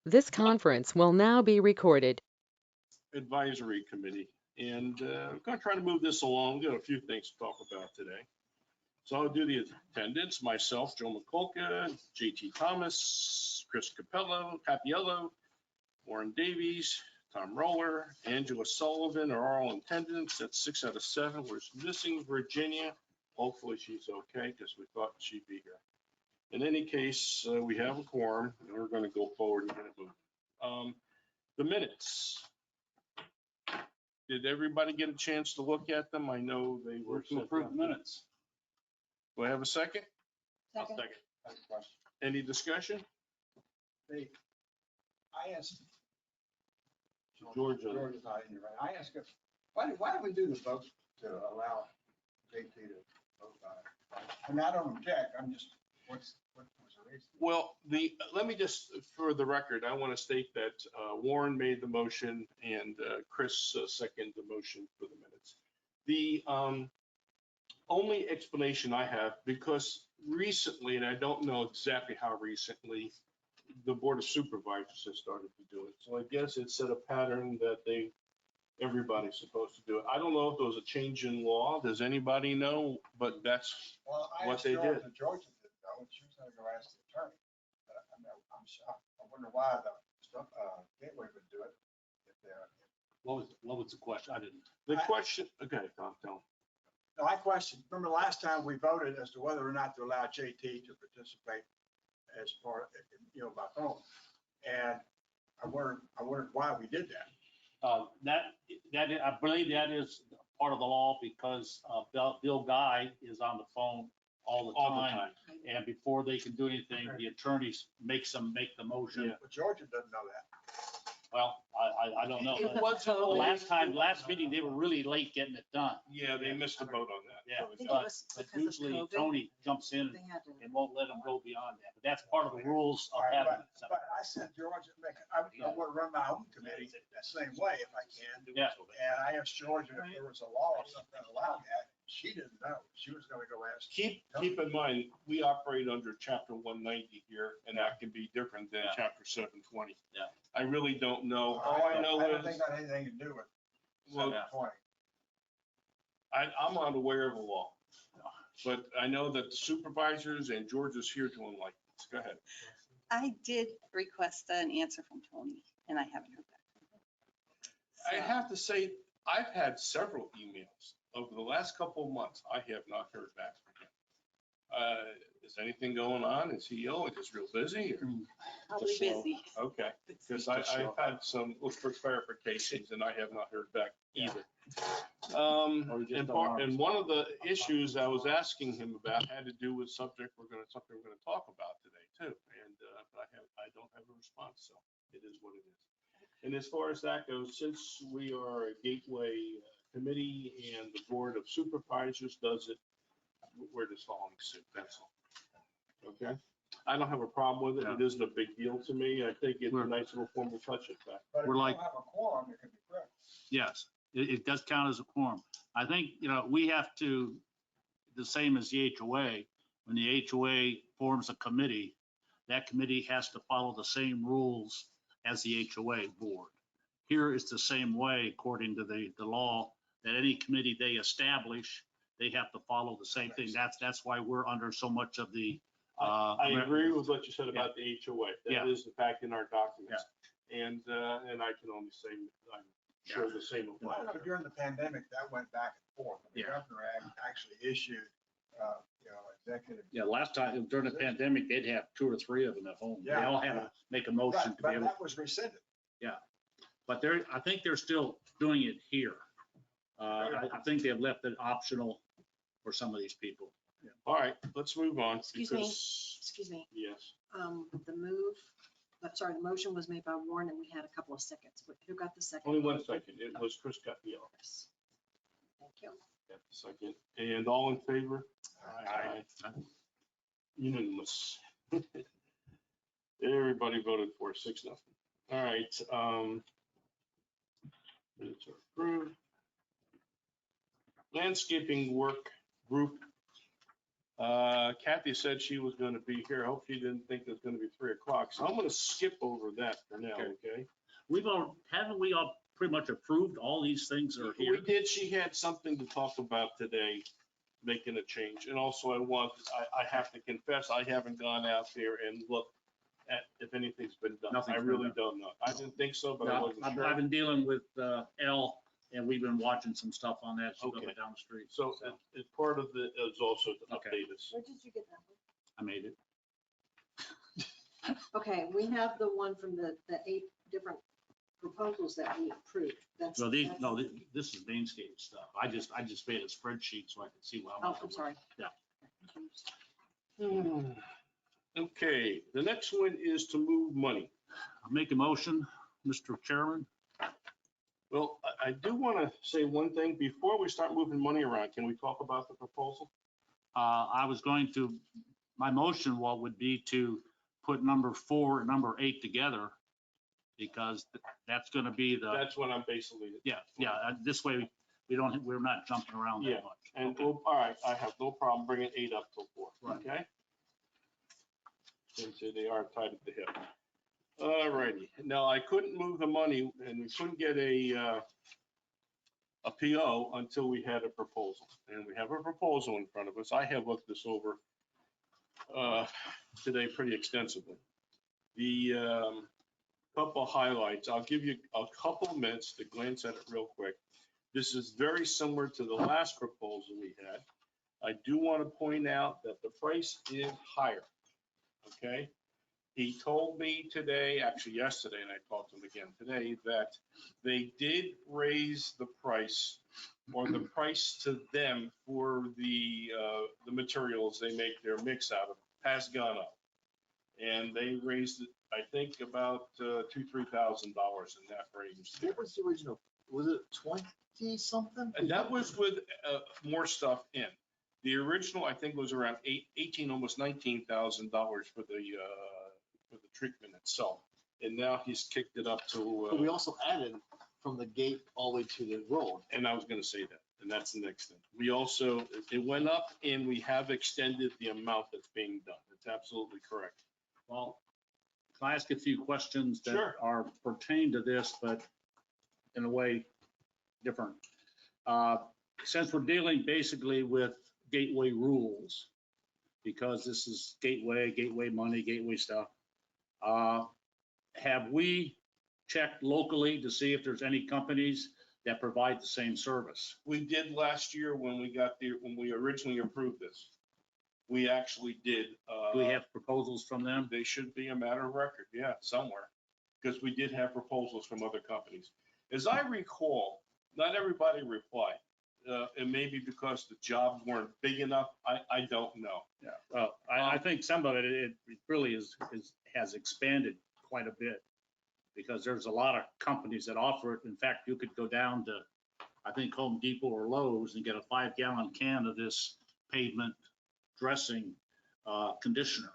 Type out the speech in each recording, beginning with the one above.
This conference will now be recorded. Advisory Committee, and I'm going to try to move this along. We've got a few things to talk about today. So I'll do the attendance, myself, Joe McCulca, JT Thomas, Chris Capiello, Warren Davies, Tom Roller, Angela Sullivan are all in attendance. That's 6 out of 7. We're missing Virginia. Hopefully she's okay because we thought she'd be here. In any case, we have a quorum and we're going to go forward and get it moving. The minutes. Did everybody get a chance to look at them? I know they were. To approve minutes. Do I have a second? Second. I have a question. Any discussion? I asked. Georgia. Georgia's not in here, right? I asked her, why do we do the vote to allow JT to vote by it? And I don't object, I'm just, what was the reason? Well, let me just, for the record, I want to state that Warren made the motion and Chris seconded the motion for the minutes. The only explanation I have, because recently, and I don't know exactly how recently, the Board of Supervisors has started to do it. So I guess it set a pattern that everybody's supposed to do it. I don't know if there was a change in law. Does anybody know? But that's what they did. Georgia didn't know, and she was gonna go ask the attorney. I'm shocked. I wonder why the Gateway would do it. What was the question? I didn't. The question, okay, Tom, tell me. No, I questioned, remember last time we voted as to whether or not to allow JT to participate as part, by phone. And I wondered why we did that. I believe that is part of the law because Bill Guy is on the phone all the time. And before they can do anything, the attorneys make them make the motion. Yeah. But Georgia doesn't know that. Well, I don't know. It wasn't Last meeting, they were really late getting it done. Yeah, they missed the vote on that. Yeah, I think it but was because of usually COVID. Tony jumps in They had to. and won't let them go beyond that. But that's part of the rules of All right, having it. But I said, Georgia, I want to run my own committee the same way if I can. Yeah. And I asked Georgia if there was a law or something that allowed that. She didn't know. She was gonna go ask. Keep in mind, we operate under chapter 190 here, and that can be different than Yeah. chapter 720. Yeah. I really don't know. All I know I don't is, think that had anything to do with well, 720. I'm not aware of the law. But I know that the supervisors and Georgia's here to enlighten us. Go ahead. I did request an answer from Tony and I haven't heard back from I him. have to say, I've had several emails over the last couple of months. I have not heard back from him. Is anything going on? Is he just real busy? or- Probably Just slow. busy. Okay, because I've had some look for clarifications and I have not heard back either. And one of the issues I was asking him about had to do with something we're going to talk about today too. And I don't have a response, so it is what it is. And as far as that goes, since we are a Gateway committee and the Board of Supervisors does it, we're just following suit, that's all. Okay? I don't have a problem with it. It isn't a big deal to me. I think it's a nice little formal touch of that. But if We're you like- don't have a quorum, it could be correct. Yes, it does count as a quorum. I think, we have to, the same as the HOA, when the HOA forms a committee, that committee has to follow the same rules as the HOA board. Here is the same way, according to the law, that any committee they establish, they have to follow the same thing. That's why we're under so much of the. I agree with what you said about the HOA. Yeah. That is the fact in our documents. And I can only say, I'm sure the same applies. But during the pandemic, that went back and forth. The Yeah. governor actually issued, executive. Yeah, last time during the pandemic, they'd have 2 or 3 of them at home. They Yeah. all had to make a motion Right, to be but able. that was rescinded. But I think they're still doing it here. I think they've left it optional for some of these people. All right, let's move on. Excuse me. because- Excuse me, Yes. the motion was made by Warren and we had a couple of seconds. Who got the second? Only 1 second. It was Chris Capiello. Yes. Thank you. Got the second. And all in favor? Aye. Unanimous. Everybody voted for 6-0. All right. Minutes are approved. Landscaping work group Kathy said she was gonna be here. I hope she didn't think it was gonna be 3 o'clock. So I'm gonna skip over that for now, okay? Haven't we all pretty much approved all these things that are here? We did. She had something to talk about today, making a change. And also I have to confess, I haven't gone out there and looked at if anything's been done. Nothing's I been really done. don't know. I didn't think so, but I No, wasn't I've sure. been dealing with Elle, and we've been watching some stuff on that. She's Okay. up down the street. So it's part of the, is also to Okay. update us. Where did you get that I made it. one? Okay, we have the one from the 8 different proposals that we approved. That's. Well, that's- this is Mainscape stuff. I just made a spreadsheet so I could see what I'm. Oh, I'm sorry. Yeah. Okay, the next one is to move money. I'll make a motion, Mr. Chairman. Well, I do want to say one thing. Before we start moving money around, can we talk about the proposal? I was going to, my motion, what would be to put number 4 and number 8 together, because that's going to be the, That's what I'm basically. yeah, this way we're not jumping around Yeah, that much. And, Okay. all right, I have no problem bringing 8 up till 4, Right. okay? Since they are tied at the hip. All righty. Now, I couldn't move the money and we couldn't get a PO until we had a proposal. And we have a proposal in front of us. I have looked this over today pretty extensively. The couple highlights, I'll give you a couple minutes to glance at it real quick. This is very similar to the last proposal we had. I do want to point out that the price is higher, okay? He told me today, actually yesterday, and I talked to him again today, that they did raise the price or the price to them for the materials they make their mix out of has gone up. And they raised it, I think, about $2,000-3,000 in that range. What was the original? Was it 20 something? And that was with more stuff in. The original, I think, was around 18, almost $19,000 for the treatment itself. And now he's kicked it up to, But we also added from the gate all the way to the road. and I was gonna say that, and that's the next thing. We also, it went up and we have extended the amount that's being done. It's absolutely correct. Well, can I ask a few questions that Sure. are pertain to this, but in a way different? Since we're dealing basically with gateway rules, because this is gateway money, gateway stuff, have we checked locally to see if there's any companies that provide the same service? We did last year when we originally approved this. We actually did. Do we have proposals from them? They should be a matter of record, yeah, somewhere, because we did have proposals from other companies. As I recall, not everybody replied. And maybe because the jobs weren't big enough, I don't know. Yeah, well, I think some of it really has expanded quite a bit, because there's a lot of companies that offer it. In fact, you could go down to, I think, Home Depot or Lowe's and get a 5-gallon can of this pavement dressing conditioner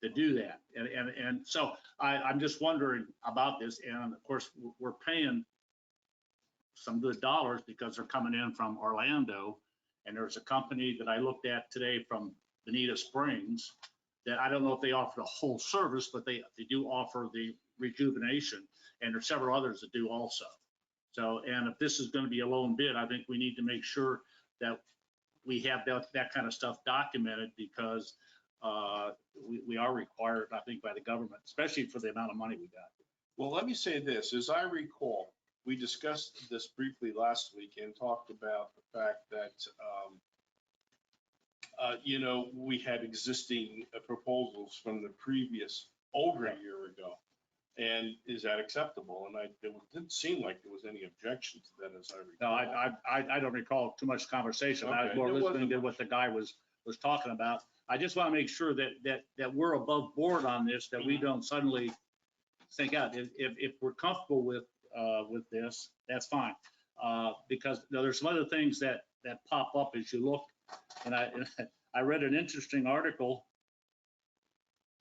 to do that. And so I'm just wondering about this. And of course, we're paying some good dollars because they're coming in from Orlando. And there's a company that I looked at today from Bonita Springs that I don't know if they offer the whole service, but they do offer the rejuvenation. And there's several others that do also. So, and if this is going to be a loan bid, I think we need to make sure that we have that kind of stuff documented, because we are required, I think, by the government, especially for the amount of money we got. Well, let me say this, as I recall, we discussed this briefly last week and talked about the fact that, we had existing proposals from the previous over a year ago. And is that acceptable? And it didn't seem like there was any objection to that, as I No, recall. I don't recall too much conversation. I was Okay. more There listening wasn't to what the guy was talking about. I just want to make sure that we're above board on this, that we don't suddenly think out. If we're comfortable with this, that's fine. Because there's some other things that pop up as you look. And I read an interesting article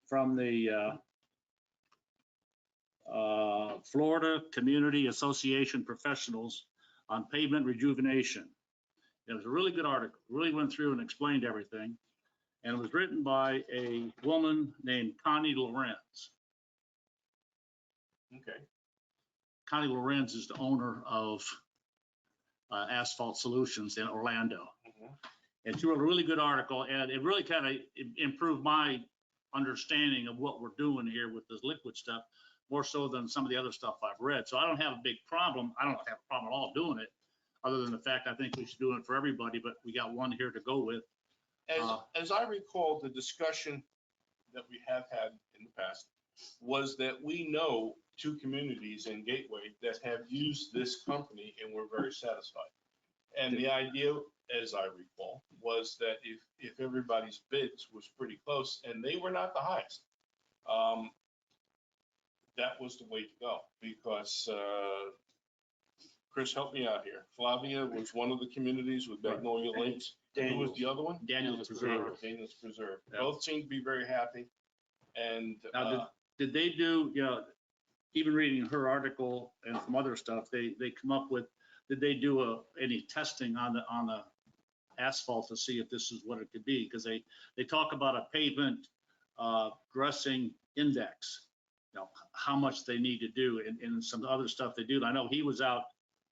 from the Florida Community Association Professionals on pavement rejuvenation. It was a really good article, really went through and explained everything. And it was written by a woman named Connie Lorenz. Okay. Connie Lorenz is the owner of Asphalt Solutions in Orlando. Mhm. And she wrote a really good article, and it really kind of improved my understanding of what we're doing here with this liquid stuff, more so than some of the other stuff I've read. So I don't have a big problem. I don't have a problem at all doing it, other than the fact I think we should do it for everybody, but we got one here to go with. As I recall, the discussion that we have had in the past was that we know 2 communities in Gateway that have used this company and were very satisfied. And the idea, as I recall, was that if everybody's bids was pretty close and they were not the highest, that was the way to go, because Chris, help me out here. Flavia was one of the communities with Magnolia Lakes. Who was the other one? Daniel's Preserve. Daniel's Preserve. Yeah. Both seem to be very happy. And Now, did they do, even reading her article and some other stuff, they come up with, did they do any testing on the asphalt to see if this is what it could be? Because they talk about a pavement dressing index, how much they need to do, and some other stuff they do. I know he was out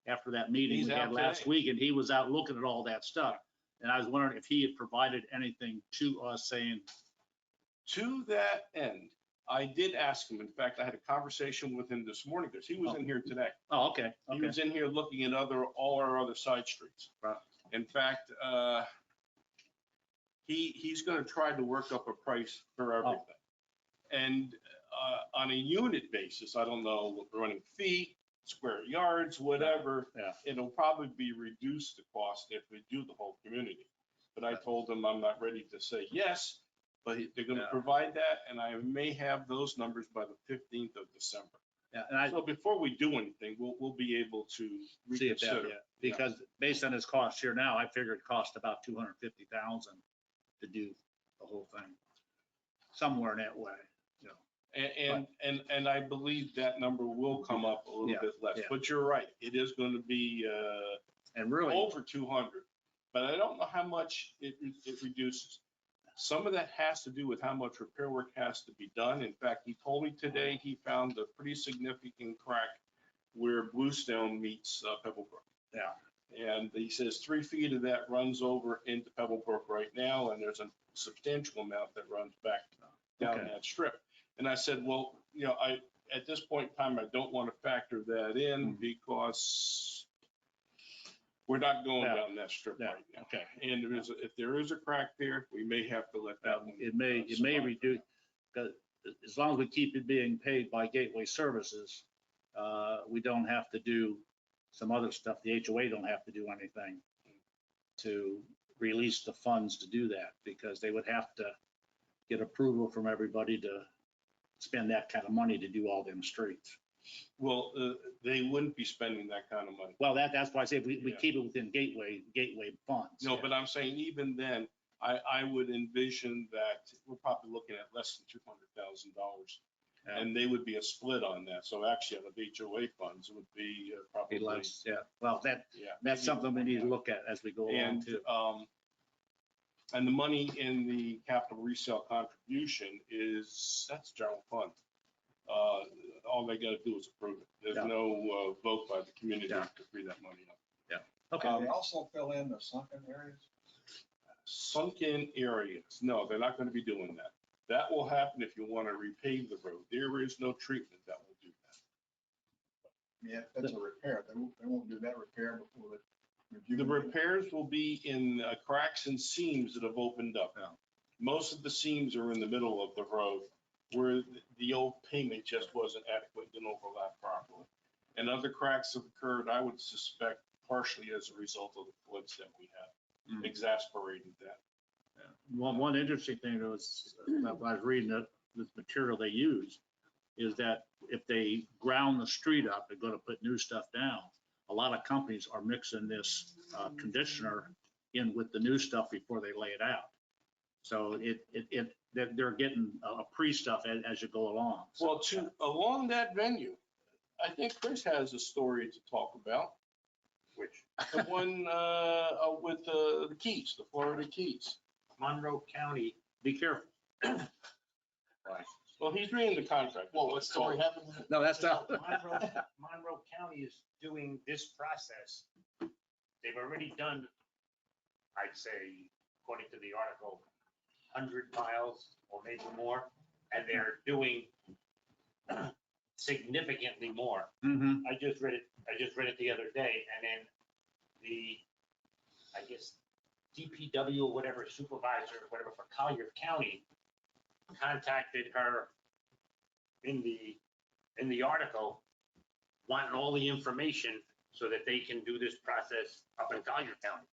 after that meeting He's we had out last today. week, and he was out looking at all that stuff. And I was wondering if he had provided anything to us saying, to that end, I did ask him. In fact, I had a conversation with him this morning because he was in here today. oh, okay, He okay. was in here looking at all our other side streets. Right. In fact, he's going to try to work up a price for everything. And on a unit basis, I don't know, running fee, square yards, whatever, Yeah. it'll probably be reduced the cost if we do the whole community. But I told him I'm not ready to say yes, but they're going to Yeah. provide that, and I may have those numbers by the 15th of December. Yeah, and So before we do anything, we'll be able to see if that, reconsider. yeah, because based on his cost here now, I figured it cost about 250,000 to do the whole thing, somewhere in that way. And I believe that number will come up a little Yeah, bit less, yeah. but you're right, it is going to be And really, over 200, but I don't know how much it reduces. Some of that has to do with how much repair work has to be done. In fact, he told me today he found a pretty significant crack where Bluestone meets Pebblebrook. Yeah. And he says 3 feet of that runs over into Pebblebrook right now, and there's a substantial amount that runs back down Okay. that strip. And I said, well, at this point in time, I don't want to factor that in because we're not going Yeah. down that strip Yeah. right now. Okay. And if there is a crack there, we may have to let that one. it may survive. reduce, because as long as we keep it being paid by Gateway Services, we don't have to do some other stuff. The HOA don't have to do anything to release the funds to do that, because they would have to get approval from everybody to spend that kind of money to do all them streets. Well, they wouldn't be spending that kind of money. Well, that's why I say we Yeah. keep it within Gateway funds. No, Yeah. but I'm saying even then, I would envision that we're probably looking at less than $200,000. Yeah. And they would be a split on that. So actually out of HOA funds, it would be Be probably. less, yeah. Well, that's maybe something we need to more. look at as we go along And, too. and the money in the capital resale contribution that's general fund. All they gotta do is approve it. There's Yeah. no vote by the community Yeah. to free that money up. Okay. Can they also fill in the sunken areas? Sunken areas, no, they're not gonna be doing that. That will happen if you wanna repave the road. There is no treatment that will do that. Yeah, that's a repair. They won't do that repair before they review. The repairs will be in cracks and seams that have opened up. Yeah. Most of the seams are in the middle of the road where the old pavement just wasn't adequate, didn't overlap properly. And other cracks have occurred, I would suspect partially as a result of the floods that we had, Mm. exasperated that. One interesting thing that was, when I was reading this material they use, is that if they ground the street up and going to put new stuff down, a lot of companies are mixing this conditioner in with the new stuff before they lay it out. So they're getting a pre-stuff as you go along. So, Well, along that venue, I think Chris has a story to talk about. Which The one with the Keys, the Florida Keys. Monroe County be careful. Well, he's reading the contract. Well, what story happened? No, that's not. Monroe County is doing this process. They've already done, I'd say, according to the article, 100 miles or maybe more, and they're doing significantly more. Mhm. I just read it the other day, and then I guess, DPW or whatever supervisor, whatever for Collier County contacted her in the article, wanting all the information so that they can do this process up in Collier County.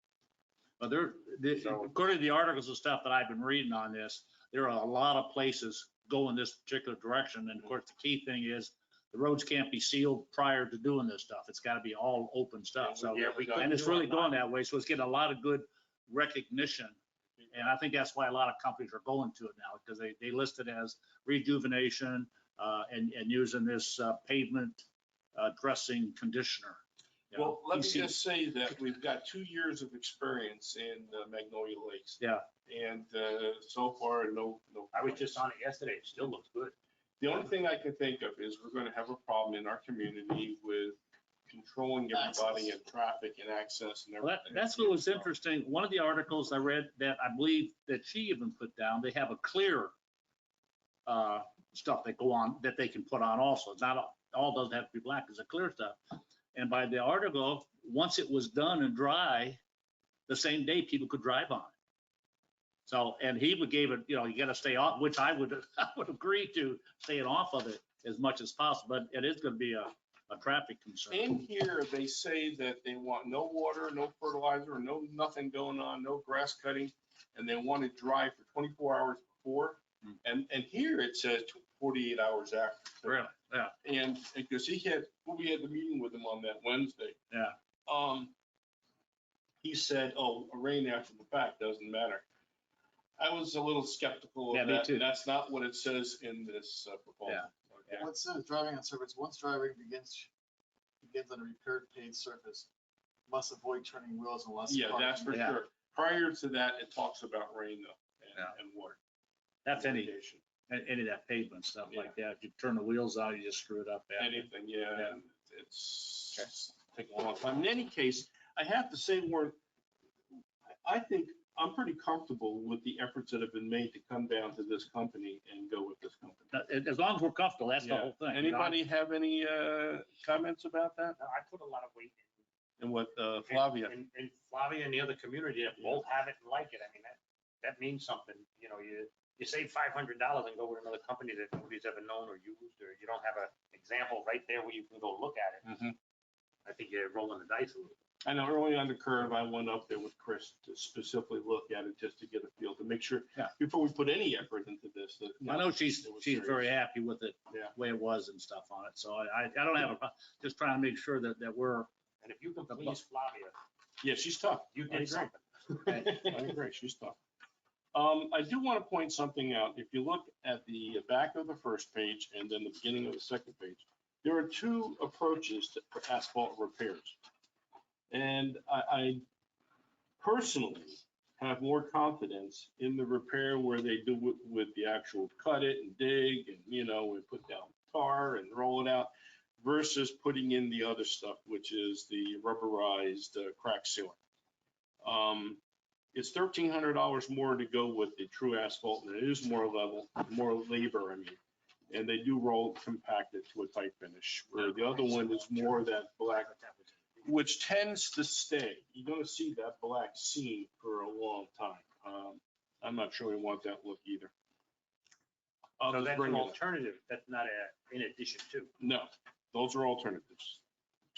But according to the articles and stuff that I've been reading on this, there are a lot of places going this particular direction. And of course, the key thing is the roads can't be sealed prior to doing this stuff. It's got to be all open stuff. So, Yeah, we couldn't and it's do really it going live. that way. So it's getting a lot of good recognition. And I think that's why a lot of companies are going to it now, because they list it as rejuvenation and using this pavement dressing conditioner. You know, Well, let me PC. just say that we've got 2 years of experience in Magnolia Lakes. Yeah. And so far, no. I was just on it yesterday. It still looks good. The only thing I can think of is we're going to have a problem in our community with controlling everybody and traffic and access and Well, everything. that's what was interesting. One of the articles I read that I believe that she even put down, they have a clear stuff that go on, that they can put on also. It's not all doesn't have to be black, it's a clear stuff. And by the article, once it was done and dry, the same day people could drive on it. So, and he would gave it, you know, you got to stay off, which I would agree to staying off of it as much as possible, but it is going to be a traffic concern. In here, they say that they want no water, no fertilizer, no nothing going on, no grass cutting, and they want it dry for 24 hours before. And here it says 48 hours after. Really? Yeah. And because we had the meeting with him on that Wednesday. Yeah. He said, oh, a rain after the fact doesn't matter. I was a little skeptical Yeah, of me that. too. That's not what it says in this proposal. Yeah. Okay. What says driving on surface, once driving begins on a repaired paved surface, must avoid turning wheels unless. Yeah, that's for Yeah. sure. Prior to that, it talks about rain though, Yeah. and water. That's any Irrigation. of that pavement stuff Yeah. like that. If you turn the wheels out, you just screw it up. Yeah. Anything, yeah, Yeah. and it's taking a long time. In any case, I have to say, Warren, I think I'm pretty comfortable with the efforts that have been made to come down to this company and go with this company. As long as we're comfortable, that's the Yeah. whole thing. you know? Anybody have any comments about that? No, I put a lot of weight And what in. Flavia? And Flavia and the other community that both have it and like it. I mean, that means something. You know, you save $500 and go with another company that nobody's ever known or used, or you don't have an example right there where you can go look at it. Mhm. I think you're rolling the dice a little. I know early on the curve, I went up there with Chris to specifically look at it just to get a feel, to make sure, Yeah. before we put any effort into this, that. I know she's it was very serious. happy with it, Yeah. the way it was and stuff on it. So I don't have just trying to make sure that we're, And if you can please Flavia, Yeah, she's tough. you I did agree. something. I agree, she's tough. I do want to point something out. If you look at the back of the first page and then the beginning of the second page, there are 2 approaches to asphalt repairs. And I personally have more confidence in the repair where they do it with the actual cut it and dig and, you know, and put down tar and roll it out versus putting in the other stuff, which is the rubberized crack sealer. It's $1,300 more to go with the true asphalt, and it is more labor, I mean. And they do roll compact it to a tight finish, where the other one is more that black, which tends to stay. You're gonna see that black seam for a long time. I'm not sure we want that look either. I'll So just that's bring an it up. alternative. That's not in addition to. No, those are alternatives.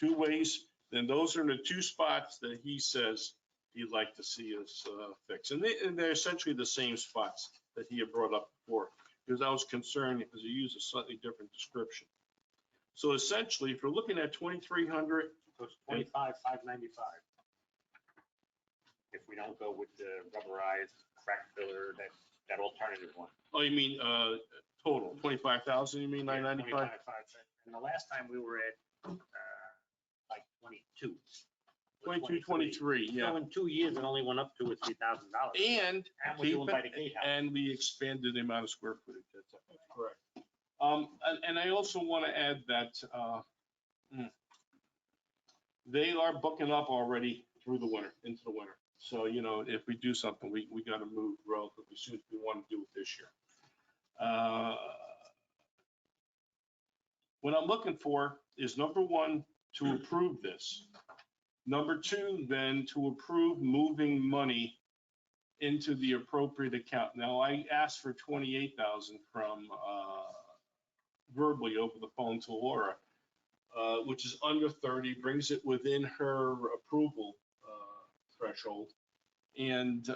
2 ways, then those are the 2 spots that he says he'd like to see us fix. And they're essentially the same spots that he had brought up before, because I was concerned because he used a slightly different description. So essentially, if you're looking at 2,300, So it's 25,595. If we don't go with the rubberized crack filler, that alternative one. oh, you mean total, 25,000, you mean 995? 25,500. And the last time we were at like 22. 22, 23, yeah. So in 2 years, it only went up $2,000 or $3,000. And And we're doing by the gatehouse. and we expanded the amount of square footage. That's correct. And I also want to add that they are booking up already through the winter, into the winter. So, you know, if we do something, we got to move relatively soon if we want to do it this year. What I'm looking for is, number one, to approve this. Number two, then to approve moving money into the appropriate account. Now, I asked for 28,000 from verbally over the phone to Laura, which is under 30, brings it within her approval threshold, and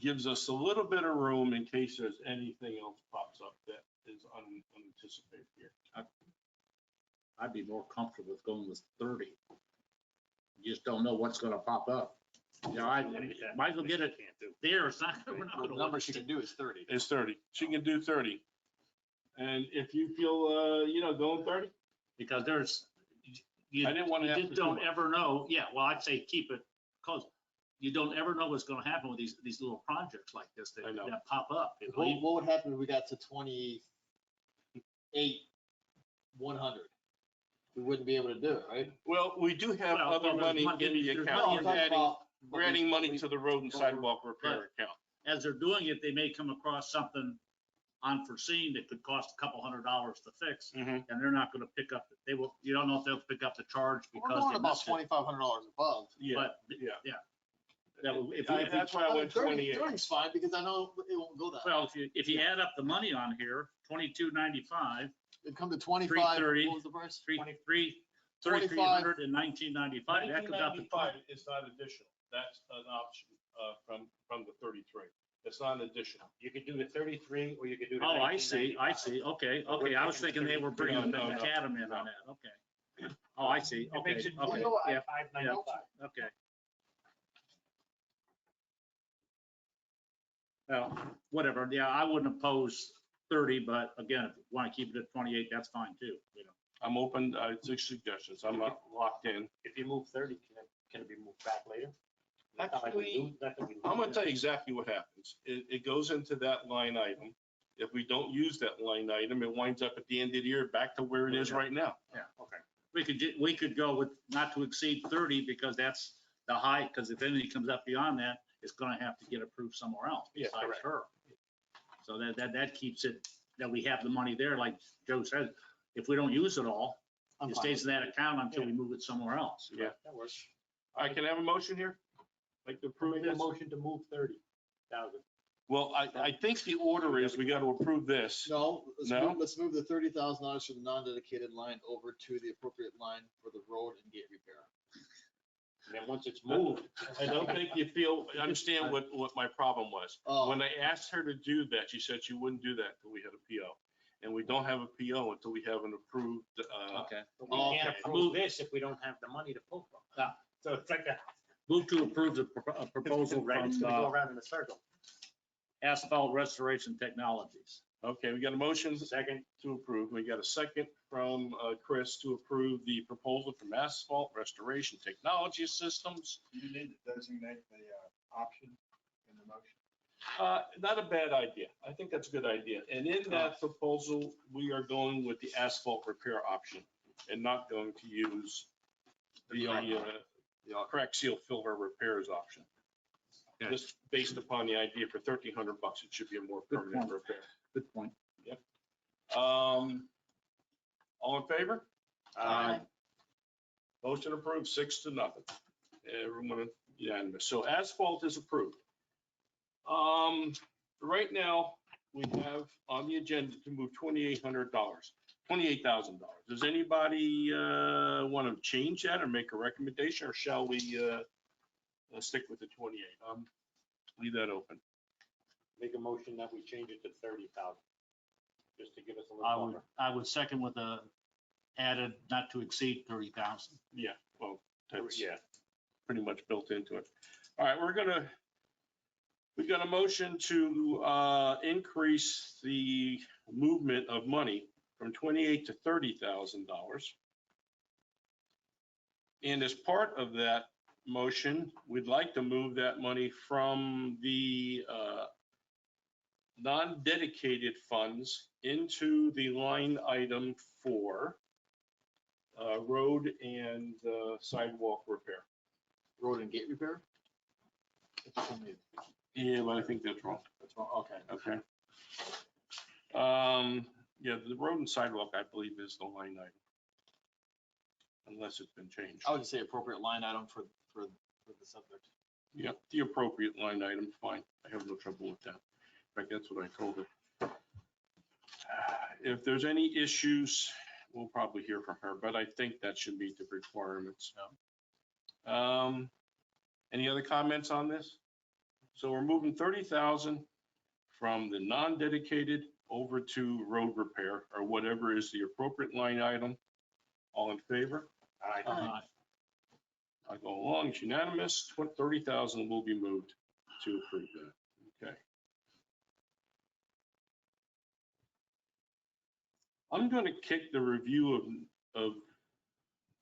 gives us a little bit of room in case there's anything else pops up that is unanticipated here. I'd be more comfortable with going with 30. You just don't know what's gonna pop up. You know, I might as well get it there. It's not, we're not The gonna number look she at can do is 30. It's 30. She can do 30. And if you feel, going 30, because there's, you I didn't want to have just to don't do it. ever know. Yeah, well, I'd say keep it, because you don't ever know what's gonna happen with these little projects like this I know. that pop up. You know, What would happen if we got to 28, 100? We wouldn't be able to do it, right? Well, we do have Well, other there's money in money- the there's account. money in there. We're adding money to the road and sidewalk repair account. As they're doing it, they may come across something unforeseen that could cost a couple $100 to fix, Mhm. and they're not gonna pick up, you don't know if they'll pick up the charge We're because going they about missed it. $2,500 above. Yeah, But, yeah. if That's why I went 28. 30's fine, because I know it won't go that. well, if you add up the money on here, 2295, It'd come to 25, 330. what was the price? 3,300 and 1995, that comes out to 1995 is not additional. That's an option from the 33. It's not an additional. You could do the 33 or you could do the Oh, I see, 1995. okay, But we're okay, I was taking thinking they were bringing the No, no, macadam in on that, okay. Oh, I see, It okay, makes it okay, more yeah, at 595. okay. Well, whatever, yeah, I wouldn't oppose 30, but again, if you want to keep it at 28, that's fine too, you know. I'm open to suggestions. I'm not locked in. If you move 30, can it be moved back later? Actually, I'm gonna tell you exactly what happens. It goes into that line item. If we don't use that line item, it winds up at the end of the year back to where it is right now. Yeah, okay. We could go with not to exceed 30 because that's the high, because if anything comes up beyond that, it's gonna have to get approved somewhere else Yeah, besides correct. her. So that keeps it, that we have the money there, like Joe said, if we don't use it all, I'm it fine stays in with that account until we move it somewhere else. Yeah. That works. I can have a motion here? Like to approve Make a this? motion to move 30,000. Well, I think the order is we got to approve this. No, No? let's move the $30,000 from the non-dedicated line over to the appropriate line for the road and gate repair. And then once it's moved, I don't think you understand what my problem was. Oh. When I asked her to do that, she said she wouldn't do that until we had a PO. And we don't have a PO until we have an approved, Okay. but we can't Okay. approve this if we don't have the money to pull from. Yeah. So it's like a, Move to approve the proposal right, it's from gonna go around in a circle. Asphalt Restoration Technologies. okay, we got a motion Second, to approve. We got a second from Chris to approve the proposal from Asphalt Restoration Technology Systems. You need to designate the option in the motion. Not a bad idea. I think that's a good idea. And in that proposal, we are going with the asphalt repair option and not going to use the crack seal filler repairs option. Okay. Just based upon the idea for $1,300, it should be a more Good permanent point. repair. Good point. All in favor? uh, Motion approved, 6-0. Everyone unanimous. So asphalt is approved. Right now, we have on the agenda to move $28,000. Does anybody want to change that or make a recommendation, or shall we stick with the 28? Leave that open. make a motion that we change it to 30,000. Just to give us a little buffer. I would second with a added not to exceed 30,000. Yeah, well, that's Yeah, pretty much built into it. All right, we've got a motion to increase the movement of money from $28,000 to $30,000. And as part of that motion, we'd like to move that money from the non-dedicated funds into the line item for road and sidewalk repair. Road and gate repair? That's what I mean. Yeah, but I think that's wrong. That's wrong, okay. Okay. Yeah, the road and sidewalk, I believe, is the line item. Unless it's been changed. I would just say appropriate line item for the subject. Yep, the appropriate line item, fine. I have no trouble with that. In fact, that's what I told her. If there's any issues, we'll probably hear from her, but I think that should meet the requirements. Any other comments on this? So we're moving 30,000 from the non-dedicated over to road repair or whatever is the appropriate line item. All in favor? Aye. I go along, it's unanimous. 30,000 will be moved to approve that. Okay. I'm going to kick the review of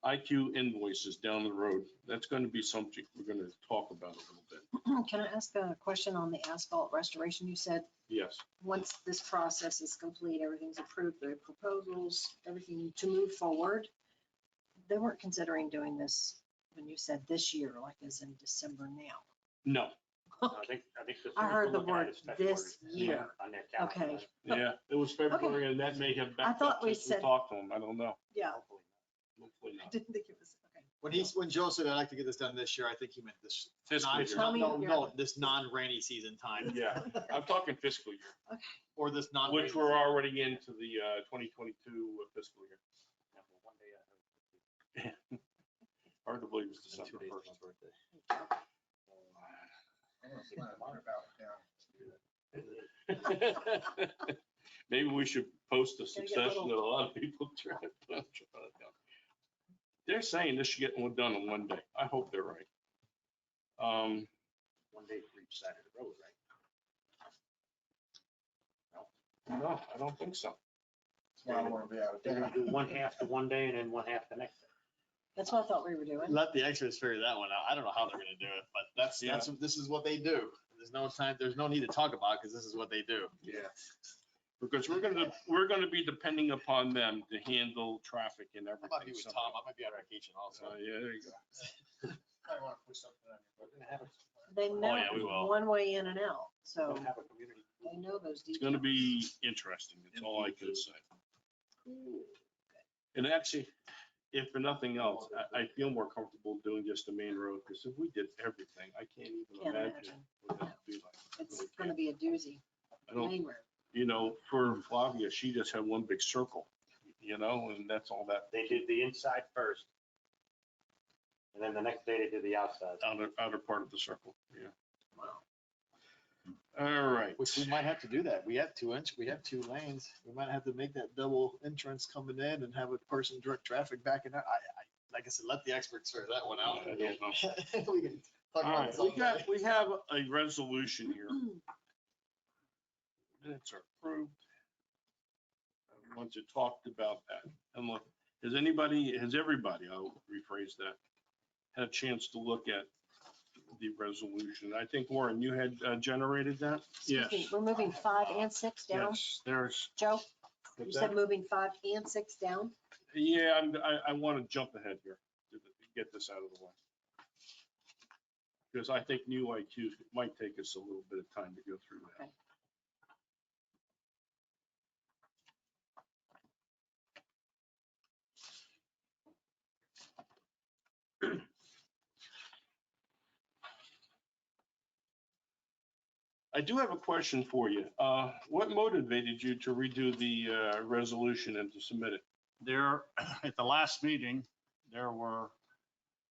IQ invoices down the road. That's going to be something we're going to talk about a little bit. Can I ask a question on the asphalt restoration? You said Yes. once this process is complete, everything's approved, the proposals, everything to move forward. They weren't considering doing this when you said this year, like as in December now. No. I think the I heard the first we're looking at word is February this year. On their calendar. Okay. Yeah, it was February and that may have backed thought up we since we said- talked to him. I don't know. Yeah, Hopefully I not. didn't think it was, okay. When Joe said I'd like to get this done this year, I think he meant this. Fiscal year. Tell me- No, this non-rainy season time, Yeah, I'm talking fiscal year, or this non. which we're already into the 2022 fiscal year. One day I heard Hard to believe it's In 2 December days 1st. is my birthday. I'm gonna plan a trip out down. Maybe we should post a Gotta get succession little- that a lot of people try. They're saying this should get one done in one day. I hope they're right. one day for each side of the road, right? No, I don't think so. That's why I wanna be out of They're town. gonna do one half the one day and then one half the next day. That's what I thought we were doing. Let the experts figure that one out. I don't know how they're gonna do it, but this is what they do. There's no need to talk about it because this is what they do. Yeah. Because we're gonna be depending upon them to handle traffic and I might be everything. with Tom. I might be on vacation also. Yeah, there you go. I wanna put something on We're gonna have a, They know yeah, we will. one way in and out, we're so gonna have a community. they know those It's details. gonna be interesting. That's all I can say. And actually, if for nothing else, I feel more comfortable doing just the main road, because if we did everything, I can't even Can't imagine imagine. what that would be like. It's gonna be a doozy. I don't, Main road. you know, for Flavia, she just had one big circle, you know, and that's all that They did the inside first. And then the next day they did the outside. outer part of the circle, yeah. Wow. All right. Which we might have to do that. We have 2 lanes. We might have to make that double entrance coming in and have a person direct traffic back in there. Like I said, let the experts figure that one out. I don't know. We can talk All about right, it someday. we have a resolution here. Minutes are approved. Once you talked about that, and look, has everybody, I'll rephrase that, had a chance to look at the resolution? I think, Warren, you had generated that? Excuse me, we're moving 5 and 6 down. Yes, there's. Joe, you said moving 5 and 6 down? Yeah, I want to jump ahead here to get this out of the way. Because I think new IQs might take us a little bit of time to go through that. Okay. I do have a question for you. What motivated you to redo the resolution and to submit it? There, at the last meeting, there were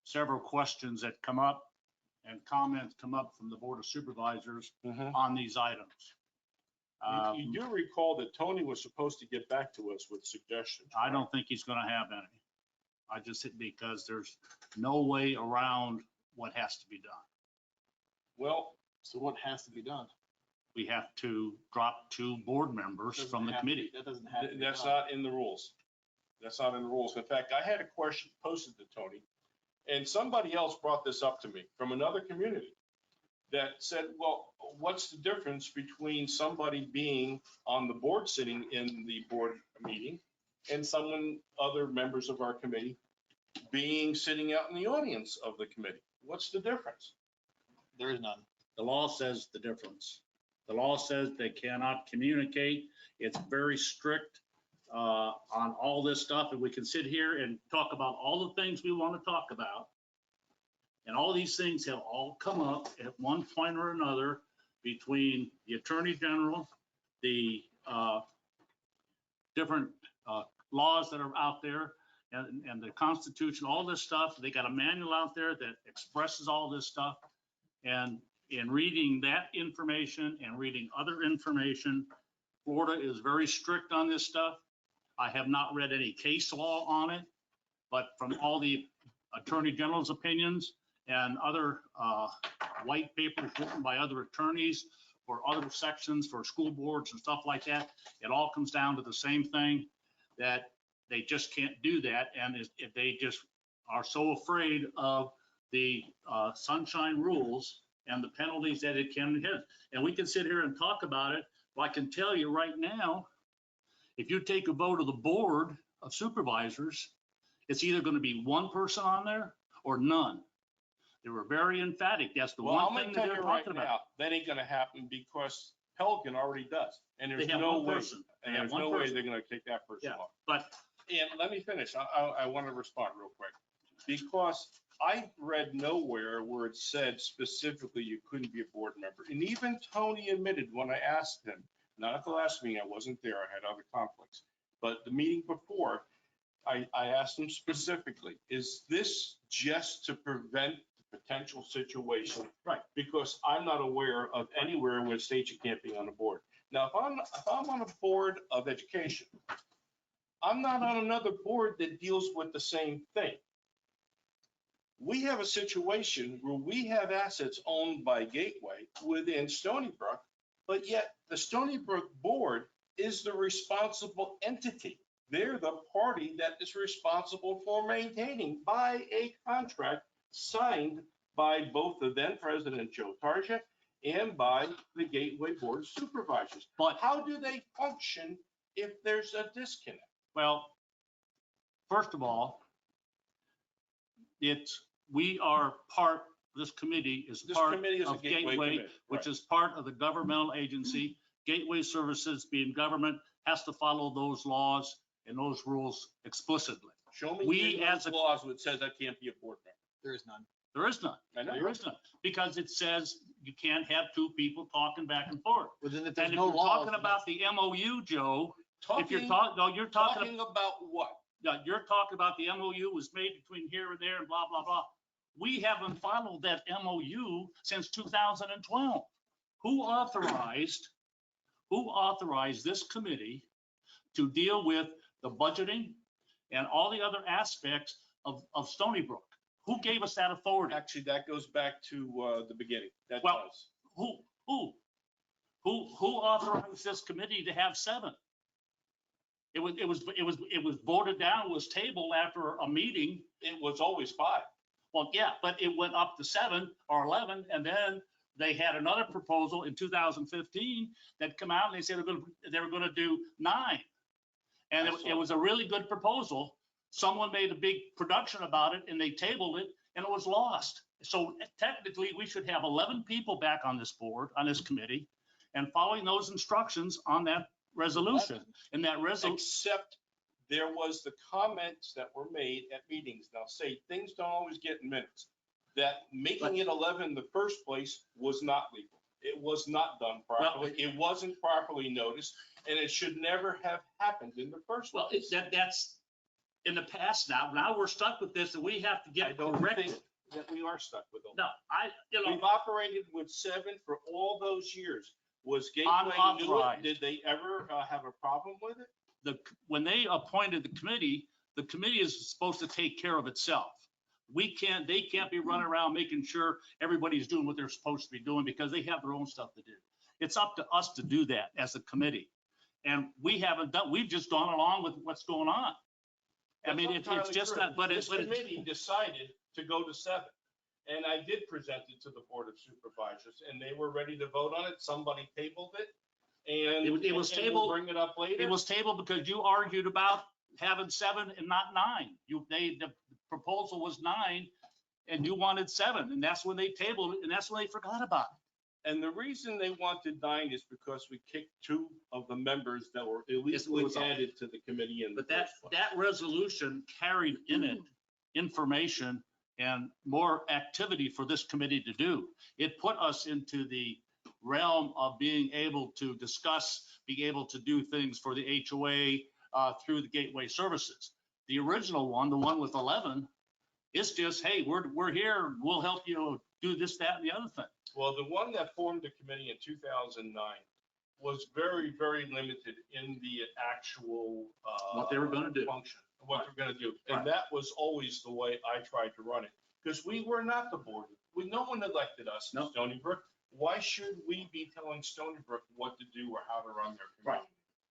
several questions that come up and comments come up from the Board of Supervisors on these items. You do recall that Tony was supposed to get back to us with suggestions. I don't think he's gonna have any. I just, because there's no way around what has to be done. Well, So what has to be done? We have to drop 2 board members from the committee. That doesn't have to be that's done. not in the rules. That's not in the rules. In fact, I had a question posted to Tony And somebody else brought this up to me from another community that said, well, what's the difference between somebody being on the board, sitting in the board meeting, and other members of our committee being sitting out in the audience of the committee? What's the difference? There is none. The law says the difference. The law says they cannot communicate. It's very strict on all this stuff. And we can sit here and talk about all the things we want to talk about. And all these things have all come up at one point or another between the Attorney General, the different laws that are out there, and the Constitution, all this stuff. They got a manual out there that expresses all this stuff. And in reading that information and reading other information, Florida is very strict on this stuff. I have not read any case law on it, but from all the Attorney General's opinions and other white papers written by other attorneys for other sections, for school boards and stuff like that, it all comes down to the same thing, that they just can't do that. And if they just are so afraid of the sunshine rules and the penalties that it can hit. And we can sit here and talk about it, but I can tell you right now, if you take a vote of the Board of Supervisors, it's either going to be one person on there or none. They were very emphatic. That's the Well, I'm one gonna thing tell that they're you right talking about. now, that ain't gonna happen because Pelican already does. And They there's have no one way, person. They and have there's one no way person. they're gonna kick that person Yeah, off. but And let me finish. I want to respond real quick. Because I read nowhere where it said specifically you couldn't be a board member. And even Tony admitted when I asked him, not at the last meeting, I wasn't there, I had other conflicts, but the meeting before, I asked him specifically, is this just to prevent the potential situation? Right. Because I'm not aware of anywhere where it states you can't be on the board. Now, if I'm on a board of education, I'm not on another board that deals with the same thing. We have a situation where we have assets owned by Gateway within Stoneybrook, but yet the Stoneybrook board is the responsible entity. They're the party that is responsible for maintaining by a contract signed by both the then President Joe Tarja and by the Gateway Board of Supervisors. But how do they function if there's a disconnect? well, first of all, we are part, this committee is This part committee is a of Gateway Gateway, committee, which right. is part of the governmental agency. Gateway Services, being government, has to follow those laws and those rules explicitly. Show me We in as those a- laws that says I can't be a board member. There is none. There is none. I know. There is none. Because it says you can't have two people talking back and forth. Well, then if And there's if no you're laws, talking about the MOU, Joe, if you're Talking, talking, no, you're talking, talking about what? you're talking about the MOU was made between here and there and blah, blah, blah. We haven't followed that MOU since 2012. Who authorized this committee to deal with the budgeting and all the other aspects of Stoneybrook? Who gave us that authority? Actually, that goes back to the beginning. That Well- does. Who authorized this committee to have 7? It was voted down, was tabled after a meeting. It was always 5. Well, yeah, but it went up to 7 or 11, and then they had another proposal in 2015 that come out, and they said they were gonna do 9. And it was a really good proposal. Someone made a big production about it, and they tabled it, and it was lost. So technically, we should have 11 people back on this board, on this committee, and following those instructions on that resolution. And that resolution, Except there was the comments that were made at meetings. Now, say, things don't always get in minutes. That making it 11 in the first place was not legal. It was not done properly. It wasn't properly noticed, and it should never have happened in the first well, place. that's in the past now. Now we're stuck with this, and we have to I get don't corrected. think that we are stuck with them. No, We've operated with 7 for all those years. Was Gateway new it? Unauthorized. Did they ever have a problem with it? when they appointed the committee is supposed to take care of itself. They can't be running around making sure everybody's doing what they're supposed to be doing because they have their own stuff to do. It's up to us to do that as a committee. And we've just gone along with what's going on. I mean, That's it's entirely just true. that, but This committee decided to go to 7. And I did present it to the Board of Supervisors, and they were ready to vote on it. Somebody tabled it, and It was and tabled- we'll bring it up later. It was tabled because you argued about having 7 and not 9. The proposal was 9 and you wanted 7, and that's when they tabled it, and that's when they forgot about it. And the reason they wanted 9 is because we kicked 2 of the members that were illegally was all- added to the committee in the But that, first place. that resolution carried in it information and more activity for this committee to do. It put us into the realm of being able to discuss, being able to do things for the HOA through the gateway services. The original one, the one with 11, it's just, hey, we're here, we'll help you do this, that, and the other thing. Well, the one that formed the committee in 2009 was very, very limited in the actual What they were gonna do. function, what they're going to do. Right. And that was always the way I tried to run it, because we were not the board. No one elected us in No. Stoneybrook. Why should we be telling Stoneybrook what to do or how to run their committee?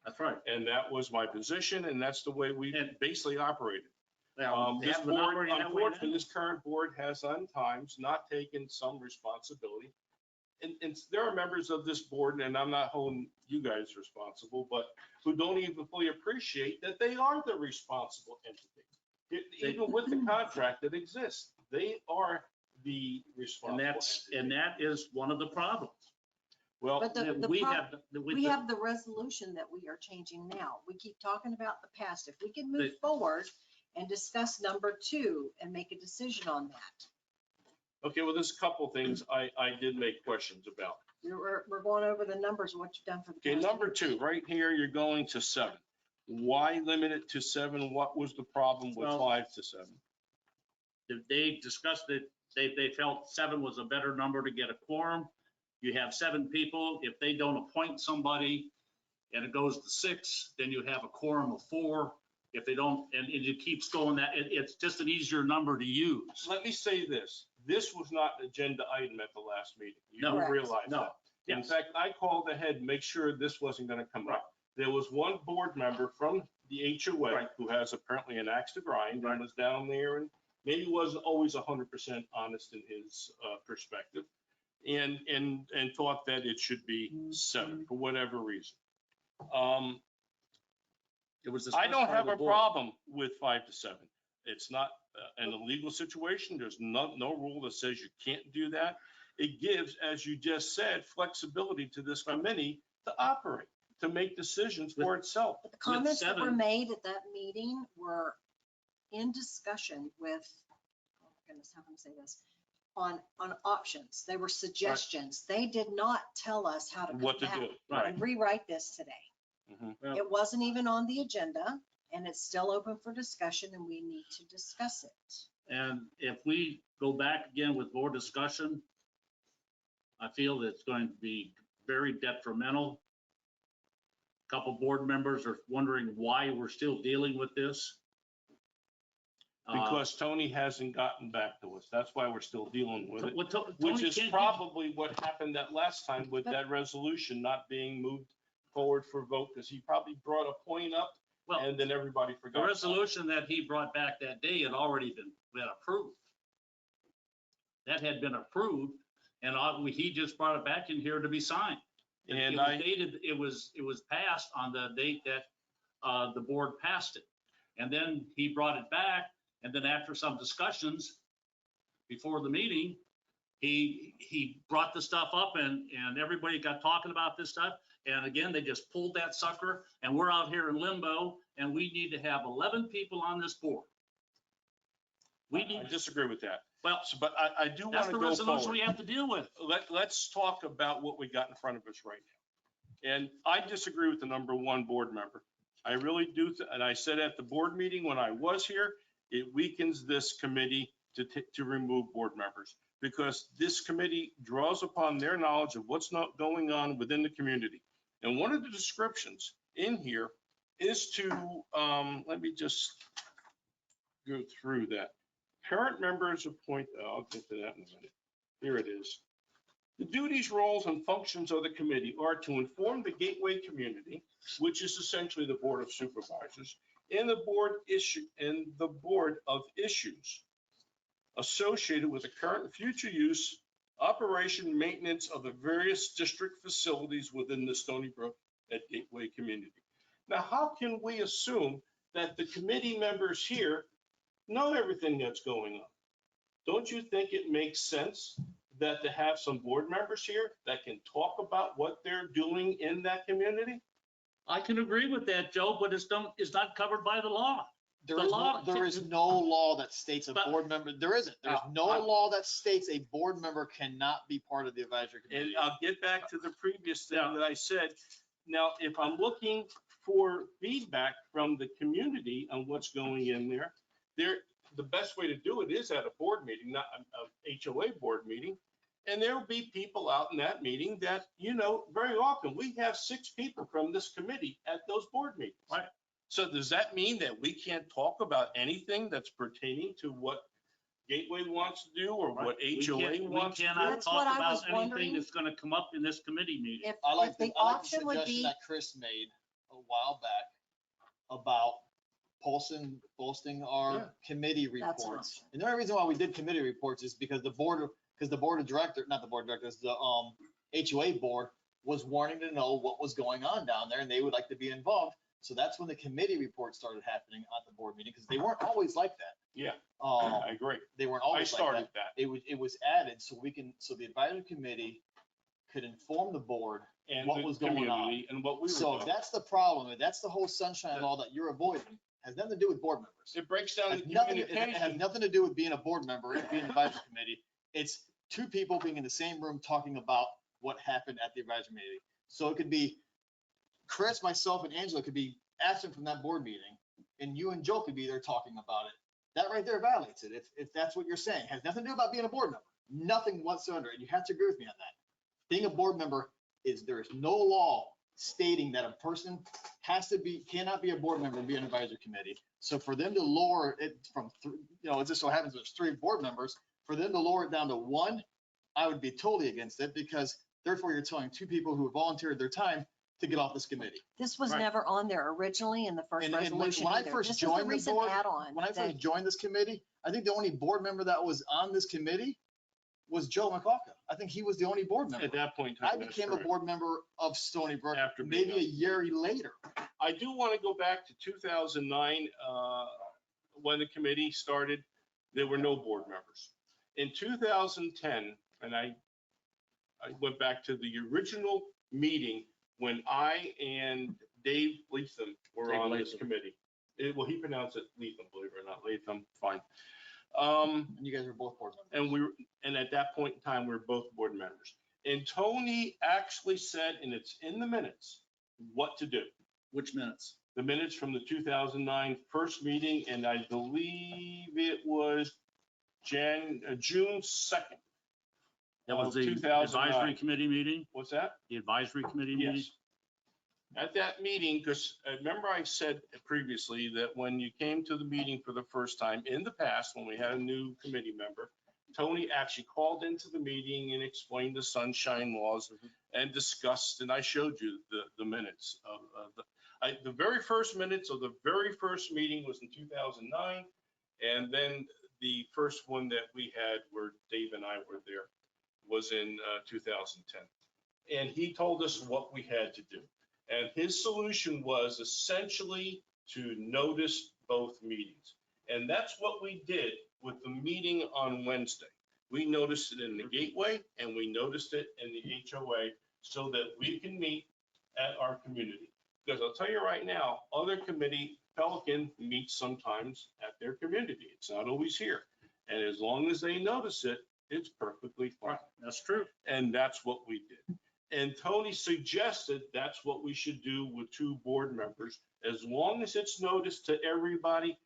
That's right. And that was my position, and that's the way we And- basically operated. Now, they This have been board, operating that way unfortunately, now. this current board has sometimes not taken some responsibility. And there are members of this board, and I'm not holding you guys responsible, but who don't even fully appreciate that they are the responsible entity. Even with the contract that exists, they are the And responsible entity. that is one of the problems. Well, But the We pro- have, we have the resolution that we are changing now. We keep talking about the past. If we can move forward and discuss number 2 and make a decision on that. okay, well, there's a couple things I did make questions about. We're going over the numbers, what you've done for the Okay, past. number 2, right here, you're going to 7. Why limit it to 7? What was the problem with Well- 5 to 7? They discussed it, they felt 7 was a better number to get a quorum. You have 7 people. If they don't appoint somebody and it goes to 6, then you have a quorum of 4. If they don't, and it keeps going that, it's just an easier number to use. Let me say this, this was not an agenda item at the last meeting. You No. do Correct. realize No. that. In Yes. fact, I called ahead, make sure this wasn't going to come Right. up. There was one board member from the HOA Right. who has apparently an axe to grind Right. and was down there and maybe wasn't always 100% honest in his perspective and thought that it should be 7 for whatever reason. It was I discussed don't by have the a board. problem with 5 to 7. It's not an illegal situation. There's no rule that says you can't do that. It gives, as you just said, flexibility to this committee to operate, to make decisions for itself. But the comments that were 7. made at that meeting were in discussion with, oh my goodness, how can I say this? On options. They were suggestions. They did not tell us how to come What to back do. Right. and rewrite this today. Mhm. Well- It wasn't even on the agenda, and it's still open for discussion, and we need to discuss it. And if we go back again with more discussion, I feel that it's going to be very detrimental. A Couple board members are wondering why we're still dealing with this. Because Tony hasn't gotten back to us. That's why we're still dealing with it, which Tony is can't- probably what happened that last time with that resolution not being moved forward for vote, because he probably brought a point up Well, and then everybody forgot. the about it. resolution that he brought back that day had already been approved. That had been approved, and he just brought it back in here to be signed. And It was dated, it was passed on the date that the board passed it. And then he brought it back, and then after some discussions before the meeting, he brought the stuff up and everybody got talking about this stuff. And again, they just pulled that sucker, and we're out here in limbo, and we need to have 11 people on this board. We I need, disagree with that. well, But I do want that's to the go resolution we forward. have to deal with. Let's talk about what we got in front of us right now. And I disagree with the number 1 board member. I really do. And I said at the board meeting when I was here, it weakens this committee to remove board members, because this committee draws upon their knowledge of what's not going on within the community. And one of the descriptions in here is to, let me just go through that. Current members appoint, I'll get to that in a minute. Here it is. The duties, roles, and functions of the committee are to inform the Gateway community, which is essentially the Board of Supervisors, and the board of issues associated with the current and future use, operation, and maintenance of the various district facilities within the Stoneybrook at Gateway community. Now, how can we assume that the committee members here know everything that's going on? Don't you think it makes sense that to have some board members here that can talk about what they're doing in that community? I can agree with that, Joe, but it's not covered by the law. There The is law- there is no law that states a But- board member, there isn't. There's no law that states a board member cannot be part of the advisory committee. And I'll get back to the previous thing Yeah. that I said. Now, if I'm looking for feedback from the community on what's going in there, the best way to do it is at a board meeting, not a HOA board meeting. And there will be people out in that meeting that, very often, we have 6 people from this committee at those board meetings. Right. So does that mean that we can't talk about anything that's pertaining to what Gateway wants to do or what HOA wants to We do? cannot That's what talk I was about anything wondering. that's gonna come up in this committee meeting. If, I like if the I like option would suggestion be, that Chris made a while back about posting our Yeah. committee That's an reports. option. And the only reason why we did committee reports is because the board of directors, not the board of directors, the HOA board was wanting to know what was going on down there and they would like to be involved. So that's when the committee reports started happening at the board meeting, because they weren't always like that. Yeah, Um, I agree. they weren't I always like that. started that. It was added so so the advisory committee could inform the board And what the was going on. community and what we were So if doing. that's the problem, if that's the whole sunshine law that you're avoiding, has nothing to do with board members. It breaks down the It has communication. nothing to do with being a board member and being an advisory committee. It's 2 people being in the same room talking about what happened at the advisory meeting. So it could be Chris, myself, and Angela could be absent from that board meeting, and you and Joe could be there talking about it. That right there violates it, if that's what you're saying. Has nothing to do about being a board member, nothing whatsoever, and you have to agree with me on that. Being a board member there is no law stating that a person cannot be a board member and be an advisory committee. So for them to lower it from, it just so happens there's 3 board members, for them to lower it down to 1, I would be totally against it, because therefore you're telling 2 people who have volunteered their time to get off this committee. this was Right. never on there originally in the first And when resolution I either. first This is the joined the recent board- add-on. When I that- first joined this committee, I think the only board member that was on this committee was Joe McCulca. I think he was the only board member. At that point in I time, that's became a correct. board member of Stony Brook After being maybe on. a year later. I do want to go back to 2009, when the committee started, there were no board members. In 2010, and I went back to the original meeting when I and Dave Latham were Dave on this Latham. committee. Well, he pronounced it Latham, believe it or not, Latham, fine. And you guys were both board members. And at that point in time, we were both board members. And Tony actually said, and it's in the minutes, what to do. Which minutes? The minutes from the 2009 first meeting, and I believe it was June 2nd. That was of the 2009. advisory committee meeting, What's that? the advisory committee meeting? Yes. At that meeting, because remember I said previously that when you came to the meeting for the first time in the past, when we had a new committee member, Tony actually called into the meeting and explained the sunshine laws and discussed, and I showed you the minutes of the very first minutes of the very first meeting was in 2009. And then the first one that we had where Dave and I were there was in 2010. And he told us what we had to do. And his solution was essentially to notice both meetings. And that's what we did with the meeting on Wednesday. We noticed it in the Gateway and we noticed it in the HOA so that we can meet at our community. Because I'll tell you right now, other committee, Pelican meets sometimes at their community. It's not always here. And as long as they notice it, it's perfectly fine. That's true. And that's what we did. And Tony suggested that's what we should do with 2 board members. As long as it's noticed to everybody,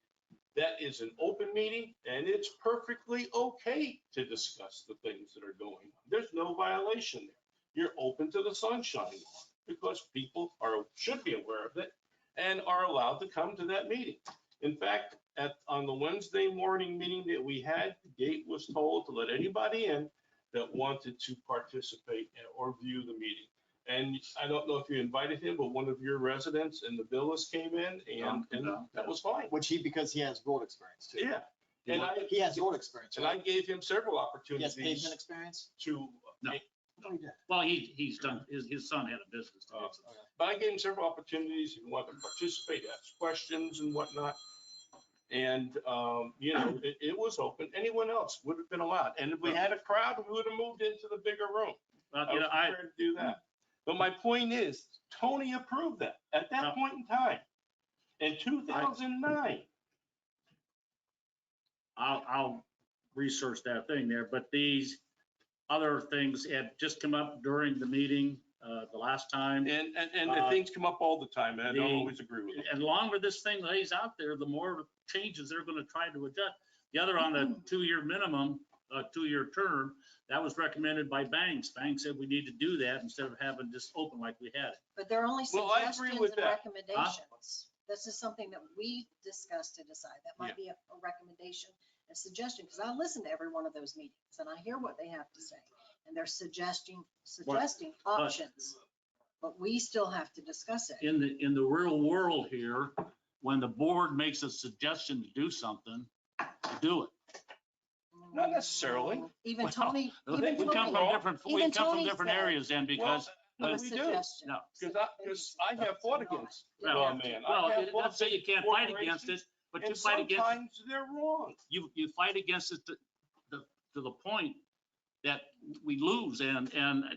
that is an open meeting and it's perfectly okay to discuss the things that are going on. There's no violation there. You're open to the sunshine law because people should be aware of it and are allowed to come to that meeting. In fact, on the Wednesday morning meeting that we had, the gate was told to let anybody in that wanted to participate or view the meeting. And I don't know if you invited him, but one of your residents in the villas came in and that was fine. Which because he has road experience too. Yeah. And He has road experience, and I right? gave him several He has opportunities pavement experience? to, No. No, he did. Well, he's done, his son had a business. but I gave him several opportunities. He wanted to participate, ask questions and whatnot. And, you know, it was open. Anyone else would have been allowed. And if we had a crowd, we would have moved into the bigger room. Well, I you was know, I, prepared to do that. But my point is, Tony approved that at that point in time, in 2009. I'll research that thing there, but these other things had just come up during the meeting, the last time. And things come up all the time, and I don't always agree with them. And the longer this thing lays out there, the more changes they're gonna try to adjust. The other on the 2-year minimum, 2-year term, that was recommended by Banks. Banks said we need to do that instead of having this open like we had it. But they're only Well, I agree suggestions with and that. recommendations. This is something that we discussed to decide. That might be a recommendation, a suggestion, because I listen to every one of those meetings and I hear what they have to say. And they're suggesting options, but we still have to discuss it. In the real world here, when the board makes a suggestion to do something, do it. Not necessarily. Even Tony, We even come Tony. from different, we even come from Tony different said- areas then because, Well, Give a we do. suggestion. no. Because I have fought against Yeah. lawman. Well, I have it fought doesn't say you can't fight against it, corporations, but you and fight against, sometimes they're wrong. you fight against it to the point that we lose and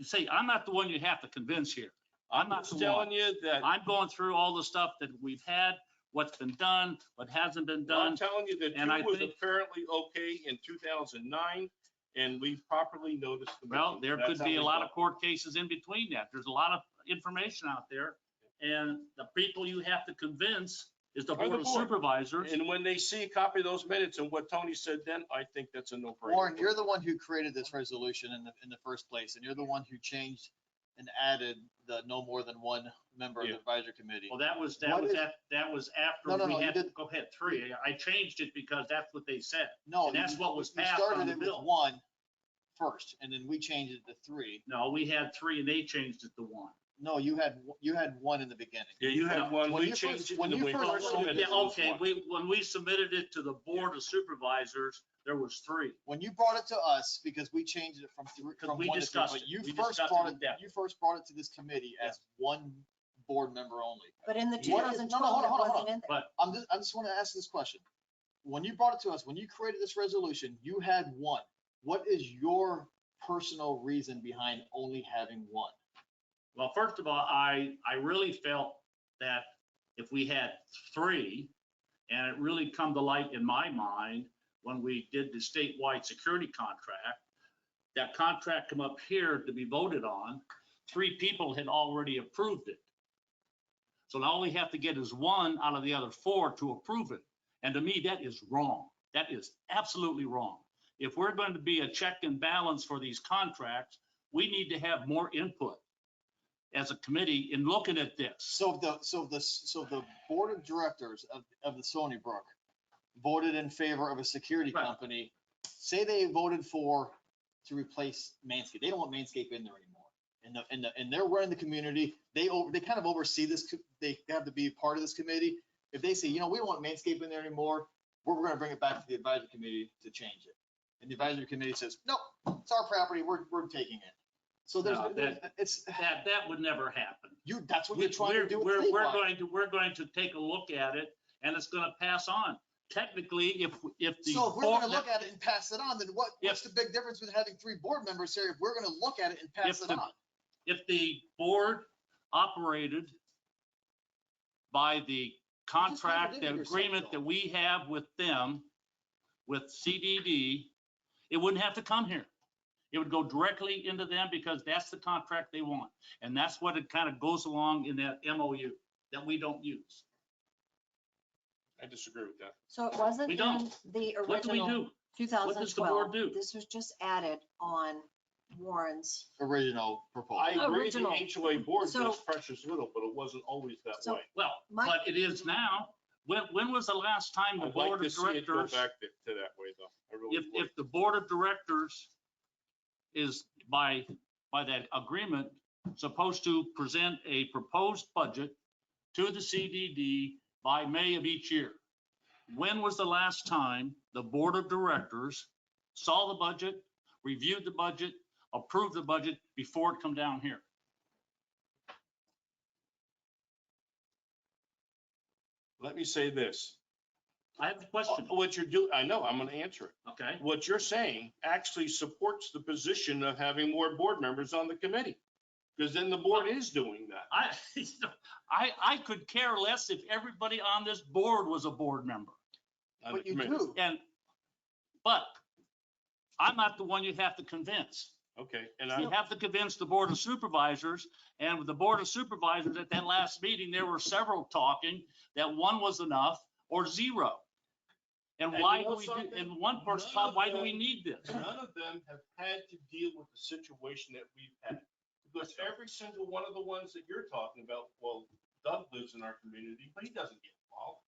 say, I'm not the one you have to convince here. I'm not just the one. telling you that, I'm going through all the stuff that we've had, what's been done, what hasn't been I'm done. telling you that and I 2 was think- apparently okay in 2009, and we properly noticed. the Well, meeting. there That's could how be a we lot felt. of court cases in between that. There's a lot of information out there. And the people you have to convince is the Are board the of board. supervisors. And when they see a copy of those minutes and what Tony said then, I think that's a no-brainer. Warren, you're the one who created this resolution in the first place, and you're the one who changed and added the no more than one member of the Yeah. advisory committee. Well, that was What is- after No, we you had, did- go ahead, 3. I changed it because that's what they said. No, and that's what was you passed started on the it with bill. 1 first, and then we changed it to 3. No, we had 3 and they changed it to 1. No, you had 1 in the beginning. Yeah, you had one, When we you changed first- it when when you we first first voted- submitted. Yeah, it was okay, one. when we submitted it to the board of supervisors, there was 3. When you brought it to us, because we changed it from 3 Because from we 1 to 3, discussed but it. you We first discussed brought it in it, depth. you first brought it to this committee as 1 board member only. But in the What is- no, no, 2012, hold it on, hold on. wasn't in there. But I just want to ask this question. When you brought it to us, when you created this resolution, you had 1. What is your personal reason behind only having 1? Well, first of all, I really felt that if we had 3, and it really come to light in my mind when we did the statewide security contract, that contract come up here to be voted on, 3 people had already approved it. So now all we have to get is 1 out of the other 4 to approve it. And to me, that is wrong. That is absolutely wrong. If we're going to be a check and balance for these contracts, we need to have more input as a committee in looking at this. So the board of directors of the Stoneybrook voted in favor of a security Right. company. Say they voted to replace Manscaped. They don't want Manscaped in there anymore. And they're running the community. They kind of oversee this. They have to be a part of this committee. If they say, we don't want Manscaped in there anymore, we're going to bring it back to the advisory committee to change it. And the advisory committee says, no, it's our property. We're taking it. So there's, No, it's, That would never happen. that's what you're trying to do with We're statewide. we're going to take a look at it and it's going to pass on. Technically, if the. So if we're board- gonna look at it and pass it on, then what's the big difference with having 3 board members here if we're gonna look at it and pass If it the- on? If the board operated by the contract, the contradicting yourself, agreement though. that we have with them, with CDD, it wouldn't have to come here. It would go directly into them because that's the contract they want. And that's what it kind of goes along in that MOU that we don't use. I disagree with that. So it wasn't We in don't. the What do we original do? What does the 2012. board do? This was just added on Warren's. Original proposal. I agree, the Original. HOA board So- does precious little, but it wasn't always that So- way. Well, My- but it is now. When was the last time the I'd like board to of see it go directors, back to that way, though. I really would. if the board of directors is by that agreement, supposed to present a proposed budget to the CDD by May of each year? when was the last time the board of directors saw the budget, reviewed the budget, approved the budget before it come down here? Let me say this. I have a question. What you're doing, I know, I'm going to answer it. Okay. What you're saying actually supports the position of having more board members on the committee. Because then the board is doing that. I could care less if everybody on this board was a board member. on the But you committee. do. But I'm not the one you have to convince. Okay, and You I, have to convince the board of supervisors, and with the board of supervisors at that last meeting, there were several talking that one was enough or zero. And And why you do know we do, something? and one person, None of why do we them- need this? none of them have had to deal with the situation that we've had. Because every single one of the ones that you're talking about, well, Doug lives in our community, but he doesn't get involved.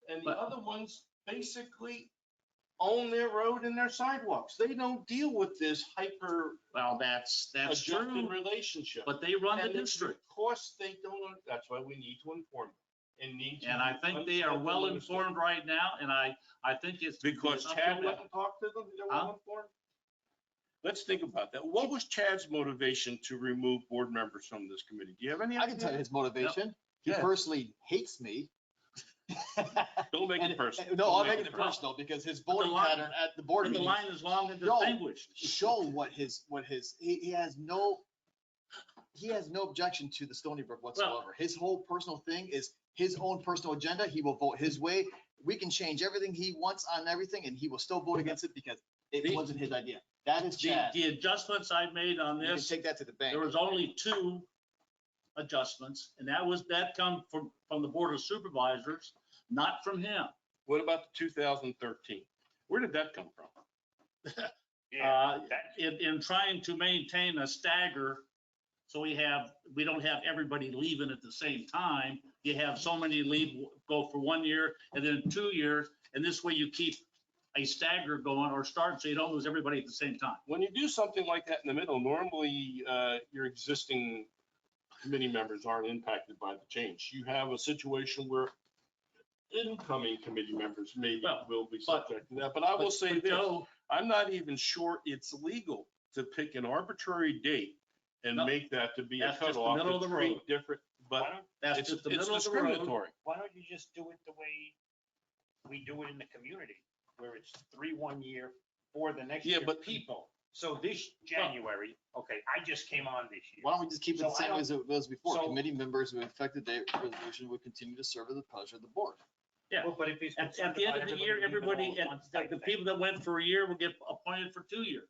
And the But- other ones basically own their road and their sidewalks. They don't deal with this hyper Well, that's adjusted true, relationship. but they run the And district. Of course, they don't, that's why we need to inform them and need to. And I think they are let them well understand. informed right now, and I think it's. Because it's up to Chad them. went and talked to them, they were Huh? well informed? Let's think about that. What was Chad's motivation to remove board members from this committee? Do you have any I can tell you idea? his motivation. He Yeah. personally hates me. Don't make And- it personal. No, Don't I'm make making it personal because his the voting line- pattern at the board And the meeting line is long and Yo, distinguished. show he has no objection to the Stoneybrook whatsoever. His whole personal thing is his own personal agenda. He will vote his way. We can change everything he wants on everything and he will still vote against it because it The- wasn't his idea. That is The, Chad. the adjustments I made on You can this, take that to the bank. there was only 2 adjustments, and that come from the board of supervisors, not from him. What about the 2013? Where did that come from? Yeah, that- In trying to maintain a stagger, so we don't have everybody leaving at the same time. You have so many leave, go for 1 year and then 2 years, and this way you keep a stagger going or start, so you don't lose everybody at the same time. When you do something like that in the middle, normally your existing committee members aren't impacted by the change. You have a situation where incoming committee members maybe Well, will be but- subject to that. But I will say But this, Joe, I'm not even sure it's legal to pick an arbitrary date and No, make that to be a that's just the cutoff middle of to the treat road. different, why but don't, that's it's just the middle of the road. discriminatory. why don't you just do it the way we do it in the community, where it's 3 1 year for the next Yeah, year but- people. So this January, okay, I just came on this year. Why don't we just keep it So the I same don't- as it was before? so- Committee members who affected the resolution would continue to serve at the pleasure of the board. Yeah. Well, but if he's At concerned the end about of the year, leaving all everybody, at once the type thing. people that went for a year will get appointed for 2 years.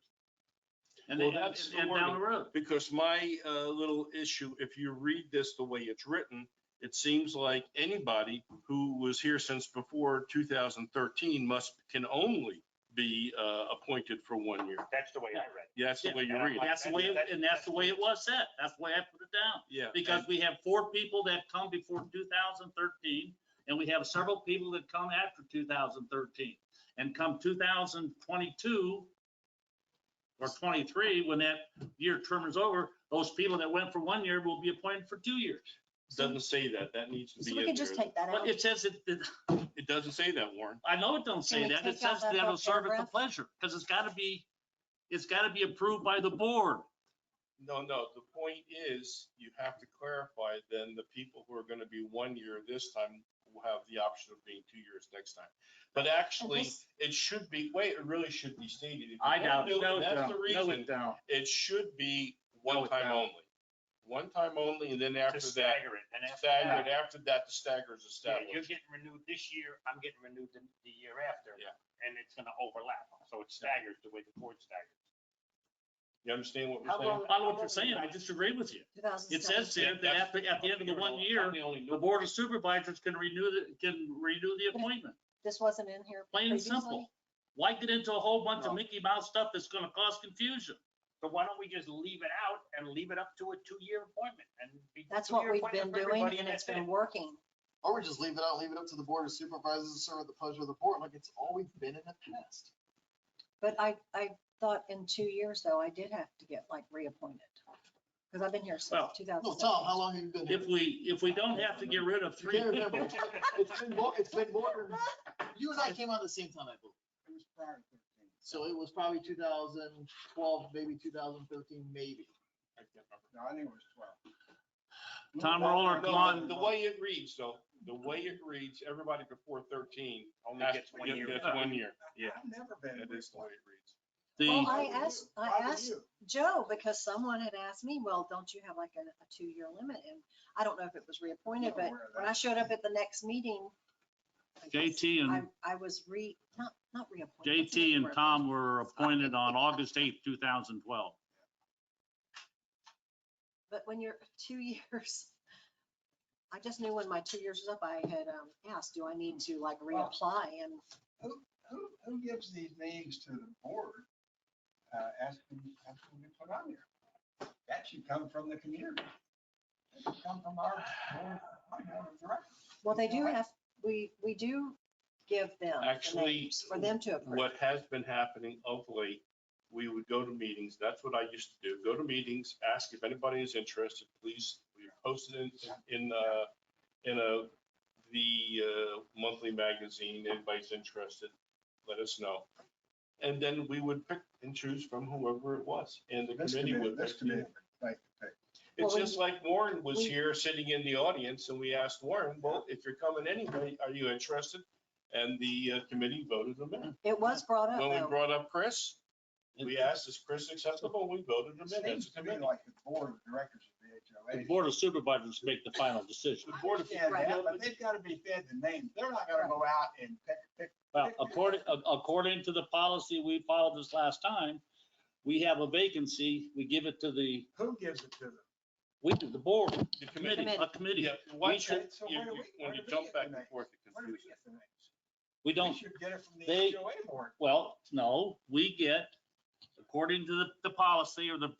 And Well, then, that's the and down the wording. road. Because my little issue, if you read this the way it's written, it seems like anybody who was here since before 2013 can only be appointed for 1 year. That's the way I read it. Yeah, that's the way you Yeah. read it. That's the way, and that's the way it was set. That's the way I put it down. Yeah. Because we have 4 people that come before 2013, and we have several people that come after 2013. And come 2022 or 23, when that year term is over, those people that went for 1 year will be appointed for 2 years. Doesn't say that. That needs to So be we in could just there. take that But out. it says It doesn't say that, Warren. I know it don't say we that. It take out says that that it'll whole serve at the paragraph? pleasure, because it's gotta be approved by the board. No, the point is, you have to clarify then the people who are going to be 1 year this time will have the option of being 2 years next time. But actually, this- it should be, it really should be stated. If you I wanna doubt it. do No, it That's don't. the No, reason. it don't. It should be No, one it time don't. only. One time only, and then To after that, stagger it. And after staggered, that, after that, the stagger is yeah, you're established. getting renewed this year, I'm getting renewed the year after. Yeah. And it's gonna overlap. So it staggers the way the board staggers. You understand what we're How saying? long- I know what you're saying. I disagree with you. It says 2017. here that at the end of the 1 year, the board of supervisors can renew the appointment. This wasn't in here Plain and previously? simple. Why get into a whole bunch of No. Mickey Mouse stuff that's gonna cause confusion? So why don't we just leave it out and leave it up to a 2-year appointment and be. That's 2-year what we've appointment been for doing everybody and it's that's been it. working. Or we just leave it out, leave it up to the board of supervisors to serve at the pleasure of the board, like it's always been in the past. But I thought in 2 years though, I did have to get like reappointed. Because I've been here since Well, 2007. No, Tom, how long have you been here? If we don't have to get rid of You three can't remember. people, It's been more than, you and I came on at the same time, I believe. It was prior to 13. So it was probably 2012, maybe 2013, maybe. I can't remember. No, I think it was 12. Tom Roller, come No, on. the way it reads though, the way it reads, everybody before 13 Only has gets to 1 get year. this 1 year. Yeah. I've never been. That is the way it reads. Well, The, I asked Why would you? Joe, because someone had asked me, well, don't you have like a 2-year limit? And I don't know if it was reappointed, but when I showed up at the next meeting, I guess JT and I was not reappointed. What's the JT and word? Tom were appointed on August 8th, 2012. But when you're 2 years, I just knew when my 2 years was up, I had asked, do I need to like reapply? And Who gives these names to the board, asking to be put on there? That should come from the community. That should come from our board of directors. well, they do have, we do give them the Actually, names for them to approve. What has been happening of late, we would go to meetings. That's what I used to do. Go to meetings, ask if anybody is interested, please. We post it in the monthly magazine. Anybody's interested, let us know. And then we would pick and choose from whoever it was, and the committee would This pick. committee would like to pick. It's Well, just like Warren was we- here sitting in the audience, and we asked Warren, well, if you're coming anyway, are you interested? And the committee voted him in. It was brought up When we though. brought up Chris, we asked, is Chris acceptable? We voted him It in as seems a to me committee. like the board of directors of the The HOA. Board of Supervisors make the final decision. The board of, Yeah, Right. but they've got to be fed the names. They're not gonna go out and pick. Well, according to the policy we followed this last time, we have a vacancy, we give it to the, Who gives it to them? the board, the committee, committee. a committee. Yeah, why We should- should, So you- where do you- we- where when you do we jump get back the and forth, it Where do we confuses. get the names? We don't, We should get it from the They- HOA board. well, no, we get, according to the policy or the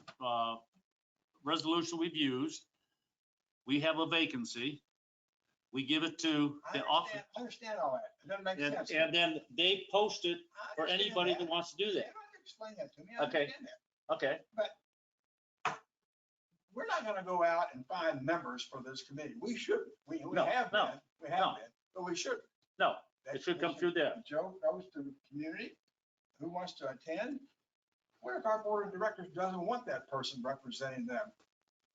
resolution we've used, we have a vacancy. We give it to I the office, understand all that. It doesn't make sense. and then they post it I for understand anybody that that. wants to do You that. don't have to explain that to me. I Okay. understand that. Okay, We're not gonna go out and find members for this committee. We shouldn't. We No, have no, been. We no. have been, but we shouldn't. no, That- it should come through there. Joe goes to the community, who wants to attend. What if our board of directors doesn't want that person representing them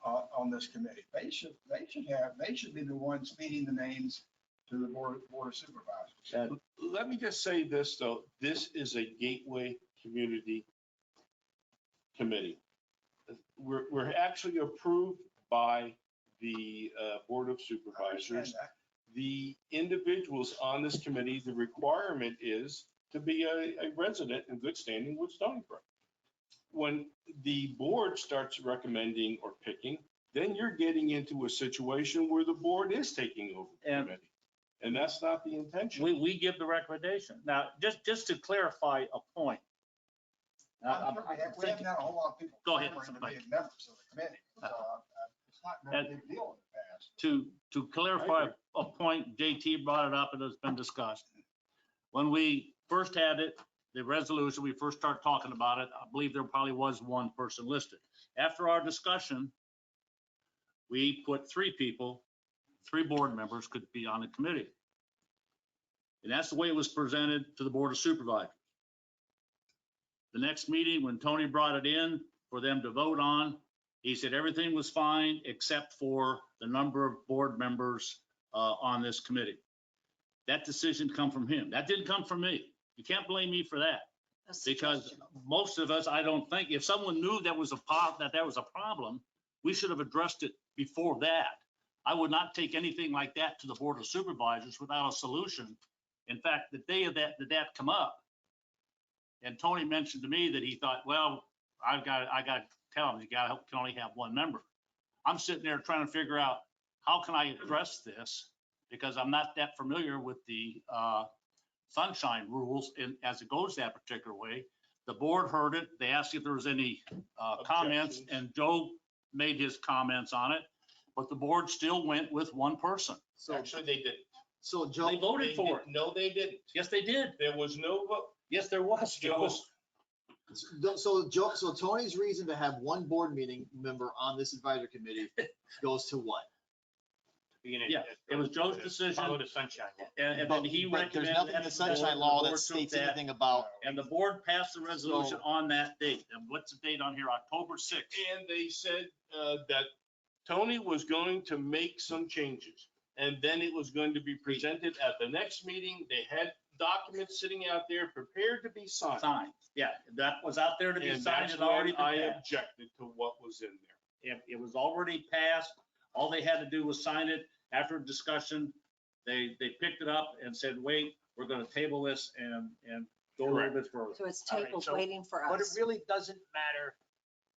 on this committee? They should be the ones feeding the names to the board of supervisors. And Let me just say this, though. This is a gateway community committee. We're actually approved by the Board of I Supervisors. understand that. The individuals on this committee, the requirement is to be a resident in good standing with Stoneybrook. When the board starts recommending or picking, then you're getting into a situation where the board is taking over the And- committee. And that's not the intention. we give the recommendation. Now, just to clarify a point. I'm sure we haven't had a whole lot of people Go ahead, clamoring to Mike. be members of the committee. So it's not been a big deal in the past. To clarify a point, JT brought it up and it's been discussed. When we first had it, the resolution, we first started talking about it, I believe there probably was one person listed. After our discussion, we put 3 people, 3 board members could be on the committee. And that's the way it was presented to the Board of Supervisors. The next meeting, when Tony brought it in for them to vote on, he said everything was fine except for the number of board members on this committee. That decision come from him. That didn't come from me. You can't blame me for that. A Because suggestion. most of us, I don't think, if someone knew that was a problem, we should have addressed it before that. I would not take anything like that to the Board of Supervisors without a solution. In fact, the day of that come up, and Tony mentioned to me that he thought, well, I got to tell him, can only have 1 member. I'm sitting there trying to figure out, how can I address this? Because I'm not that familiar with the sunshine rules as it goes that particular way. The board heard it. They asked if there was any comments, Objections. and Joe made his comments on it, but the board still went with 1 person. So, Actually, they didn't. so Joe. They voted for it. No, they didn't. Yes, they did. There was no vote. Yes, there was, It Joe. was, So Tony's reason to have one board meeting member on this advisory committee goes to what? Yeah, it was Joe's decision. Follow the sunshine law. And then he But there's recommended. nothing in the that the board- sunshine the law board that took states that, anything about. And the board passed the resolution So- on that date. And what's the date on here? October 6th. And they said that Tony was going to make some changes. And then it was going to be presented at the next meeting. They had documents sitting out there prepared to be signed. Signed. Yeah, that was out there to be And signed. that's It already when been I passed. objected to what was in there. It was already passed. All they had to do was sign it. After discussion, they picked it up and said, wait, we're gonna table this and go a little Correct. bit further. So it's All right, tabled, so- waiting for But it us. really doesn't matter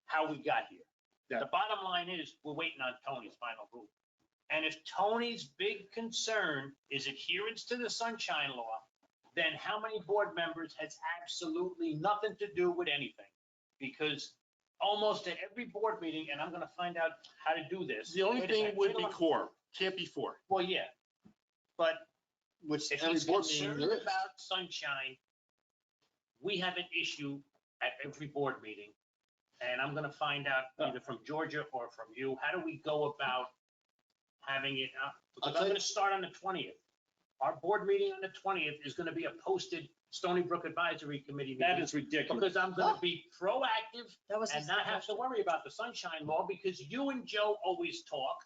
how we got here. Yeah. The bottom line is, we're waiting on Tony's final rule. And if Tony's big concern is adherence to the sunshine law, then how many board members has absolutely nothing to do with anything? Because almost at every board meeting, and I'm gonna find out how to do this. The only Wait a thing second, would wait be on. quorum, can't be four. Well, yeah, but Which if every he's board meeting concerned there is. about sunshine, we have an issue at every board meeting. And I'm gonna find out either from Georgia or from you, how do we go about having it up? Because tell I'm you- gonna start on the 20th. Our board meeting on the 20th is gonna be a posted Stoneybrook Advisory Committee That meeting. is ridiculous. Because I'm gonna be proactive That was and his not have to suggestion. worry about the sunshine law, because you and Joe always talk.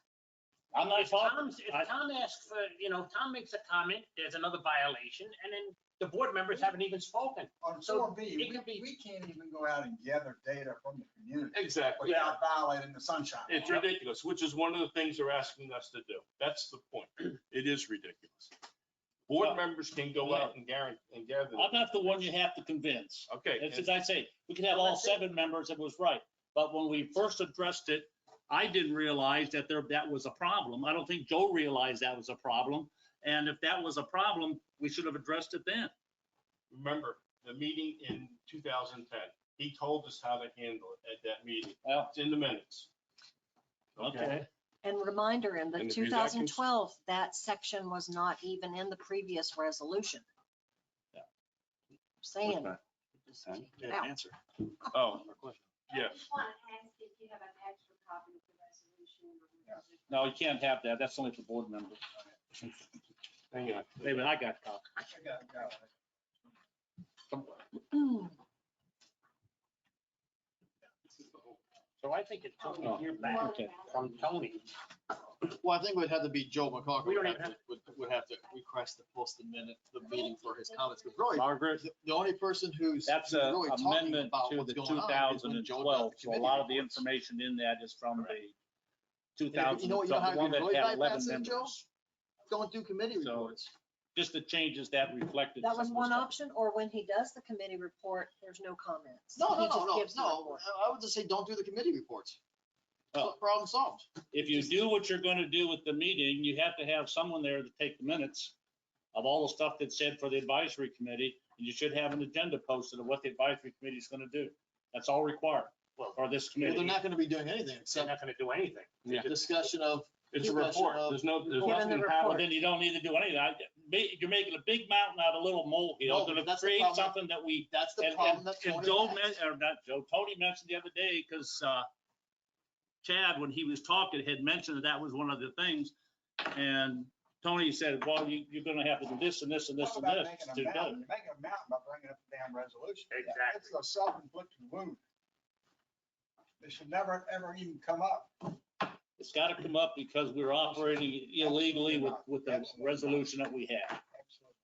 I'm not If talking. Tom asks for, Tom makes a comment, there's another violation, and then the board members haven't even spoken. On So 4B, it could be- we can't even go out and gather data from the community Exactly. without violating the sunshine. law. It's ridiculous, which is one of the things they're asking us to do. That's the point. It is ridiculous. Board members can go out and gather. I'm not the one you have to convince. Okay. It's as I say, we could have Well, all that's it. 7 members, it was right. But when we first addressed it, I didn't realize that that was a problem. I don't think Joe realized that was a problem. And if that was a problem, we should have addressed it then. Remember, the meeting in 2010, he told us how to handle it at that meeting. Well, It's in the minutes. okay. And reminder, in the And if you're that 2012, that section was not even in the previous resolution. Yeah. Saying. Okay. just take it Yeah, out. answer. Oh, I yes. just want to ask if you have an extra copy of the resolution. No, you can't have that. That's only for board members. Hang on. David, I got a copy. I got it. So I think it's Tony Oh, here back okay. from Tony. Well, I think it would have to be Joe McCocker We don't would even have to, would have to request to post the meeting for his comments. Because really, Margaret, the only person who's that's who's a really talking amendment about to what's the going on is when Joe does 2012. the So a committee lot of the reports. information in that is from the You 2000, know how the you one that really had 11 bypass it, Joe? members. Don't do committee So- reports. Just the changes that reflected. That was some of the one stuff. option, or when he does the committee report, there's no comments. No, He no, just no, no, gives the no. report. I would just say, don't do the committee reports. Oh. Problem solved. If you do what you're gonna do with the meeting, you have to have someone there to take the minutes of all the stuff that's said for the advisory committee, and you should have an agenda posted of what the advisory committee is gonna do. That's all required for this Well, they're committee. not gonna be doing anything They're except not gonna do anything. Yeah. discussion of. It's a discussion report. of- There's Given the nothing report. Well, happening. then you don't need to do anything. You're making a big mountain out of a little molehill, No, gonna that's the create problem. something that we, That's the and, problem that and Tony Joe, has. or not Joe, Tony mentioned the other day, because, Chad, when he was talking, had mentioned that was one of the things. And Tony said, well, you're gonna have to do this and this and this Talk and about this making to a get mountain. it. You're making a mountain by bringing up the damn resolution. Exactly. It's a self-inflicted wound. It should never, ever even come up. It's gotta come up because we're operating illegally with the resolution that we have. Absolutely.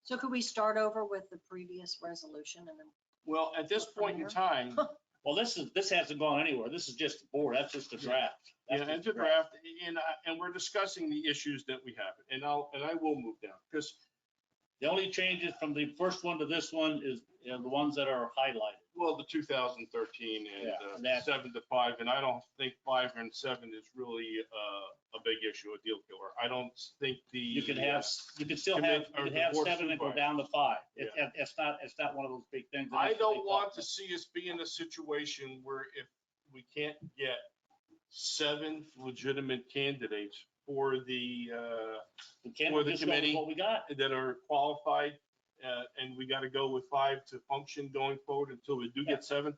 So could we start over with the previous resolution and then? Well, at this point in time, Well, this hasn't gone anywhere. This is just the board. That's just a draft. That's yeah, just it's a draft, and we're discussing the issues that we have, and I will move down, because, The only changes from the first one to this one is, the ones that are highlighted. well, the 2013 Yeah, and that- 7 to 5, and I don't think 5 and 7 is really a big issue, a deal killer. I don't think the. You can have, you can still have, commit- you or can the have board 7 and go supervisor. down to 5. It's not one of those big things. that I has to don't be want talked to about. see us be in a situation where if we can't get 7 legitimate candidates for the, We can't for the just go with committee. what we got. that are qualified and we got to go with 5 to function going forward until we do get 7.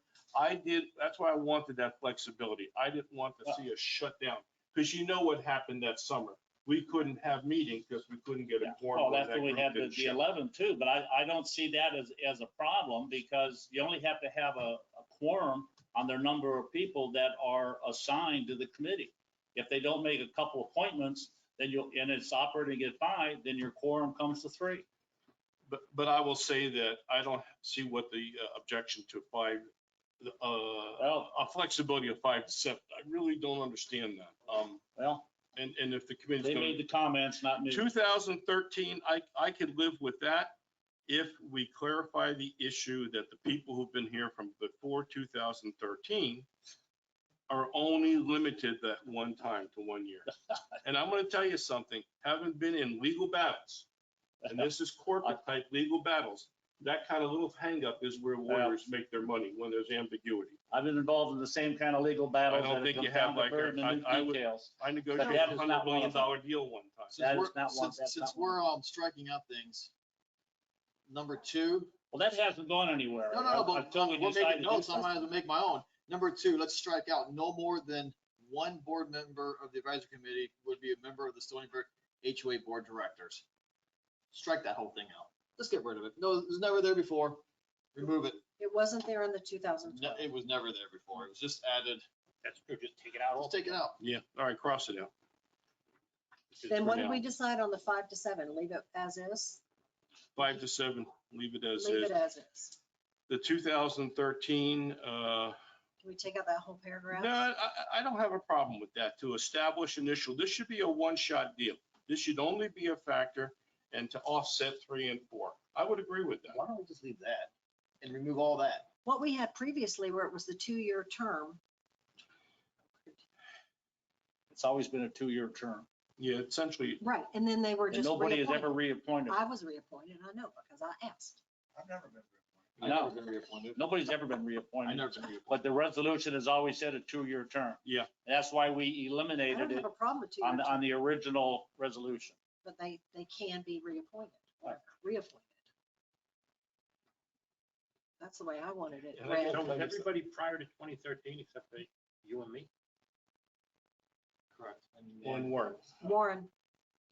That's why I wanted that flexibility. I didn't want to see us shut down, because you know what happened that summer. We couldn't have meetings because we couldn't get a quorum. Well, when that's that when we group had didn't the show. 11 too, but I don't see that as a problem because you only have to have a quorum on their number of people that are assigned to the committee. If they don't make a couple appointments, then and it's operating at 5, then your quorum comes to 3. But I will say that I don't see what the objection to 5, a flexibility of 5 to 7. I really don't understand that. Well, And if the committee's they going made the comments, not me. 2013, I could live with that if we clarify the issue that the people who've been here from before 2013 are only limited that one time to 1 year. And I'm going to tell you something, having been in legal battles, and this is corporate type legal battles, that kind of little hangup is where lawyers make their money, when there's ambiguity. I've been involved in the same kind of legal battles. I don't think you have, like, very minute I would- details. I negotiated that a is $100 not one million of them. deal one time. That is not one- that's Since not one. we're striking out things, number 2. Well, that hasn't gone anywhere. No, but Until we we're decide making to do notes. I something. might as well make my own. Number 2, let's strike out no more than 1 board member of the advisory committee would be a member of the Stoneybrook HOA board of directors. Strike that whole thing out. Let's get rid of it. No, it was never there before. Remove it. It wasn't there in the No, 2012. it was never there before. It was just added. That's true, just take it out. Let's take it out. Yeah, all right, cross it out. Then for what did now. we decide on the 5 to 7? Leave it as is? 5 to 7, leave it as Leave is. it as is. The 2013, Can we take out that whole paragraph? no, I don't have a problem with that. To establish initial, this should be a one-shot deal. This should only be a factor and to offset 3 and 4. I would agree with that. Why don't we just leave that and remove all that? What we had previously where it was the 2-year term, It's always been a 2-year term. Yeah, essentially, right, and then they were And just nobody has ever reappointed. reappointed. I was reappointed, I know, because I asked. I've never been. I know. I've never been reappointed. Nobody's ever been I reappointed. never been reappointed. But the resolution has always said a 2-year term. Yeah. That's why we I eliminated don't it have a problem with 2 years, on the original resolution. but they can be reappointed or reappointed. That's the way I wanted it And read. So was everybody prior to 2013 except for you and me? Correct. one word. Warren,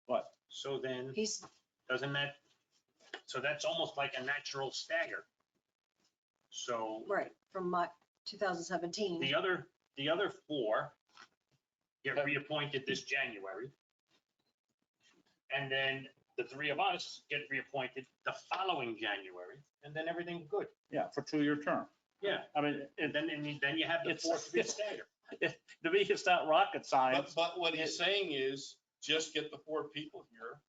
But So then, he's, doesn't that, so that's almost like a natural stagger. So right, from my 2017. the other 4 get reappointed this January. And then the 3 of us get reappointed the following January, and then everything's good. yeah, for 2-year term. Yeah, I mean, and then you have the It's- 4th to be a stagger. to me, it's not rocket science. But what he's saying is, just get the 4 people here,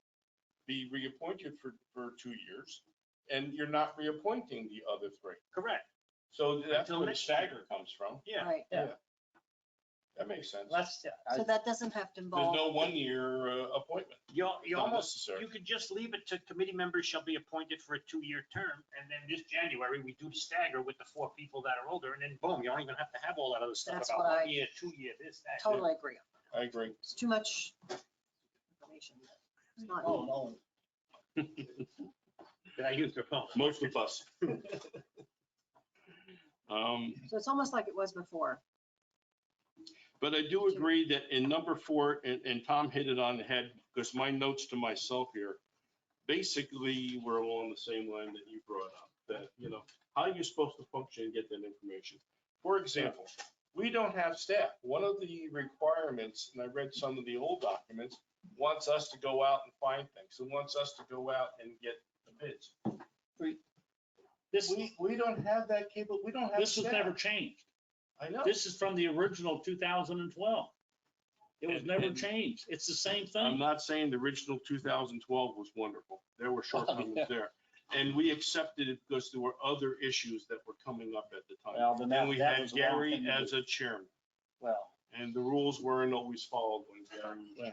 be reappointed for 2 years, and you're not reappointing the other 3. Correct, So that's Until where the next year. stagger comes from. yeah. Right, That makes sense. so that doesn't have to There's involve, no 1-year appointment. You Not almost, necessary. you could just leave it to committee members shall be appointed for a 2-year term, and then this January, we do the stagger with the 4 people that are older, and then boom, you don't even have to have all that other stuff That's about what I 1 year, 2 year, this, that. totally agree. I agree. It's too much information. It's not Oh, needed. no. Did I use the phone? Most of us. So it's almost like it was before. But I do agree that in number 4, and Tom hit it on the head, because my notes to myself here, basically, we're along the same line that you brought up, that, how are you supposed to function and get that information? For example, we don't have staff. One of the requirements, and I read some of the old documents, wants us to go out and find things, and wants us to go out and get the bids. This, We don't have that capable, we don't have this was staff. never changed. I know. This is from the original 2012. It was And- never and- changed. It's the same I'm thing. not saying the original 2012 was wonderful. There were shortcomings there. And we accepted it because there were other issues that were coming up at the time. Well, then And we that had was the wrong Gary thing to as do. a chairman, Well, and the rules weren't always followed when Gary was Yeah.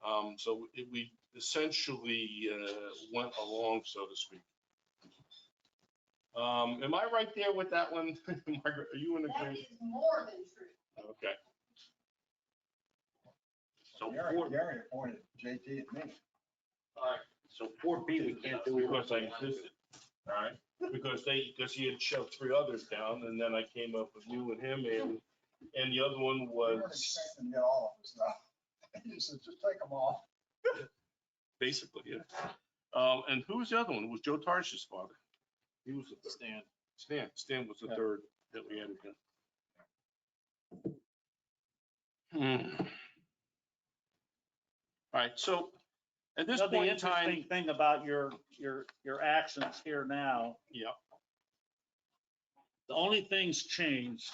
chairman. So we essentially went along, so to speak. Am I right there with that one? Margaret, are you in That agreement? is more than true. Okay. So Gary 4, Gary appointed JT and me. All right. So 4B, we can't do. Because I insisted, all right? Because he had shoved 3 others down, and then I came up with you and him, and the other one We weren't was expecting to get all of us, though. He just said, just take them all. basically, yeah. And who was the other one? It was Joe Tarsh's father. He was the third. Stan was the third that we added in. All right, so at this You know, the point in time, interesting thing about your actions here now, yeah, the only things changed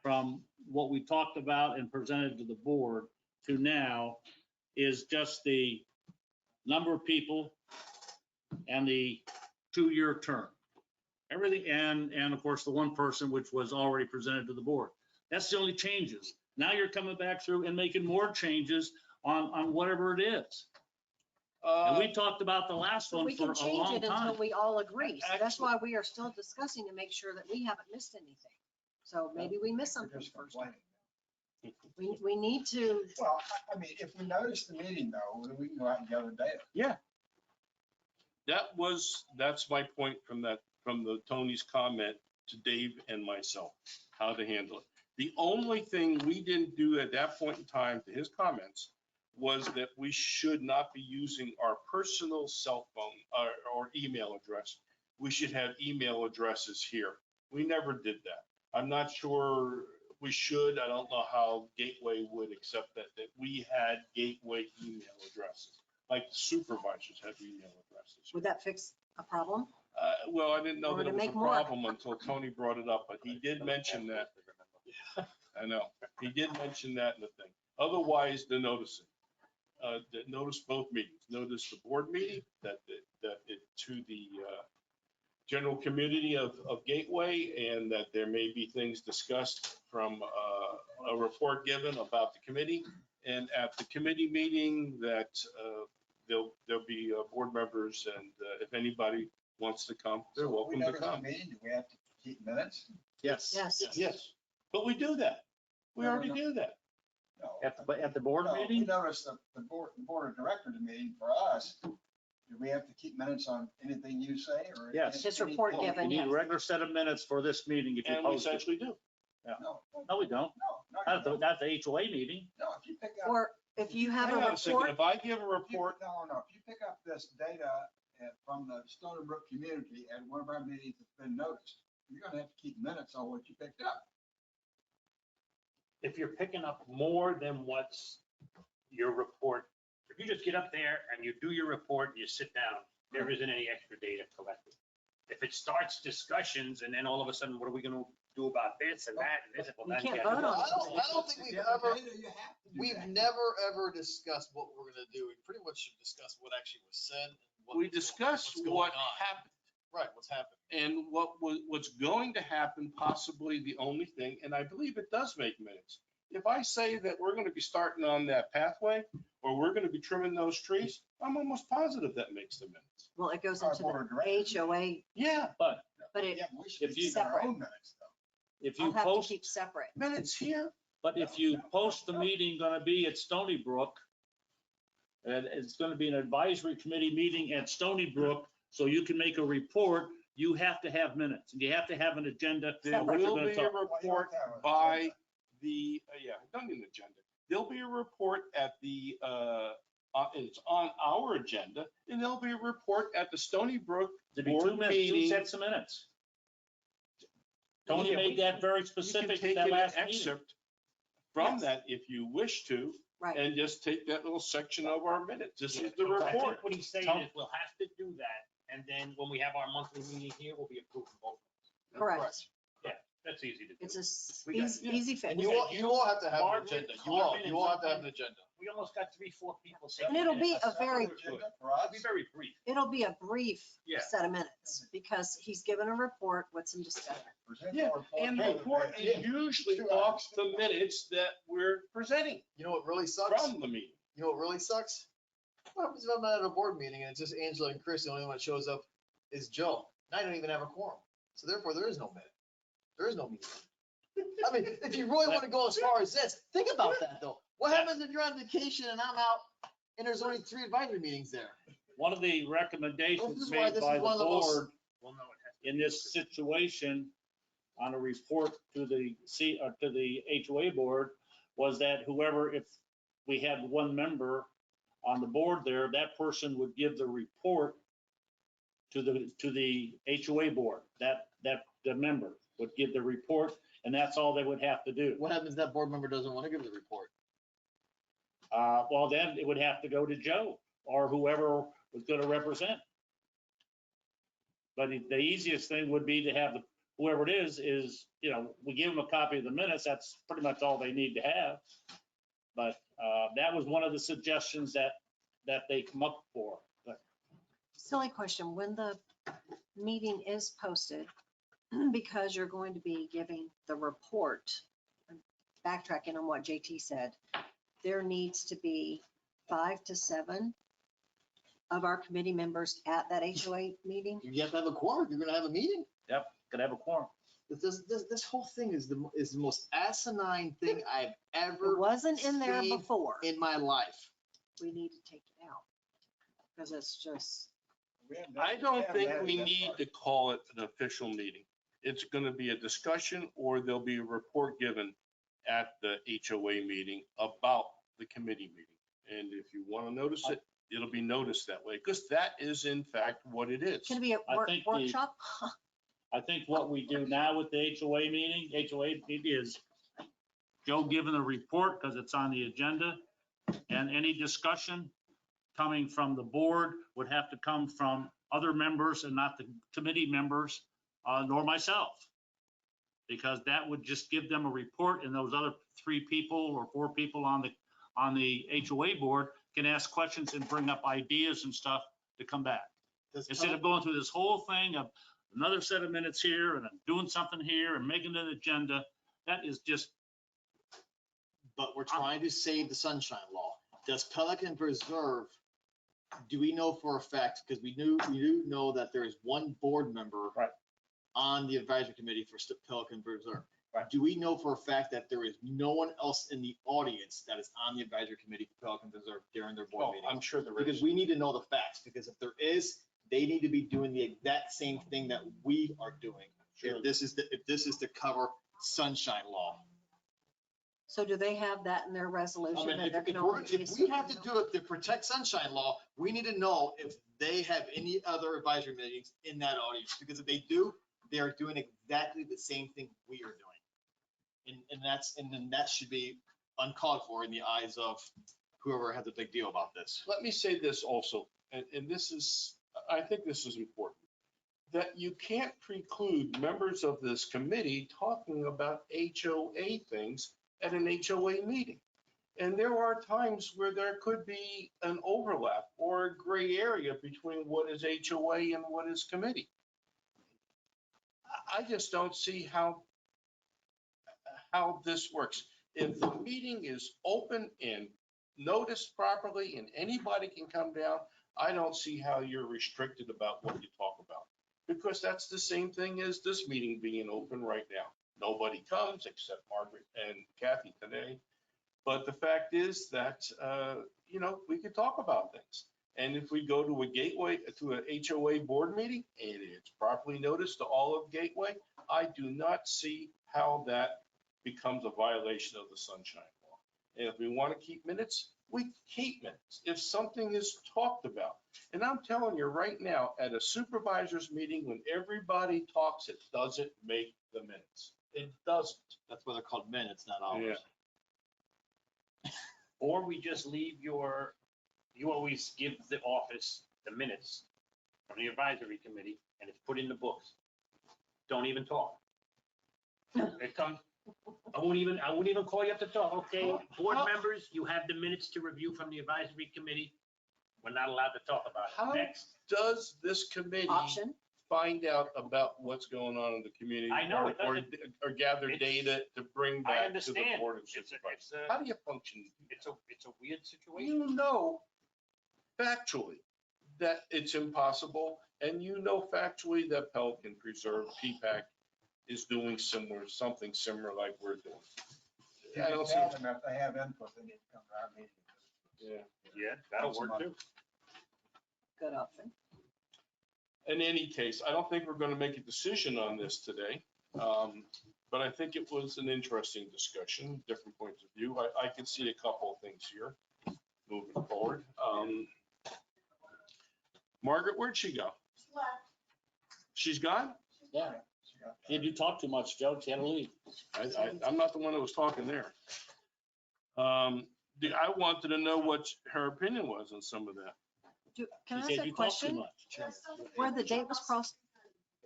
from what we talked about and presented to the board to now is just the number of people and the 2-year term. Everything, and of course, the one person which was already presented to the board. That's the only changes. Now you're coming back through and making more changes on whatever it is. And we talked about the last So one we for can a change long it until time. we all agree. So that's why we are still discussing to make sure that we haven't missed anything. So maybe we missed We're something just first time. complaining. We need to, Well, I mean, if we notice the meeting though, then we can go out and gather data. that's my point from the Tony's comment to Dave and myself, how to handle it. The only thing we didn't do at that point in time, to his comments, was that we should not be using our personal cell phone or email address. We should have email addresses here. We never did that. I'm not sure we should. I don't know how Gateway would accept that we had Gateway email addresses, like the supervisors have email addresses. would that fix a problem? Well, I didn't know Or that to it was a make more. problem until Tony brought it up, but he did mention that. I know, he did mention that in the thing. Otherwise, the noticing, notice both meetings, notice the board meeting to the general community of Gateway, and that there may be things discussed from a report given about the committee. And at the committee meeting that there'll be board members, and if anybody wants to come, they're So if welcome we to notice the come. meeting, do we have to keep minutes? Yes. Yes. Yes, but we do that. We No, no, already no. do that. No. At the board No, we meeting? notice the board of directors meeting for us. Do we have to keep minutes on anything you say or? Yes. His report anything- given. You need a regular set of minutes for this meeting if you And we post it. essentially do. No. No, we don't. No, That's the HOA meeting. no, if you pick up. Or if you have Hang a on a second, report, if I give a If you- report, No, if you pick up this data from the Stoneybrook community at one of our meetings that's been noticed, you're gonna have to keep minutes on what you picked up. If you're picking up more than what's your report, if you just get up there and you do your report and you sit down, there isn't any extra data collected. If it starts discussions and then all of a sudden, what are we gonna do about this and that and this? Well, You then can't you vote have to- on it. I don't think we've If you have ever, data, you have to do we've that. never, ever discussed what we're gonna do. We pretty much should discuss what actually was said. and what we was going- discuss what's going what on. happened Right, what's happening. and what's going to happen, possibly the only thing, and I believe it does make minutes. If I say that we're gonna be starting on that pathway, or we're gonna be trimming those trees, I'm almost positive that makes the minutes. well, it goes Our into board of the directors. HOA, Yeah, But but it, Yeah, we should if be you- keeping our Separate. own minutes though. if I'll you have to post, keep separate. minutes here. but if you post the meeting gonna be at Stoneybrook, and it's gonna be an advisory committee meeting at Stoneybrook, so you can make a report, you have to have minutes, and you have to have an agenda. There what you're will gonna be a talk. Well, you report don't have a- by the, don't need an agenda. There'll be a report at the, it's on our agenda, and there'll be a report at the Stoneybrook There'd be board 2 minutes, 2 meeting. sets of minutes. Tony Yeah, made that very You can specific take that an last meeting. excerpt from Yes. that if you wish to, Right. and just take that little section of our minutes. This is the So I think report. what he's saying is we'll have to do that, and then when we have our monthly meeting here, we'll be approving both. Correct. That's easy to do. It's a s- We got- easy fix. And you all have to have an Marvin, agenda. You Marvin, all have to have an agenda. We almost got 3-4 people. And it'll be a very, Agenda for It'll us. be very brief. it'll be a brief Yeah. set of minutes because he's given a report, what's in discussion. Present Yeah, the report. And the report is usually off the minutes that we're presenting You know what really sucks? from the meeting. You know what really sucks? What happens if I'm at a board meeting and it's just Angela and Chris, the only one that shows up is Joe? And I don't even have a quorum. So therefore, there is no minute. There is no meeting. I mean, if you really want to go as far as this, think about that though. What happens if you're on vacation and I'm out and there's only 3 advisory meetings there? one of the recommendations This is why made this by is the one of the most- board Well, no, it has to in be this situation on a report to the to the HOA board was that whoever, if we had one member on the board there, that person would give the report to the HOA board. The member would give the report, and that's all they would have to do. What happens if that board member doesn't want to give the report? Well, then it would have to go to Joe or whoever was going to represent. But the easiest thing would be to have whoever it is, we give them a copy of the minutes. That's pretty much all they need to have. But that was one of the suggestions that they come up for. But Silly question, when the meeting is posted, because you're going to be giving the report, backtracking on what JT said, there needs to be 5 to 7 of our committee members at that HOA meeting. You have to have a quorum. You're going to have a meeting. yep, could have a quorum. This whole thing is the most asinine thing I've ever It wasn't in there seen before. in my life. We need to take it out because it's just, I don't think we need to call it an official meeting. It's going to be a discussion, or there'll be a report given at the HOA meeting about the committee meeting. And if you want to notice it, it'll be noticed that way, because that is in fact what it is. can it be a I think the- workshop? I think what we do now with the HOA meeting is Joe giving a report because it's on the agenda, and any discussion coming from the board would have to come from other members and not the committee members, nor myself. Because that would just give them a report, and those other 3 people or 4 people on the HOA board can ask questions and bring up ideas and stuff to come back. Instead of going through this whole thing of another set of minutes here and doing something here and making an agenda, that is just. But we're trying to save the sunshine law. Does Pelican Preserve, do we know for a fact, because we do know that there is one board member Right. on the advisory committee for Pelican Preserve. Right. Do we know for a fact that there is no one else in the audience that is on the advisory committee for Pelican Preserve during their board Oh, meeting? I'm sure there Because is. we need to know the facts, because if there is, they need to be doing the exact same thing that we are doing. Sure. If this is to cover sunshine law. So do they have that in their I resolution? mean, that there if can only be a we have to certain do it to protect sunshine law, we need to know if they have any other advisory meetings in that audience, because if they do, they are doing exactly the same thing we are doing. And then that should be uncalled for in the eyes of whoever has a big deal about this. Let me say this also, and this is, I think this is important, that you can't preclude members of this committee talking about HOA things at an HOA meeting. And there are times where there could be an overlap or a gray area between what is HOA and what is committee. I just don't see how this works. If the meeting is open and noticed properly and anybody can come down, I don't see how you're restricted about what you talk about. Because that's the same thing as this meeting being open right now. Nobody comes except Margaret and Kathy today. But the fact is that, we could talk about things. And if we go to a HOA board meeting and it's properly noticed to all of Gateway, I do not see how that becomes a violation of the sunshine law. And if we want to keep minutes, we keep minutes. If something is talked about, and I'm telling you right now, at a supervisor's meeting, when everybody talks, it doesn't make the minutes. It doesn't. That's why they're called minutes, not hours. Or we just leave you always give the office the minutes from the advisory committee, and it's put in the books. Don't even talk. It comes, I won't even call you up to talk. Okay, board members, you have the minutes to review from the advisory committee. We're not allowed to talk about How it. Next. does this committee option. find out about what's going on in the community? I know, it or- doesn't- Or gather it's- data to bring I back to the understand. board of It's supervisors? a- How do you function? It's a weird situation. You know factually that it's impossible, and you know factually that Pelican Preserve, PPAC, is doing something similar like we're doing. You I can don't see, tell them if they have input, they need to come to our meeting. yeah. Yeah, that'll work too. good option. In any case, I don't think we're going to make a decision on this today. But I think it was an interesting discussion, different points of view. I can see a couple of things here moving forward. Margaret, where'd she go? She's gone? Yeah. You talk too much, Joe. She had to leave. I'm not the one that was talking there. I wanted to know what her opinion was on some of that. Can I She ask said a you talk too question? much. Where the date was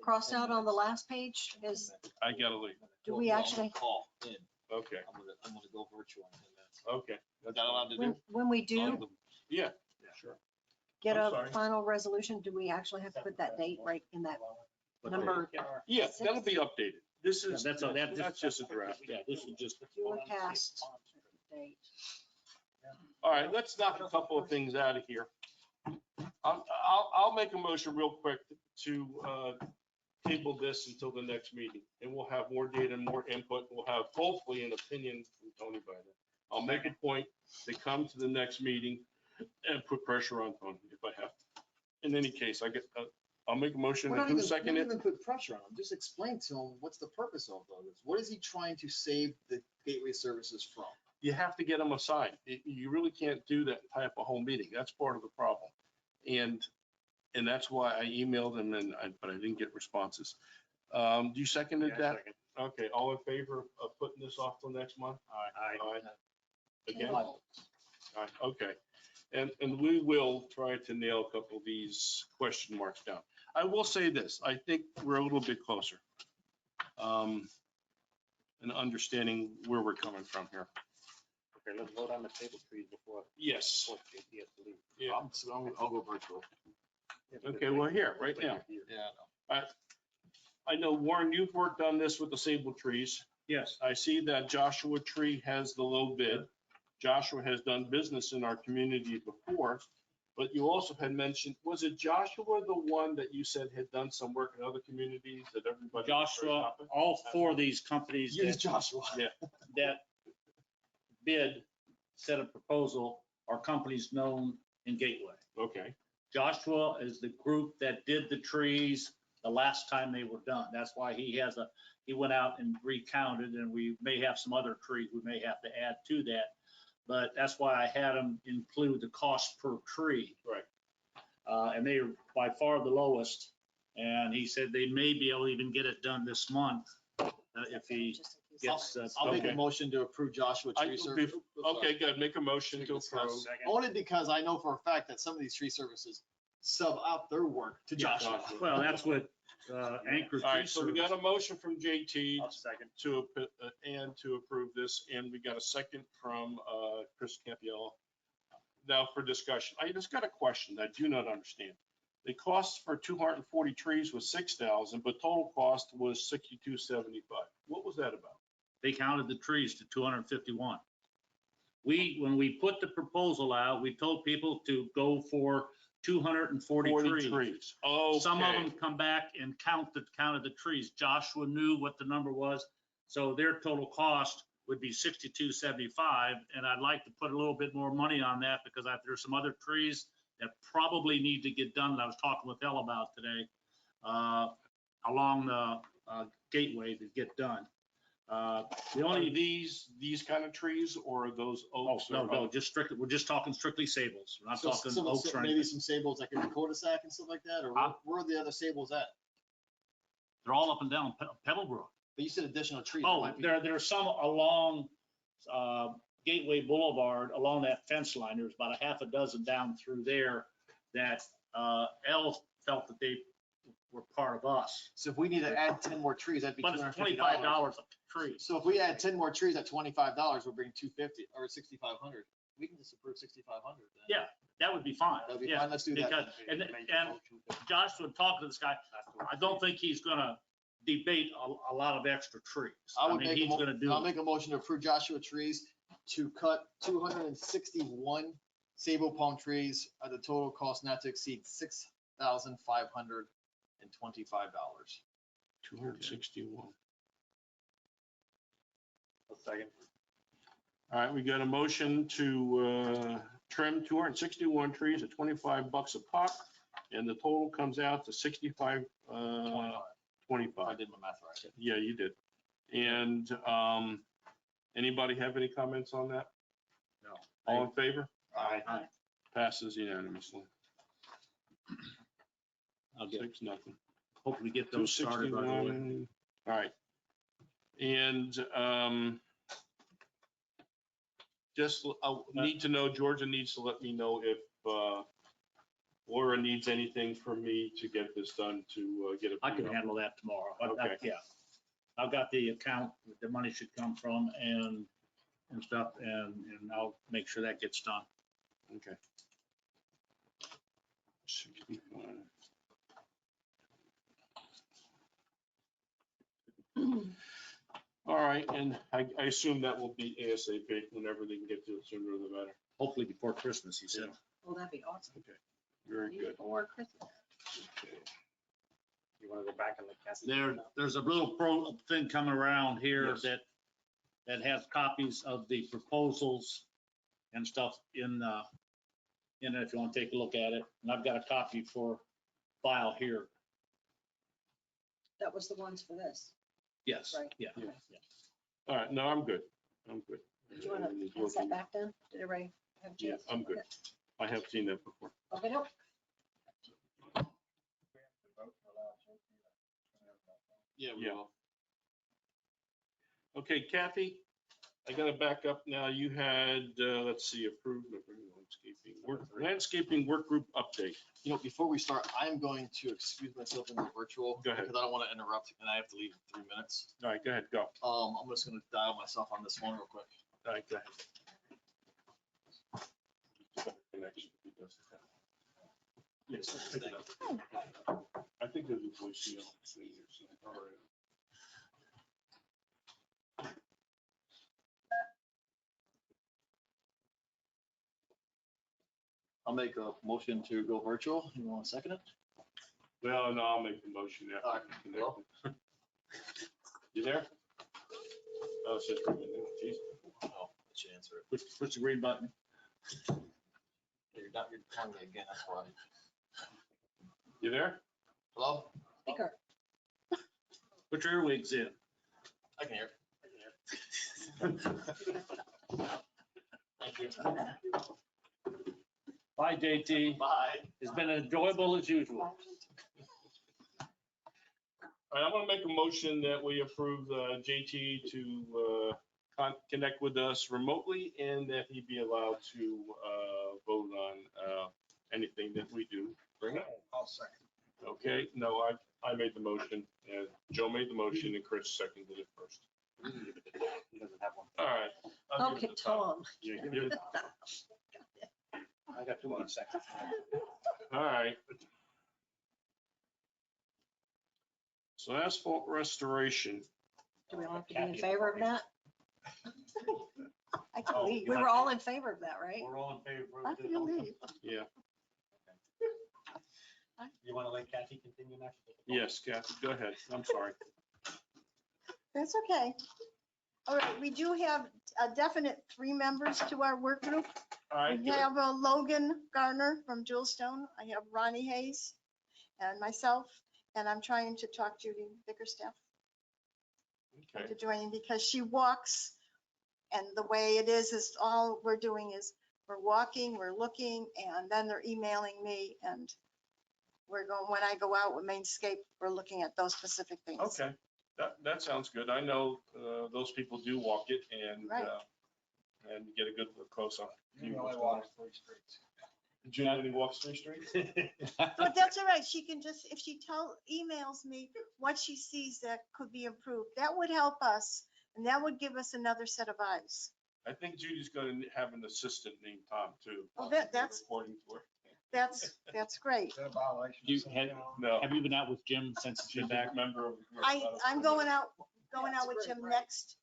crossed out on the last page is, I gotta leave. do we actually, Call in. Okay, I'm gonna go virtual in 10 minutes. okay. Is that allowed to do? when we do Yeah, sure. get I'm a sorry. final resolution, do we actually have to put that date right in that number? Yeah, that'll be updated. This is, That's just a draft. Yeah, this is just. Do a cast date. All right, let's knock a couple of things out of here. I'll make a motion real quick to table this until the next meeting, and we'll have more data and more input. We'll have hopefully an opinion from Tony by then. I'll make a point to come to the next meeting and put pressure on Tony if I have to. In any case, I'll make a motion. We're not Who even, second not it? even put pressure on him. Just explain to him what's the purpose of all this. What is he trying to save the gateway services from? You have to get them aside. You really can't do that and tie up a whole meeting. That's part of the problem. And that's why I emailed him but I didn't get responses. Do you seconded that? Okay, all in favor of putting this off till next month? Aye. Again? Aye, okay. And we will try to nail a couple of these question marks down. I will say this, I think we're a little bit closer. And understanding where we're coming from here. Okay, let's vote on the table trees before. Yes. He has to leave. Yeah. I'll go virtual. Okay, well, here, right now. Yeah. I know, Warren, you've worked on this with the sable trees. Yes. I see that Joshua Tree has the low bid. Joshua has done business in our community before, but you also had mentioned, was it Joshua the one that you said had done some work in other communities that everybody? Joshua, all four of these companies Use Joshua. that bid, set a proposal, are companies known in Gateway. Okay, Joshua is the group that did the trees the last time they were done. That's why he went out and recounted, and we may have some other trees we may have to add to that. But that's why I had him include the cost per tree. right. And they are by far the lowest. And he said they may be able to even get it done this month if he Just in case. gets. I'll make Okay. a motion to approve Joshua Tree Service. Okay, good. Make a motion to approve. Only because I know for a fact that some of these tree services sub out their work to Joshua. Well, that's what Anchor. All right, so we got a motion from JT I'll second. to approve this, and we got a second from Chris Campiello. Now for discussion, I just got a question that I do not understand. The cost for 240 trees was 6,000, but total cost was 6275. What was that about? They counted the trees to 251. When we put the proposal out, we told people to go for 240 trees. Okay. Some of them come back and counted the trees. Joshua knew what the number was, so their total cost would be 6275. And I'd like to put a little bit more money on that because there's some other trees that probably need to get done that I was talking with Elle about today along the gateway to get done. The only Are these kind of trees or are those oaks? no, just strictly, we're just talking strictly sables. We're not So talking some- oaks or maybe anything. some sables like in the cul-de-sac and stuff like that, or where are the other sables at? They're all up and down Pebblebrook. But you said additional trees. Oh, might be- there are some along Gateway Boulevard, along that fence line. There's about a half a dozen down through there that Elle felt that they were part of us. So if we need to add 10 more trees, that'd be But it's $250. $25 a tree. So if we add 10 more trees at $25, we'll bring 250 or 6,500. We can just approve 6,500 then. Yeah, that would be fine. That'd be Yeah, fine. Let's do that. because- And Joshua talked to this guy. I don't think he's gonna debate a lot of extra trees. I would mean, make he's gonna do. I'll make a motion to approve Joshua Trees to cut 261 sable palm trees at a total cost not to exceed $6,525. 261. A second. All right, we got a motion to trim 261 trees at $25 a pop And the total comes out to 65, 25. 25. I did my math right. Yeah, you did. And anybody have any comments on that? No. All in favor? Aye. Passes unanimously. I'll get, 6-0. hopefully get those started right away. 261. All right. And just, I need to know, Georgia needs to let me know if Laura needs anything from me to get this done, to get it. I can handle that tomorrow. Okay. Yeah. I've got the account that the money should come from and stuff, and I'll make sure that gets done. Okay. 65. All right, and I assume that will be ASAP, whenever they can get to it, sooner the better. Hopefully before Christmas, he said. Well, that'd be awesome. Okay, very good. Before Christmas. Okay. You want to go back and look at There's a little thing coming around here Yes. that has copies of the proposals and stuff in it, if you want to take a look at it. And I've got a copy for file here. That was the ones for this. Yes, Right. yeah. Yeah. All right, no, I'm good. I'm good. Do you want Everything's to pass that working. back then? Did everybody have a Yeah, chance? I'm good. I have seen that before. Okay, nope. Yeah, we Yeah. will. Okay, Kathy, I gotta back up now. You had, let's see, approved landscaping work group update. You know, before we start, I'm going to excuse myself in the virtual. Go ahead. Because I don't want to interrupt and I have to leave in 3 minutes. All right, go ahead, go. I'm just going to dial myself on this phone real quick. All right, go ahead. Connection, if he does that. Yes, I think I think there's a voicemail thing here, so, all right. I'll make a motion to go virtual. You want to second it? Well, no, I'll make the motion after. All right, we connect. You there? Oh, it's just, geez. Oh, let you answer it. Push the green button. You're calling me again, that's why. You there? Hello? Speaker. Put your earwigs in. I can hear. Thank you. Bye, JT. Bye. It's been enjoyable as usual. All right, I'm gonna make a motion that we approve JT to connect with us remotely, and that he be allowed to vote on anything that we do. Bring it. I'll second. Okay, no, I made the motion, and Joe made the motion, and Chris seconded it first. He doesn't have one. All right. I'll give it Okay, to Tom. Tom. Yeah, give it- I got 2 more seconds. All right. So asphalt restoration, Do we all have to be in favor of that? I can Oh, leave. you We have were to- all in favor of that, right? We're all in favor I of can leave. yeah, You want to let Kathy continue next? yes, Kathy, go ahead, I'm sorry. That's okay. All right, we do have a definite 3 members to our work group. All right, We good. have Logan Garner from Jewelstone. I have Ronnie Hayes and myself, and I'm trying to talk Judy Bickerstaff Okay, to join because she walks. And the way it is all we're doing is we're walking, we're looking, and then they're emailing me, and we're going, when I go out with Mainscape, we're looking at those specific things. okay, that sounds good. I know those people do walk it and Right. And get a good look close on. You only walk 3 streets. Julie only walks 3 streets? But that's all right. She can just, if she emails me what she sees that could be improved, that would help us. And that would give us another set of eyes. I think Judy's gonna have an assistant named Tom too. Oh, that's- Reporting to her. That's great. Is that a violation? You of some had- town? No, Have you been out with Jim since he's she's been a back? member of. I'm going out That's with great, Jim right. next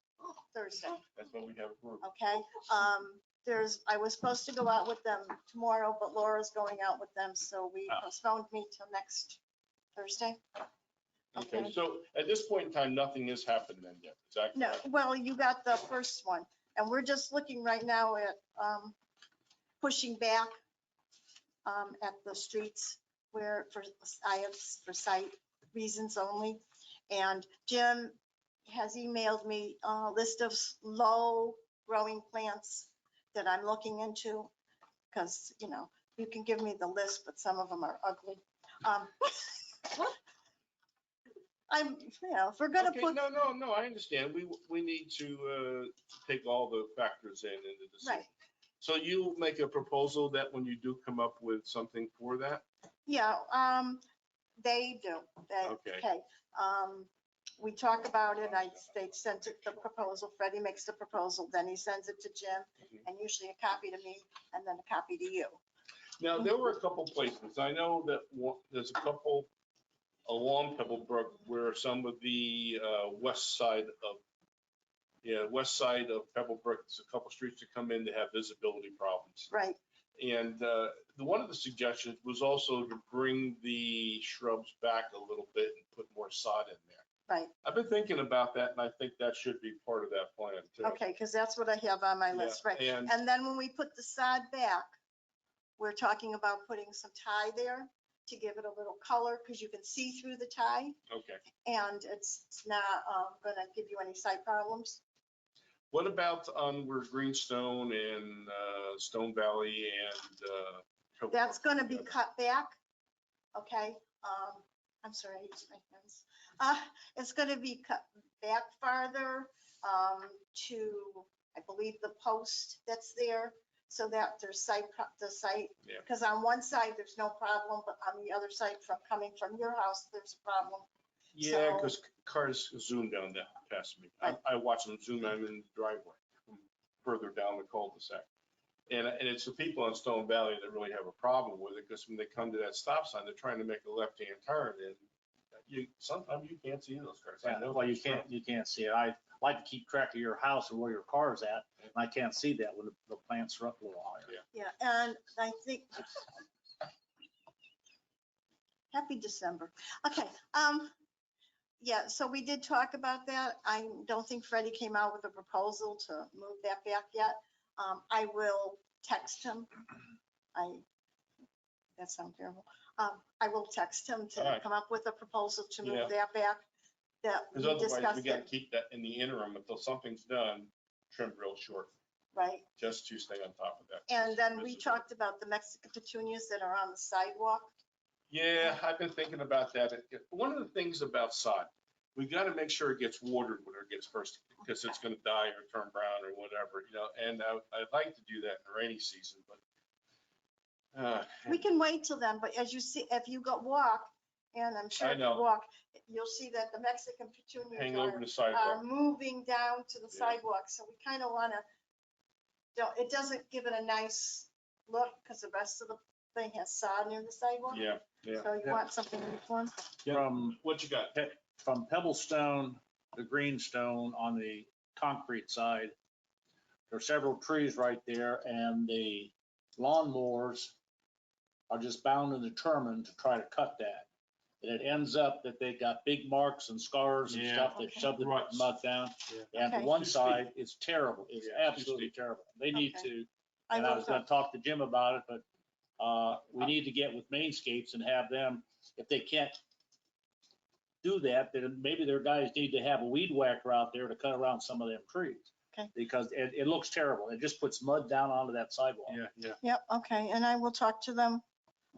Thursday, That's what we have approved. okay? I was supposed to go out with them tomorrow, but Laura's going out with them, so we Oh. postponed me till next Thursday. Okay, so at this point in time, nothing has happened then yet, is that No, correct? well, you got the first one, and we're just looking right now at pushing back at the streets where I have for site reasons only. And Jim has emailed me a list of low growing plants that I'm looking into. Because, you know, you can give me the list, but some of them are ugly. If we're gonna Okay, put, no, I understand. We need to take all the factors in the decision. right, So you make a proposal that when you do come up with something for that? yeah, they do. Okay. We talk about it, they sent it, the proposal, Freddie makes the proposal, then he sends it to Jim, and usually a copy to me, and then a copy to you. Now, there were a couple places. I know that there's a couple along Pebblebrook where some of the west side of Pebblebrook, there's a couple streets that come in that have visibility problems. Right, And one of the suggestions was also to bring the shrubs back a little bit and put more sod in there. right, I've been thinking about that, and I think that should be part of that plan too. okay, because that's what I have on my list, right. And And then when we put the sod back, we're talking about putting some tie there to give it a little color, because you can see through the tie, okay, and it's not gonna give you any sight problems. what about on where Greenstone and Stone Valley and That's gonna be cut back, okay? I'm sorry, I used my hands. It's gonna be cut back farther to, I believe, the post that's there, so that there's the site, Yeah. because on one side, there's no problem, but on the other side, from coming from your house, there's a problem. Yeah, So- because cars zoom down that past me. Right. I watch them zoom. I'm in the driveway from further down the cul-de-sac. And it's the people on Stone Valley that really have a problem with it, because when they come to that stop sign, they're trying to make a left-hand turn, and sometimes you can't see those cars. I know. Well, you can't see it. I like to keep track of your house and where your car's at, and I can't see that when the plants are up a little higher. Yeah, and I think, happy December. Okay, yeah, so we did talk about that. I don't think Freddie came out with a proposal to move that back yet. I will text him. That sounds terrible. I will text him All to right. come up with a proposal to Yeah. move that back, that we Because otherwise, we discussed got to it, keep that in the interim until something's done, trimmed real short, right? just to stay on top of that. And then we Visibility. talked about the Mexican petunias that are on the sidewalk. Yeah, I've been thinking about that. One of the things about sod, we got to make sure it gets watered when it gets first, because it's going to die or turn brown or whatever, and I'd like to do that in the rainy season, but. We can wait till then, but as you see, if you go walk, and I'm sure I if you know. walk, you'll see that the Mexican Hang petunias over the are sidewalk. moving down to the Yeah. sidewalk, so we kind of want to, it doesn't give it a nice look, because the rest of the thing has sod near the sidewalk. Yeah. So you want something uniform? From What you got? Pebblestone to Greenstone on the concrete side, there are several trees right there, and the lawnmowers are just bound and determined to try to cut that. And it ends up that they got big marks and scars and Yeah. stuff. They Okay. shoved the Ruts. mud down. And Okay. the one Too steep. side, it's terrible. It's Yeah, too absolutely steep. terrible. They need Okay. to, I and I will was gonna talk to Jim about it, but we need to get with Mainscapes and have them, if they can't do that, then maybe their guys need to have a weed whacker out there to cut around some of them trees. Okay. Because it looks terrible. It just puts mud down onto that sidewalk. Yeah. Yep, okay, and I will talk to them.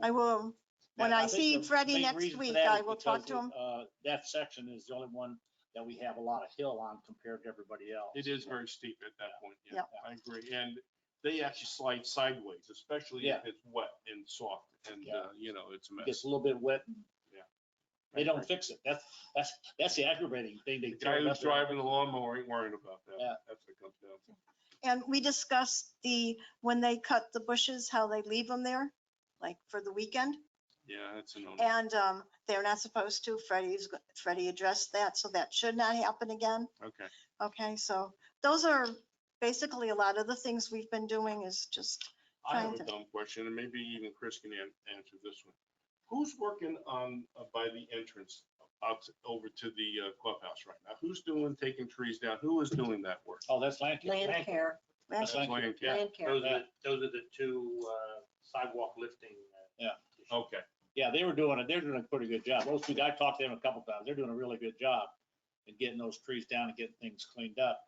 I will, when And I think see the Freddie main next reason for week, that I is will talk because to him. That section is the only one that we have a lot of hill on compared to everybody else. It is very steep at that point. Yeah, Yep. I agree. And they actually slide sideways, especially if Yeah. it's wet and soft, and Yeah. it's a mess. Gets a little bit wet. Yeah. They don't fix it. That's the aggravating thing. They The guy tear it who's up there. driving the lawnmower ain't worried about that. Yeah. That's what it comes down to. And we discussed when they cut the bushes, how they leave them there, like for the weekend. Yeah, that's a no. And they're not supposed to. Freddie addressed that, so that should not happen again. Okay. Okay, so those are basically a lot of the things we've been doing is just, I have Trying a to- dumb question, and maybe even Chris can answer this one. Who's working on, by the entrance over to the clubhouse right now? Who's taking trees down? Who is doing that work? Oh, that's Land Care. Land care, That's Land land care. land care. Those are the two sidewalk lifting. Yeah. Okay, Yeah, they're doing a pretty good job. Those two, I talked to them a couple times. They're doing a really good job in getting those trees down and getting things cleaned up.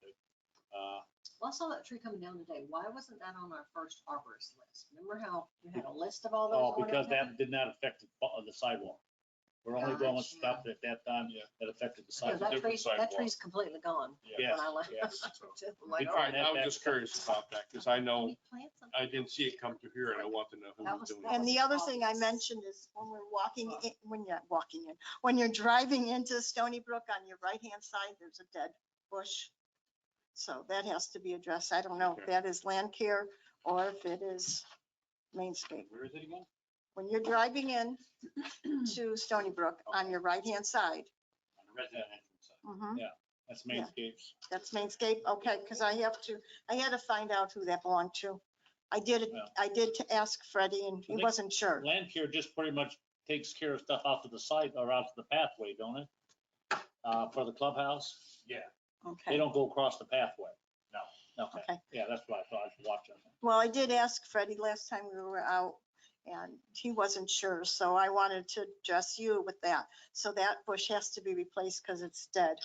Well, I saw that tree coming down today. Why wasn't that on our first arborist list? Remember how you had a list of all those? Oh, ordered because down? that did not affect the sidewalk. We're only going with Gotcha. stuff at that time that affected the Because sidewalk. different that sidewalk. tree's completely gone. Yes, When I left. yes. I'm like, Good oh, All right, I was just curious about that, because I know, we plant something. I didn't see it come through here, and I want to know who That was was- doing that it. And the other thing I mentioned is when we're walking, when you're walking in, when you're driving into Stoneybrook on your right-hand side, there's a dead bush. So that has to be addressed. I don't know if Okay. that is land care or if it is Mainscape. Where is it again? When you're driving in to Stoneybrook on your right-hand side, On the resident entrance side. mhm, That's Mainscapes. that's Mainscape, okay, because I had to find out who that belonged to. I did to ask Freddie and he I think- wasn't sure. Land care just pretty much takes care of stuff out to the side or out to the pathway, don't it? For the clubhouse, Yeah. they Okay, don't go across the pathway. No. Okay, okay. yeah, that's what I thought. I was watching. Well, I did ask Freddie last time we were out and he wasn't sure, so I wanted to address you with that. So that bush has to be replaced because it's dead.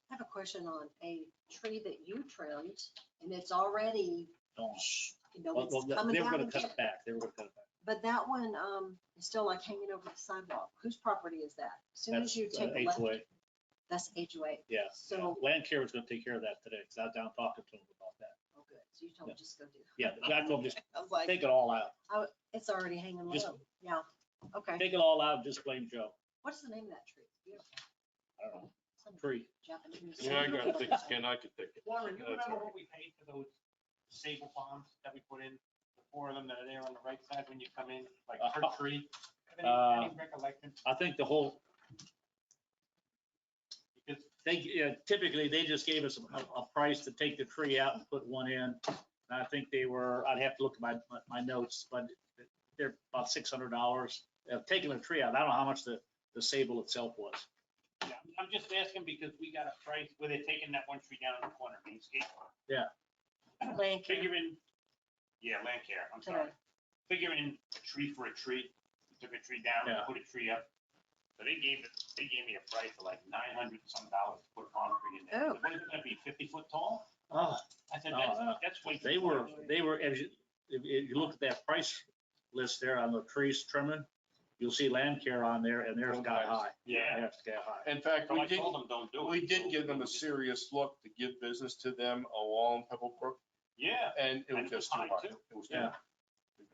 I have a question on a tree that you trimmed and it's already, Don't. you know, Well, it's coming they were down. gonna cut again. it back. They were gonna cut it back. But that one, is still like hanging over the sidewalk. Whose property is that? As soon as That's you take a left, HOA. that's HOA. Yeah. So, Land care was gonna take care of that today, because I was down talking to him about that. oh, good. So you told me just go do. Yeah, I told him just I was like, take it all out. it's already hanging Just- low. Yeah. Okay. Take it all out, just blame Joe. What's the name of that tree? Beautiful. I don't know, Some tree. Japanese. Yeah, I got it, think, Ken, I could take it. Warren, you That's remember all what we paid for those sable palms that we put in? The four of them that are there on the right side when you come in, like per tree? Any recollection? I think the whole, Because typically, they just gave us a price to take the tree out and put one in. And I think they were, I'd have to look at my notes, but they're about $600. Taking the tree out, I don't know how much the sable itself was. yeah, I'm just asking because we got a price where they're taking that one tree down in the corner, Mainscape. Land care. Figuring, yeah, land care, I'm sorry. Figuring a tree for a tree. We took a tree down and Yeah. put a tree up. So they gave me a price of like $900 some to put a palm tree in there. Oh. What is it gonna be, 50-foot tall? Oh, I said, No, that's way. they were, if you look at that price list there on the trees trimming, you'll see land care on there and they're sky high. Yeah. They're sky high. In fact, So we I did, told them, don't do it. we did give them a serious look to give business to them along Pebblebrook, Yeah, and it was And it was just too high, high. too. It was too Yeah. high.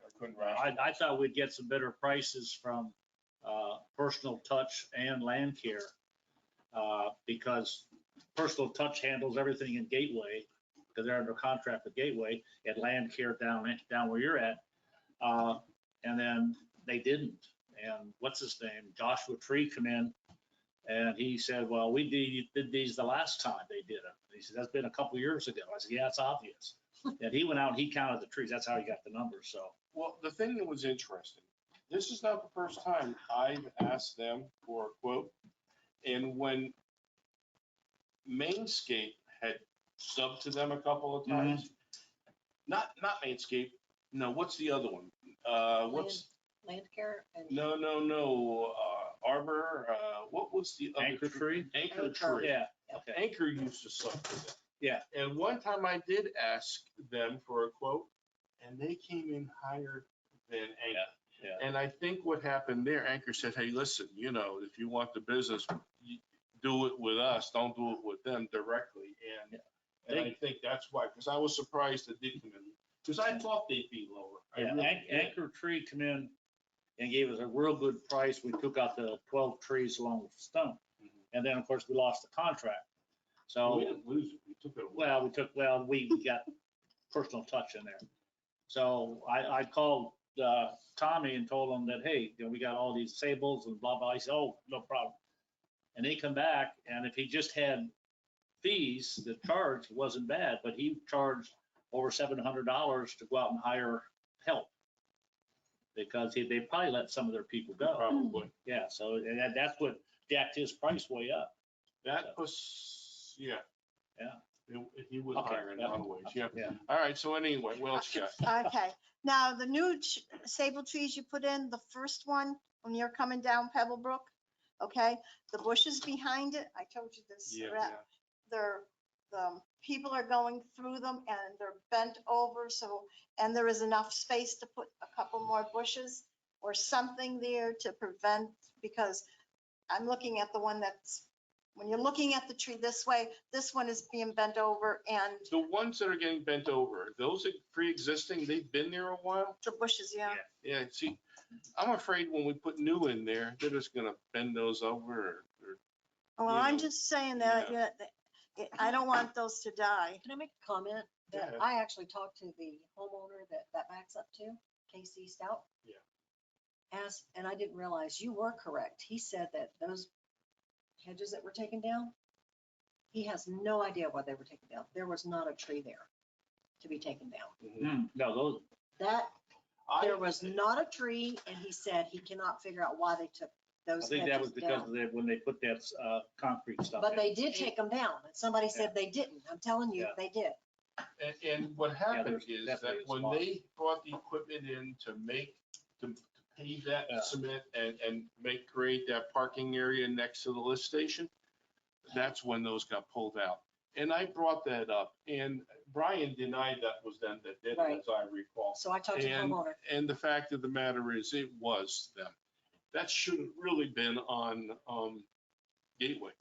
I couldn't rationalize. I thought we'd get some better prices from Personal Touch and Land Care. Because Personal Touch handles everything in Gateway, because they're under contract with Gateway, and Land Care down where you're at. And then they didn't. And what's his name? Joshua Tree come in and he said, well, we did these the last time they did it. He said, that's been a couple years ago. I said, yeah, it's obvious. And he went out and he counted the trees. That's how he got the numbers. So. Well, the thing that was interesting, this is not the first time I've asked them for a quote. And when Mainscape had subbed to them a couple of times, not Mainscape, no, what's the other one? What's, Land care and. no, Arbor, what was the other? Anchor Tree? Anchor Tree. Yeah, okay. Anchor used to sub to them. Yeah. And one time I did ask them for a quote and they came in higher than Anchor. Yeah. And I think what happened there, Anchor said, hey, listen, if you want the business, you do it with us, don't do it with them directly. And I think that's why, because I was surprised it did come in, because I thought they'd be lower. I Yeah, really did. Anchor Tree come in and gave us a real good price. We took out the 12 trees along with the stump. And then, of course, we lost the contract. We So, didn't lose it, we took it away. we got Personal Touch in there. So I called Tommy and told him that, hey, we got all these sables and blah, blah. He said, oh, no problem. And they come back, and if he just had fees, the charge wasn't bad, but he charged over $700 to go out and hire help. Because they probably let some of their people go. Probably. Yeah, so that's what jacked his price way up. That was, yeah. Yeah. He was Okay, higher in yeah. other ways, yeah. Yeah. All right, so anyway, what else you got? Okay, Now, the new sable trees you put in, the first one, when you're coming down Pebblebrook, okay? The bushes behind it, I told you this, Yeah, the people are going through them and they're bent over, so, and there is enough space to put a couple more bushes or something there to prevent, because I'm looking at the one that's, when you're looking at the tree this way, this one is being bent over and The ones that are getting bent over, those are pre-existing, they've been there a while. the bushes, yeah. Yeah, see, I'm afraid when we put new in there, they're just gonna bend those over or Well, you I'm know, just saying that, yeah. I don't want those to die. Can I make a comment Go that ahead. I actually talked to the homeowner that backs up to KC Stout? Yeah. And I didn't realize you were correct. He said that those hedges that were taken down, he has no idea why they were taken down. There was not a tree there to be taken down. No, those, There was not a tree, and he said he cannot figure out why they took I those think that was hedges because down. of when they put that, concrete stuff But in. they did take them down. And somebody said they didn't. I'm telling you, Yeah. they did. And what happened there's is definitely that a when spot. they brought the equipment in to pave that Yeah. cement and create that parking area next to the lift station, that's when those got pulled out. And I brought that up and Brian denied that was them that did it, Right. as I recall. So I talked to the And, homeowner. and the fact of the matter is, it was them. That shouldn't really been on, Gateway.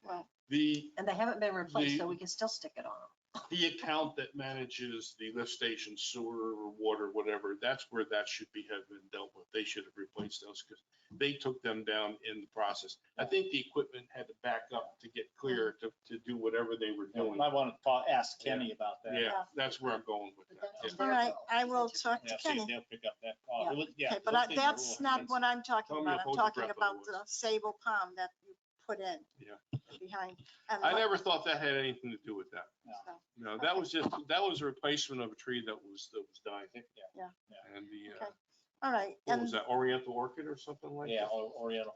Well, And they haven't been replaced, so the- we can still stick it on them. The account that manages the lift station sewer or water, whatever, that's where that should have been dealt with. They should have replaced those because they took them down in the process. I think the equipment had to back up to get clear to do whatever they were You doing. might want to ask Kenny about that. Yeah, that's where I'm going with But that. that's Yeah. their all right, fault. I will talk Yeah, to see if Kenny. they'll pick up that. Yeah. It was- yeah, Okay, but those things are that's real not expensive. what I'm talking Tell me about. to I'm hold your talking breath about otherwise. the sable palm that you put in. Yeah. Behind. And I what- never thought that had anything to do with that. so, No, that was a replacement of a tree that was dying. Yeah. And the, Okay. All right, what and was that, Oriental Orchid or something like that? Yeah, Oriental.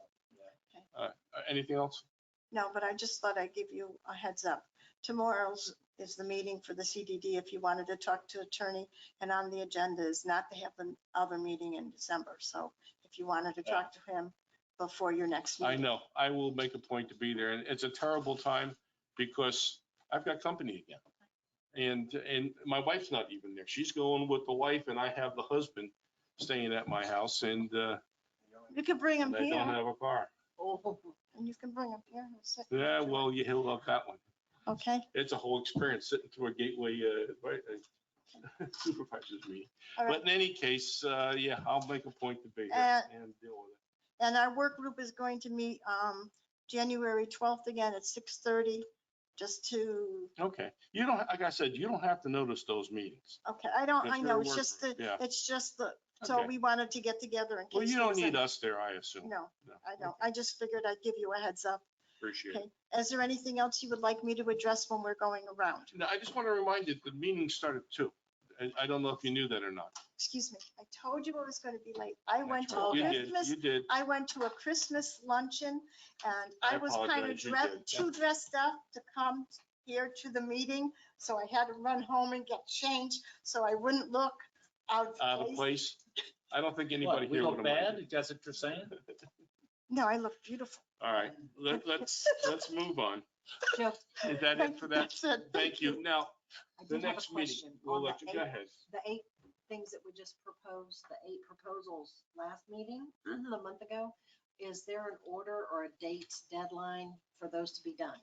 Anything else? no, but I just thought I'd give you a heads up. Tomorrow's is the meeting for the CDD if you wanted to talk to attorney, and on the agenda is not to have the other meeting in December. So if you wanted to talk to him before your next I meeting. know, I will make a point to be there, and it's a terrible time because I've got company again. And my wife's not even there. She's going with the wife and I have the husband staying at my house and You can bring him I don't here, have a car. and you can bring him here. and sit. Yeah, well, he'll love that one. Okay, It's a whole experience sitting through a Gateway supervisor's meeting. all right. But in any case, yeah, I'll make a point to be here and deal with it. And our work group is going to meet January 12th again at 6:30, just to, Okay, you don't, like I said, you don't have to notice those meetings. okay, I know, That's it's your just work the, group, yeah. it's just the, so Okay. we wanted to get together in case. Well, you there don't was need any- us there, I assume. No, No. I don't. I just figured I'd give you a heads up. Appreciate Okay, it. is there anything else you would like me to address when we're going around? Now, I just want to remind you, the meeting started at 2. I don't know if you knew that or not. Excuse me, I told you I was going to be late. I went to That's a right. You did, Christmas, you did. I went to a Christmas luncheon and I I was kind of apologize, you did. too dressed up to come here to the meeting. So I had to run home and get changed so I wouldn't look out Out of of place. place. I don't think anybody What, we here look would have bad? minded. That's what you're saying? No, I look beautiful. All right, let's move on. Joe, Is that it for that? That's it. Thank you. Now, I the did have a next meeting, question we'll on let you, go ahead. the 8 things that we just proposed, the 8 proposals last meeting, a month ago. Is there an order or a date deadline for those to be done?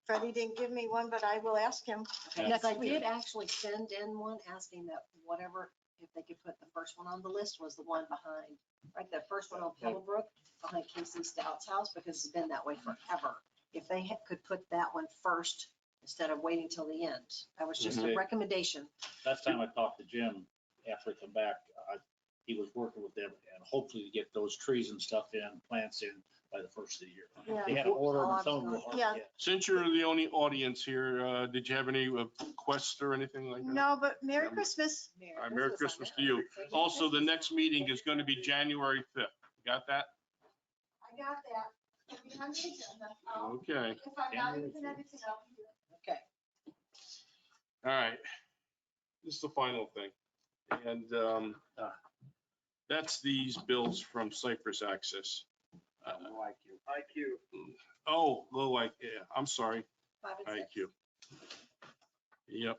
Freddie didn't give me one, but I will ask him. Okay, Next because I week. did actually send in one asking that whatever, if they could put the first one on the list was the one behind, right, the first one on Pebblebrook, behind Casey Stout's house, because it's been that way forever. If they could put that one first instead of waiting till the end. That was just a Mhm. recommendation. Last time I talked to Jim, after I come back, he was working with them and hopefully to get those trees and stuff in, plants in by the first of the year. Yeah. They had to order them and some of them were hard to Yeah. get. Since you're the only audience here, did you have any requests or anything like that? No, but Merry Yeah. Christmas. All right, Merry Christmas to you. Also, the next meeting is going to be January 5th. Got that? I got that. It'll be on the agenda. Okay. If I'm not using anything, I'll be here. Okay. All right. This is the final thing. And that's these bills from Cypress Access. IQ. Oh, low IQ, yeah, I'm sorry, 5 and 6. IQ. Yep.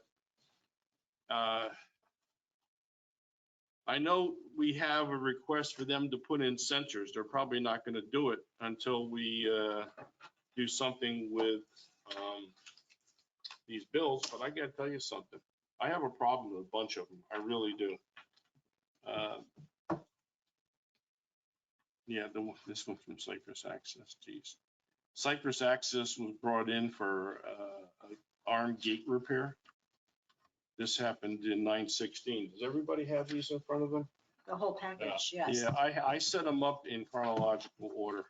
I know we have a request for them to put in sensors. They're probably not going to do it until we do something with these bills, but I got to tell you something. I have a problem with a bunch of them. I really do. Yeah, this one from Cypress Access, geez. Cypress Access was brought in for arm gate repair. This happened in 9/16. Does everybody have these in front of them? The whole package, yes. Yeah, I set them up in chronological order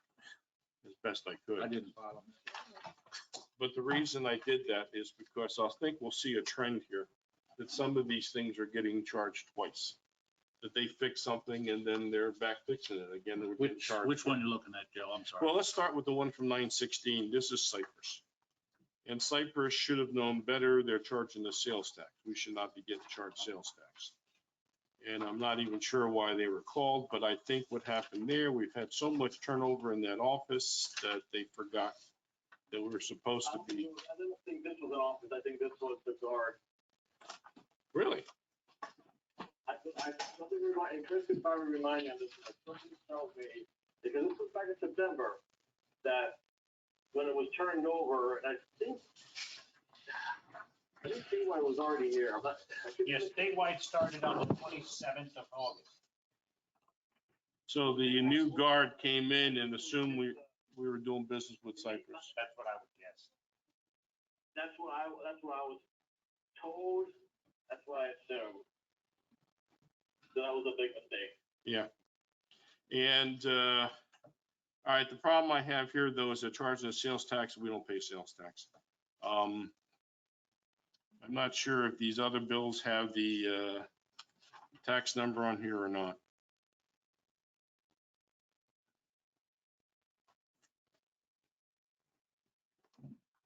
as best I could. I didn't follow. But the reason I did that is because I think we'll see a trend here, that some of these things are getting charged twice. That they fix something and then they're back fixing it again. They're getting charged. Which one you looking at, Joe? I'm sorry. Well, let's start with the one from 9/16. This is Cypress. And Cypress should have known better. They're charging the sales tax. We should not be getting charged sales tax. And I'm not even sure why they were called, but I think what happened there, we've had so much turnover in that office that they forgot that we were supposed to be. I don't think this was an office. I think this was the guard. Really? Something remind, and Chris could probably remind me of this, something tells me, because this was back in September, that when it was turned over, and I think statewide was already here. Yes, statewide started on the 27th of August. So the new guard came in and assumed we were doing business with Cypress. That's what I would guess. That's what I was told. That's what I assumed. So that was a big mistake. Yeah. And, all right, the problem I have here though is they're charging us sales tax. We don't pay sales tax. I'm not sure if these other bills have the tax number on here or not.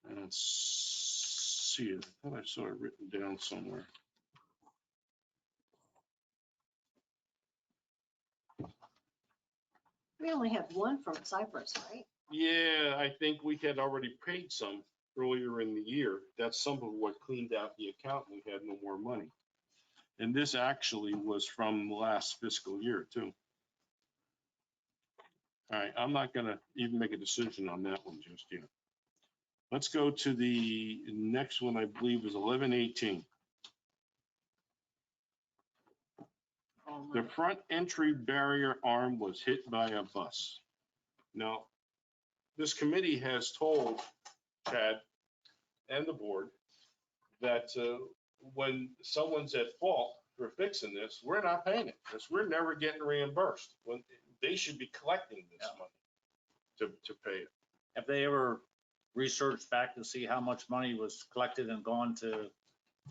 I don't see it. I thought I saw it written down somewhere. We only have one from Cypress, right? Yeah, I think we had already paid some earlier in the year. That's some of what cleaned out the account. We had no more money. And this actually was from last fiscal year too. All right, I'm not gonna even make a decision on that one just yet. Let's go to the next one, I believe is 11/18. The front entry barrier arm was hit by a bus. Now, this committee has told Chad and the board that when someone's at fault for fixing this, we're not paying it because we're never getting reimbursed. When they should be collecting this money to pay it. Have they ever researched back to see how much money was collected and gone to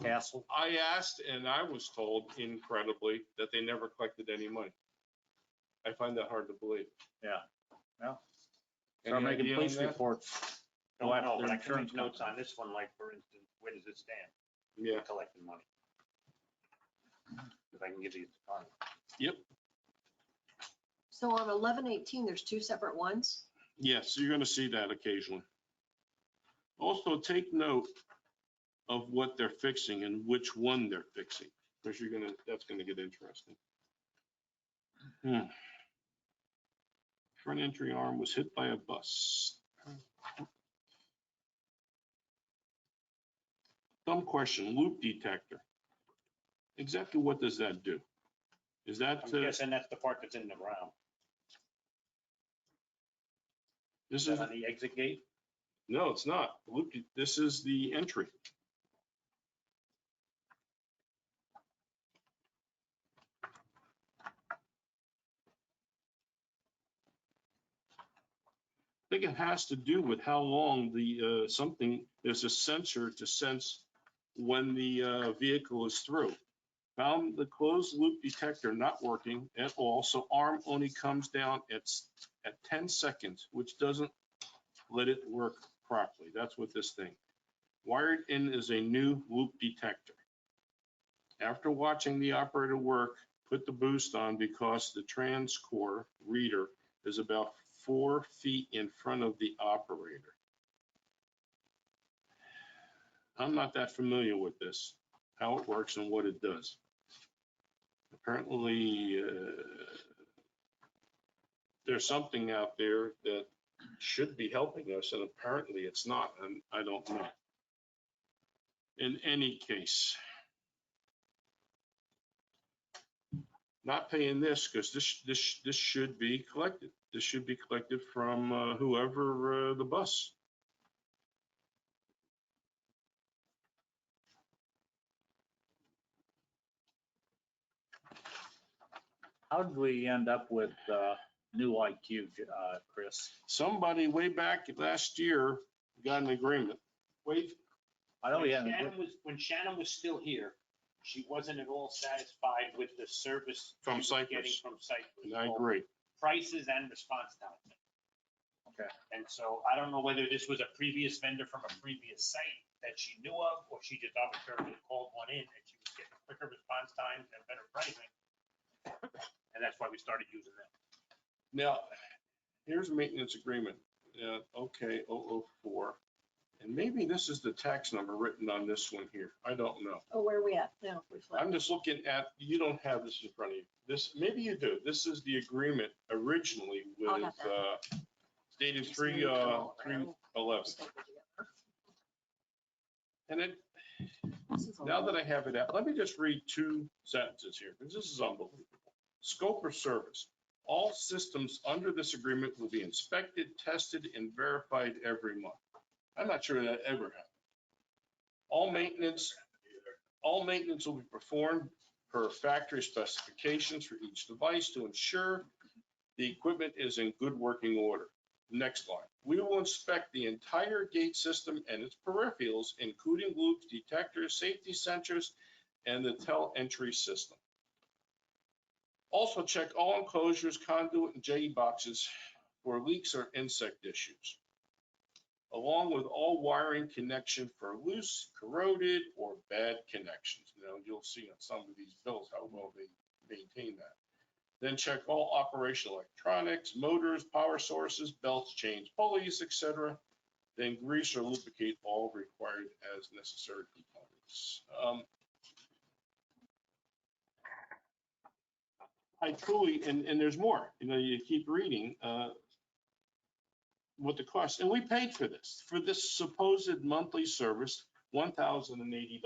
Castle? I asked and I was told incredibly that they never collected any money. I find that hard to believe. Yeah. Well, Any start making idea police on that? reports. Don't Go after know, but their I can insurance make notes company. on this one, like for instance, where does it stand? Yeah. Collecting money. If I can give you the time. Yep. So on 11/18, there's two separate ones. Yes, you're going to see that occasionally. Also, take note of what they're fixing and which one they're fixing, because that's going to get interesting. Front entry arm was hit by a bus. Dumb question, loop detector. Exactly what does that do? Is that, I'm guessing that's the part that's in the ground. this Is is, that on the exit gate? no, it's not. This is the entry. I think it has to do with how long there's a sensor to sense when the vehicle is through. Found the closed loop detector not working at all, so arm only comes down at 10 seconds, which doesn't let it work properly. That's what this thing. Wired in is a new loop detector. after watching the operator work, put the boost on because the transcore reader is about 4 feet in front of the operator. I'm not that familiar with this, how it works and what it does. Apparently, there's something out there that should be helping us, and apparently it's not, and I don't know. In any case, not paying this because this should be collected. This should be collected from whoever the bus. How did we end up with new IQ, Chris? Somebody way back last year got an agreement. Wait, I know we had, when Shannon was still here, she wasn't at all satisfied with the service From she was getting Cypress. from Cypress. And I agree. Prices and response time. okay. And so I don't know whether this was a previous vendor from a previous site that she knew of, or she just arbitrarily called one in and she was getting quicker response times and better pricing. And that's why we started using them. Now, here's a maintenance agreement. Okay, 004. And maybe this is the tax number written on this one here. I don't know. Oh, where are we at? No, we flipped. I'm just looking at, you don't have this in front of you. This, maybe you do. This is the agreement originally I'll with, have that. dated Just move it all around. 3/11. Stick it together. And it, This is a now lot. that I have it out, let me just read 2 sentences here, because this is unbelievable. Scope of service. All systems under this agreement will be inspected, tested, and verified every month. I'm not sure that ever happened. All maintenance will be performed per factory specifications for each device to ensure the equipment is in good working order. Next line. We will inspect the entire gate system and its peripherals, including loops, detectors, safety sensors, and the tele-entry system. Also check all enclosures, conduit, and jetty boxes for leaks or insect issues, along with all wiring connection for loose, corroded, or bad connections. Now, you'll see on some of these bills how well they maintain that. Then check all operational electronics, motors, power sources, belts, chains, pulleys, etc. Then grease or lubricate all required as necessary components. I truly, and there's more, you keep reading what the cost, and we paid for this supposed monthly service, $1,080,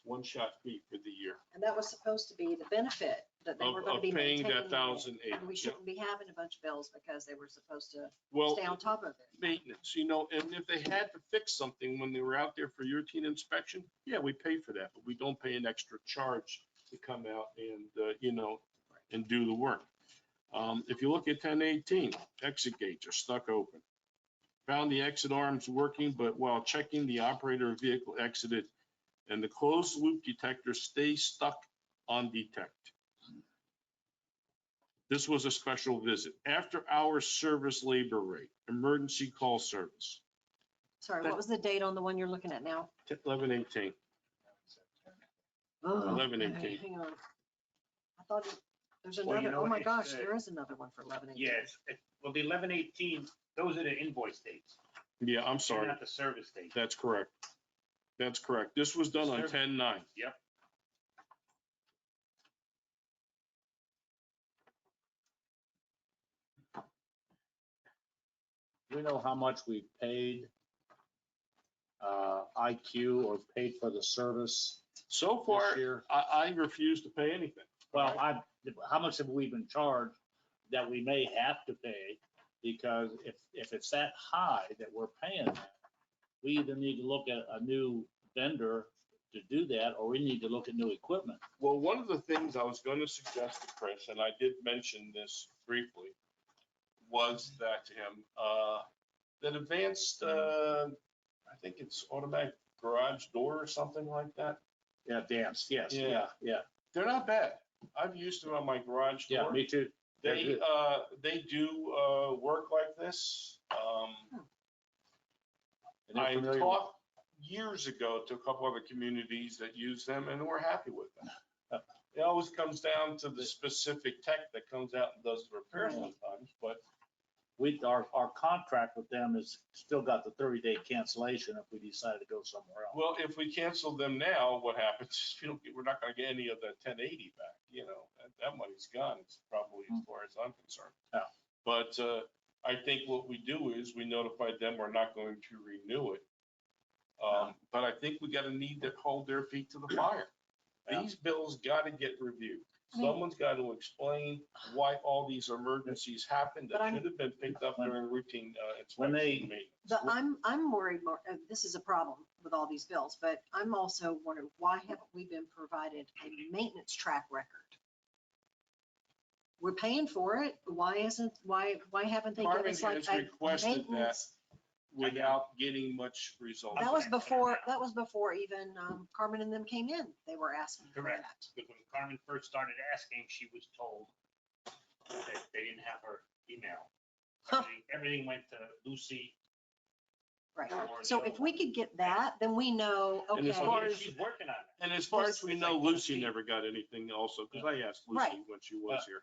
one-shot fee for the year. And that was supposed to be the benefit that they were going to Of be paying maintaining. that it. $1,080. And we shouldn't be having a bunch of bills because they were supposed to Well, stay on top of it. maintenance, and if they had to fix something when they were out there for routine inspection, yeah, we pay for that, but we don't pay an extra charge to come out and, and do the work. If you look at 1018, exit gates are stuck open. Found the exit arms working, but while checking, the operator vehicle exited and the closed loop detector stays stuck on detect. This was a special visit. After hours service labor rate, emergency call service, Sorry, what was the date on the one you're looking at now? 1118. Oh, 11/18. okay, hang on. I thought there's Well, you another, know oh what my it gosh, said. there is another one for 11/18. Yes, well, the 11/18, those are the invoice dates. Yeah, I'm They're sorry. not the service date. That's correct. That's correct. This was done on Service. 10/9. Yep. Do we know how much we paid IQ or paid for the service So this far, year? I refuse to pay anything. Well, how much have we been charged that we may have to pay? Because if it's that high that we're paying that, we either need to look at a new vendor to do that, or we need to look at new equipment. Well, one of the things I was going to suggest to Chris, and I did mention this briefly, was that to him, that advanced, I think it's automatic garage door or something like that. Yeah, dance, yes, Yeah. yeah. They're not bad. I've used them on my garage Yeah, door. me too. They're They, good. they do work like this. And they're I familiar with- talked years ago to a couple other communities that use them, and we're happy with them. It always comes down to the specific tech that comes out and does the repairs sometimes, but our contract with them is still got the 30-day cancellation if we decide to go somewhere else. well, if we cancel them now, what happens is we're not gonna get any of that 1080 back, that money's gone. It's probably as far as I'm concerned. Yeah. But I think what we do is we notify them we're not going to renew it. But I think we gotta need to hold their feet to the fire. Yeah. These bills gotta get reviewed. I mean- Someone's got to explain why all these emergencies happened that But I'm- should have been picked up during routine When they- inspection and maintenance. But I'm worried more, this is a problem with all these bills, but I'm also wondering, why haven't we been provided a maintenance track record? We're paying for it. Why haven't they given Carmen us like has a requested that maintenance? without getting much result. That was before even Carmen and them came in. They were asking for Correct. that. Because when Carmen first started asking, she was told that they didn't have her email. Huh. Everything went to Lucy. Right. or So Joe. if we could get that, then we know, And as okay, far Yeah, as- she's working on it. And as far as we It's know, like Lucy routine. never got anything also, because I asked Lucy Right. when she was here.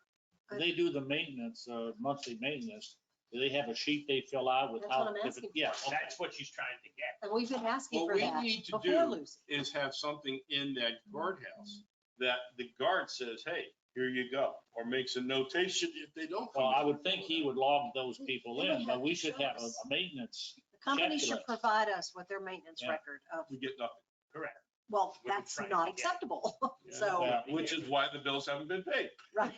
They do the maintenance, monthly maintenance. Do they have a sheet they fill out with That's how? what I'm if it- asking for. Yeah, okay. That's what she's trying to get. and we've been asking What for we that need to before do Lucy. is have something in that guardhouse that the guard says, hey, here you go, or makes a notation if they don't. come Well, I in. would think he would log those people He would in, have but we to should show have us. a maintenance. The company should checklist. provide us with their maintenance Yeah. record of, We get nothing. Correct. well, We've been that's trying not to get it. acceptable. Yeah. So, Yeah. Which is why the bills haven't been paid. right.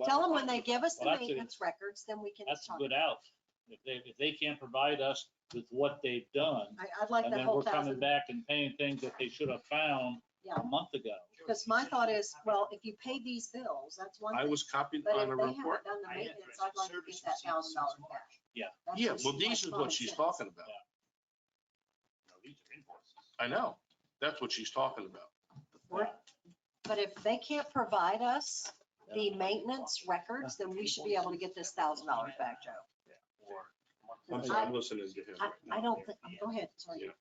Tell them when they give us the Well, that's a- maintenance records, then we can That's a talk. good out. If they can't provide us with what they've done, I'd like and that then whole we're coming 1,000. back and paying things that they should have found Yeah. a month ago. Because my thought is, well, if you pay these bills, that's one I thing. was copied But on if a they report. haven't done the I maintenance, had I'd like to service get that receipts $1,000 since back. Yeah. That's Yeah, what well, she- these that's is common what she's sense. talking about. No, these are invoices. I know. That's what she's talking about. But if they can't provide us the maintenance records, then we should be able to get this $1,000 back, Joe. I'm sorry, I'm listening to him right now. I don't think, go ahead, sorry. Yeah.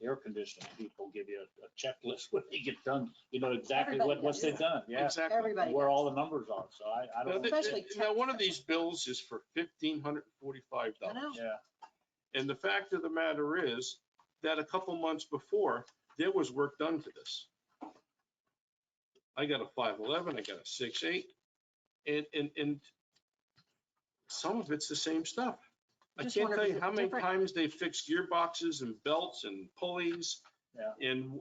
Air conditioning people give you a checklist when they get done, you know exactly Everybody what does. they've done, yeah. Exactly. Everybody Where does. all the numbers are, so I Now, don't. Especially now, one of tech. these bills is for $1,545. I know. Yeah, And the fact of the matter is that a couple months before, there was work done to this. I got a 511, I got a 6.8, and some of it's the same stuff. I Just can't wonder tell if you it's how many different. times they fixed gearboxes and belts and pulleys. And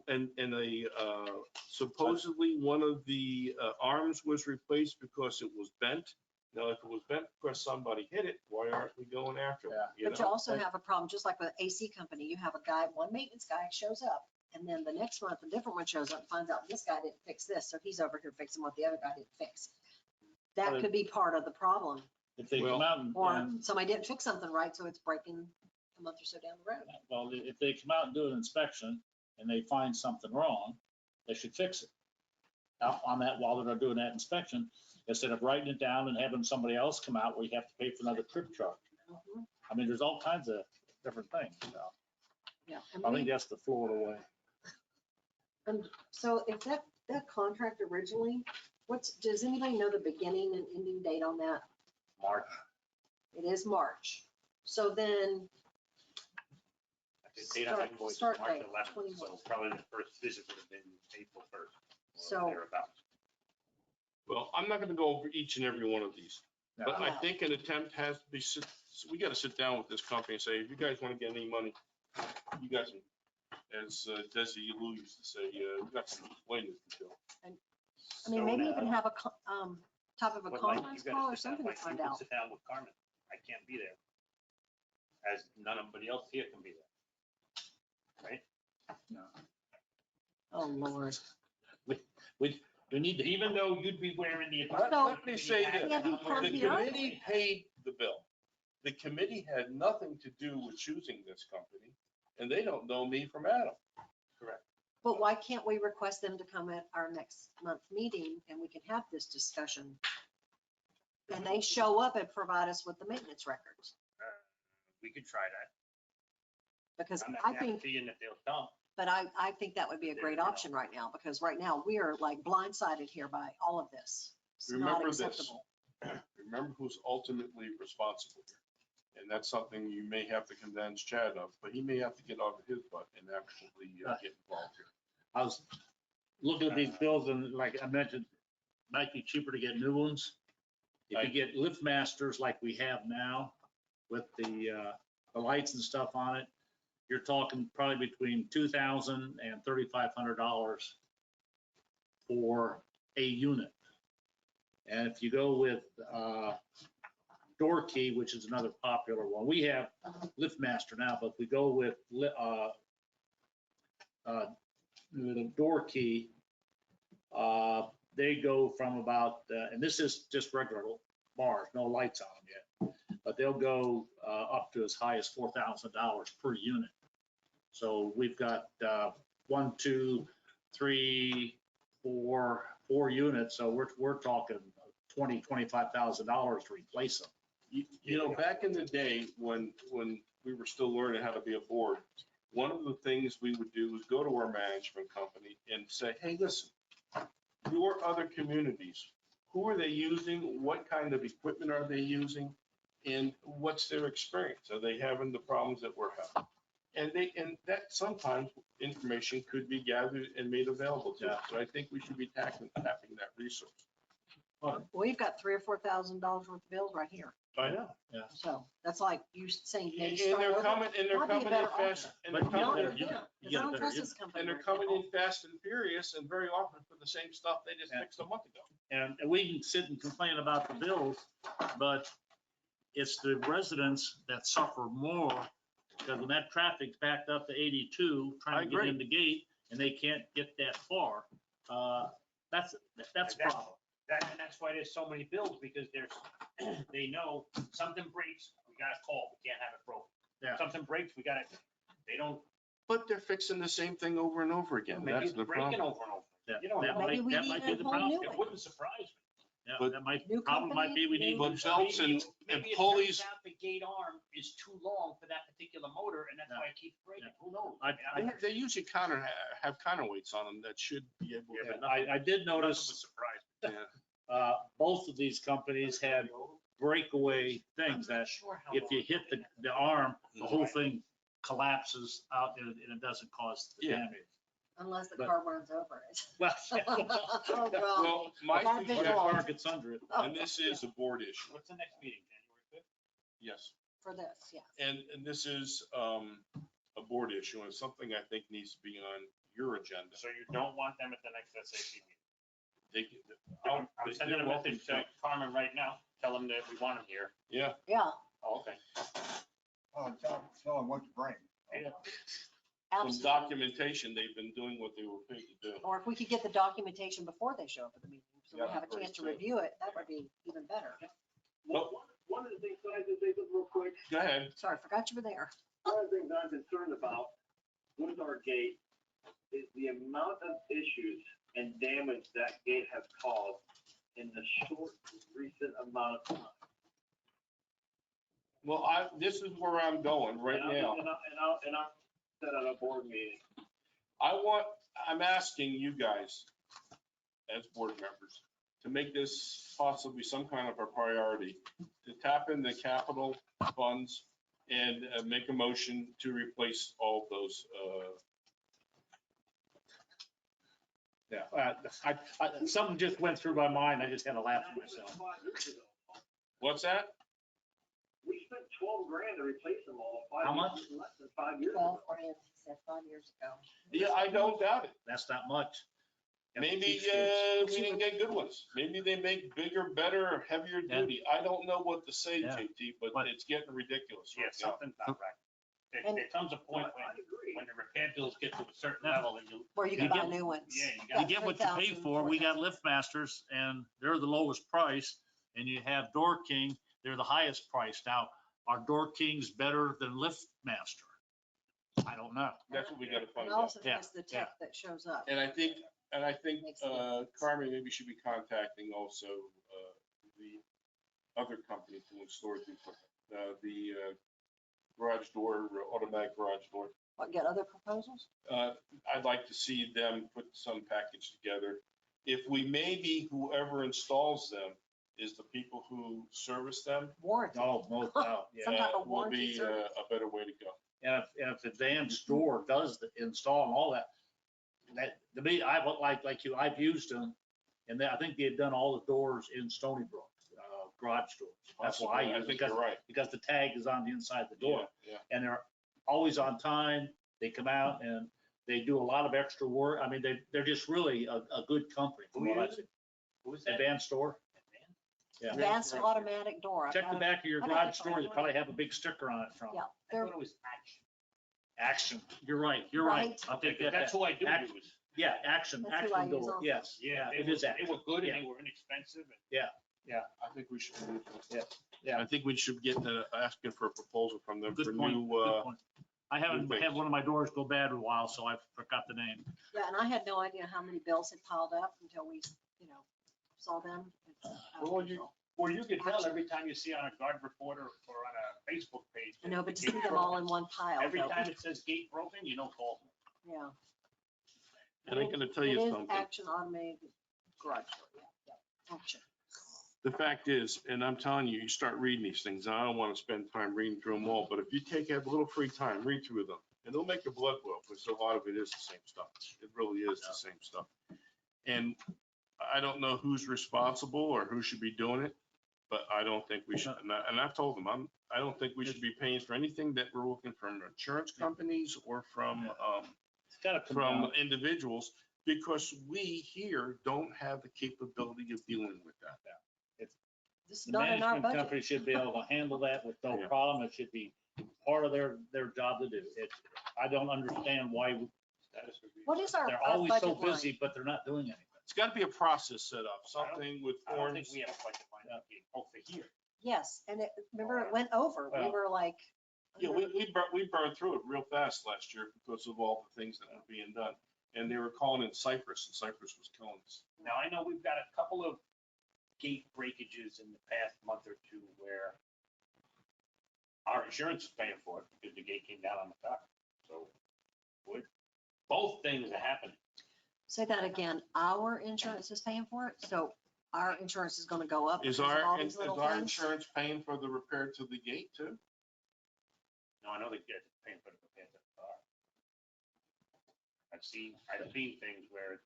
supposedly one of the arms was replaced because it was bent. Now, if it was bent because somebody hit it, why aren't we going after them? Yeah. But you also have a problem, just like with AC company, you have a guy, one maintenance guy shows up, and then the next month, a different one shows up and finds out this guy didn't fix this, so he's over here fixing what the other guy didn't fix. That could be part of the problem, if they Well- come out and, or somebody didn't fix something right, so it's breaking a month or so down the road. well, if they come out and do an inspection and they find something wrong, they should fix it. Out on that, while they're doing that inspection, instead of writing it down and having somebody else come out where you have to pay for another trip charge. Mhm. I mean, there's all kinds of different things, so Yeah, I think that's the Florida way. and so if that contract originally, does anybody know the beginning and ending date on that? March. It is March. So then, I think they have invoices Start March date, 11th, 21. so probably the first visit would have been April 1st. So- Or thereabouts. Well, I'm not gonna go over each and every one of these, but I No. think an attempt has to be, we gotta sit down with this company and say, if you guys wanna get any money, you guys, can, as Desi Lou used to say, you got to explain this to Joe. I mean, maybe So, even have a, type of a but like, you conference gotta call or sit down, something to like, you find can out. Sit down with Carmen. I can't be there. As nobody else here can be there. Right? Oh, Lord. We need to, Even though you'd be wearing the. Let me say this, Can't he come the here? committee paid the bill. The committee had nothing to do with choosing this company, and they don't know me from Adam. Correct. But why can't we request them to come at our next month meeting and we can have this discussion? And they show up and provide us with the maintenance records. We could try that. Because I'm not I think, guaranteeing that they'll come. but I think that would be a great option right now, because right now we are like blindsided here by all of this. It's not Remember this. acceptable. Remember who's ultimately responsible here. And that's something you may have to convince Chad of, but he may have to get off of his butt and actually get involved here. I was looking at these bills and like I mentioned, might be cheaper to get new ones. If you get lift masters like we have now with the lights and stuff on it, you're talking probably between $2,000 and $3,500 for a unit. And if you go with door key, which is another popular one, we have lift master now, but if we go with the door key, they go from about, and this is just regular bars, no lights on them yet, but they'll go up to as high as $4,000 per unit. So we've got 1, 2, 3, 4 units. So we're talking $20,000, $25,000 to replace them. You know, back in the day when we were still learning how to be a board, one of the things we would do was go to our management company and say, hey, listen, your other communities, who are they using? What kind of equipment are they using? And what's their experience? Are they having the problems that we're having? And that sometimes information could be gathered and made available to us. So I think we should be tapping that resource. We've got $3,000 or $4,000 worth of bills right here. I know. Yeah. So that's like you saying maybe And start they're over. coming, and they're Might be a coming in better fast, option. and they're But you coming know, in, you- Because you I get a don't better trust unit. this company and they're right coming now. in fast and furious, and very often for the same stuff they just Yeah. fixed a month ago. And we can sit and complain about the bills, but it's the residents that suffer more because when that traffic's backed up to 82, I trying to get agree. in the gate and they can't get that far, that's a problem. And that's why there's so many bills, because they know something breaks, we got to call, we can't have it broken. Yeah. Something breaks, they don't, But they're fixing the same thing over and over again. maybe That's it's the breaking problem. over and over. Yeah, You don't that know. Maybe we that need might be a the whole problem. new It wouldn't surprise me. Yeah, But- that might, New problem might be we need. company, But belts and Maybe it pulleys, turns out the gate arm is too long for that particular motor, and that's why it keeps breaking. Who knows? they usually have counterweights on them that should be able Yeah, to. but I did Nothing notice would surprise Yeah. both of these companies had breakaway things that if you hit the arm, the whole thing collapses out and it doesn't cause the Yeah. damage. Unless the But- car runs over it. Well, Oh, well, Well, my Bad the visual. car suggestion, gets under it. and this is a board issue, What's the next meeting, January 5th? yes. for this, yes. And this is a board issue and something I think needs to be on your agenda. So you don't want them at the next SAP meeting? They can- I'm sending a message to Carmen right now, tell them that we want them here. Yeah, Yeah, Oh, okay. Tell them what to bring. some absolutely. documentation, they've been doing what they were paid to do. Or if we could get the documentation before they show up at the meeting, so we Yeah, have a very chance to true. review it, that would be even better. One of the things that I just say real quick, Go ahead. Sorry, forgot you were there. one of the things I'm concerned about with our gate is the amount of issues and damage that gate has caused in the short, recent amount of time. Well, this is where I'm going right now. And I'll set at a board meeting. I'm asking you guys as board members to make this possibly some kind of a priority, to tap in the capital funds and make a motion to replace all of those. Yeah, something just went through my mind. I just had to laugh at myself. 5 years ago, What's that? we spent 12 grand to replace them all. How much? Less than 5 years Well, ago. Brian said 5 years ago. Yeah, I don't doubt it. That's not much. Maybe we didn't get good ones. Maybe they make bigger, better, heavier Yeah. duty. I don't know what to say, Yeah. JT, but But- it's getting ridiculous Yeah, right now. something's not right. And- There comes a point I agree. when the repair bills get to a certain level and Where you You can buy get- new ones. Yeah, you You got- get what you pay 3,000, for. We got 4,000. lift masters and they're the lowest price. And you have Door King, they're the highest price. Now, are Door Kings better than lift master? I don't know. That's what we gotta find And out. also Yeah, it's the tech that shows up. And I think Makes a difference. Carmen maybe should be contacting also the other company to install the equipment. The garage door, automatic garage door. What, get other proposals? I'd like to see them put some package together. If we maybe whoever installs them is the people who service them, Warranty. No, no, no, yeah. Some type of will warranty be service. a better way to go. And if Advanced Store does the install and all that, to me, like you, I've used them. And I think they've done all the doors in Stoneybrook, garage doors. That's why I Possibly. use it, think you're right. because the tag is on the inside the door. Yeah. And they're always on time. They come out and they do a lot of extra work. I mean, they're just really a good company. from what I've seen. Who is that? Advanced Store. Yeah. Advanced automatic door. Check the back of your I don't garage think I door. They know. probably have a big sticker on it from Yeah, I they're, thought it was Action. Action. You're right. You're right. Right. I'll take Okay, that. that's who I do Action. use. Yeah, Action, That's who I Action use door. also. Yes. Yeah, It is they Action. were good Yeah. and they were inexpensive. I think we should. Yeah. I think we should get asking for a proposal from them for Good point. new, Good point. I haven't things. had one of my doors go bad in a while, so I forgot the name. yeah, and I had no idea how many bills had piled up until we, saw them. It's out of Well, control. Well, you can tell every time you see on a Garden Reporter or on a Facebook page. I know, but to see gate them all broken, in one pile. Every though, time it says gate broken, you know, call. Yeah. and I'm gonna tell It you is something. Action automated garage door, yeah. Action. The fact is, and I'm telling you, you start reading these things, and I don't want to spend time reading through them all, but if you have a little free time, read through them. And they'll make your blood boil, because a lot of it is the same stuff. It really is the same stuff. And I don't know who's responsible or who should be doing it, but I don't think we should. And I've told them, I don't think we should be paying for anything that we're looking from insurance companies or from, It's gotta come from down. individuals, because we here don't have the capability of dealing with that. This is The not in our management budget. company should be able to handle that with no Yeah. problem. It should be part of their job to do. I don't understand why What is our they're our always so budget line? busy, but they're not doing anything. It's got to be a process set up, something with I don't think forms. we have a budget line over here. Yes, and remember it went over. We Well, were like. Yeah, we burned through it real fast last year because of all the things that were being done. And they were calling in Cyprus, and Cyprus was killing us. Now, I know we've got a couple of gate breakages in the past month or two where our insurance is paying for it because the gate came down on the car. So both things are happening. Say that again. Our insurance is paying for it, so our insurance is gonna go up Is because of all our, these is little our things? insurance paying for the repair to the gate too? No, I know they get paying for the repair to the car. I've seen things where,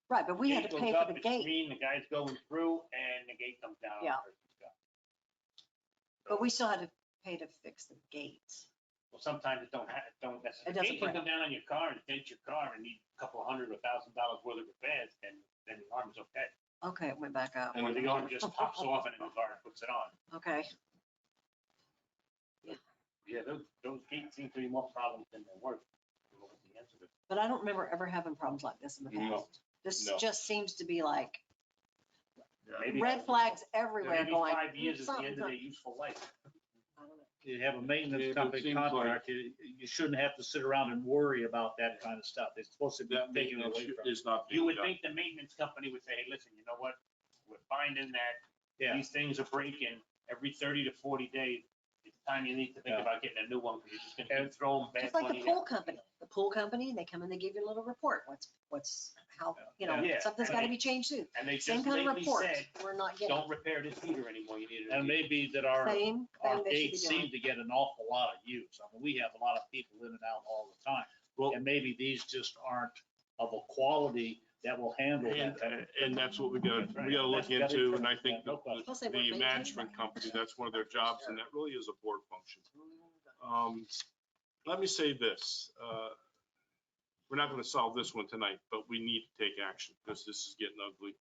Right, but we had to gate pay goes for up, the it's gate, green, the guy's going through and the gate comes down. on the Yeah. person's car. but we still had to pay to fix the gates. Well, sometimes it don't necessarily. It doesn't Gate can break. come down on your car and dent your car and need a couple of $100 or $1,000 worth of repairs, and then the arm's okay. Okay, it went back up. And Or the arm just pops off and then the guard puts it on. Okay, Yeah, those gates seem to be more problems than they're worth. I don't know what the answer is. but I don't remember ever having problems like this in the No, past. This no. just seems to be like Maybe- red flags everywhere Maybe going. 5 years is the end something's of up. their useful life. I don't know. You have a Yeah, maintenance but it company seems like- contract, you shouldn't have to sit around and worry about that kind of stuff. It's supposed to be That taken maintenance away from. is not You being would done. think the maintenance company would say, hey, listen, you know what? We're finding that Yeah, these things are breaking every 30 to 40 days. It's time you need to think Yeah. about getting a new one because you're just gonna keep throwing bad Just like money. the pool at it. company. The pool company, they come and they give you a little report. How, Yeah. something's gotta be changed soon. And they Same just kind of lately report. said, We're not getting. don't repair this heater anymore. You need a and new heater. maybe that our Same thing they should be gates seem doing. to get an awful lot of use. I mean, we have a lot of people in and out all the time. Well, And maybe these just aren't of a quality that will handle that kind of. and that's what we gotta That's right. look That's gotta be into, and I fixed, think no question. Plus they the weren't management maintained. company, that's one of their jobs, and that really is a board function. Let me say this, we're not gonna solve this one tonight, but we need to take action, because this is getting ugly.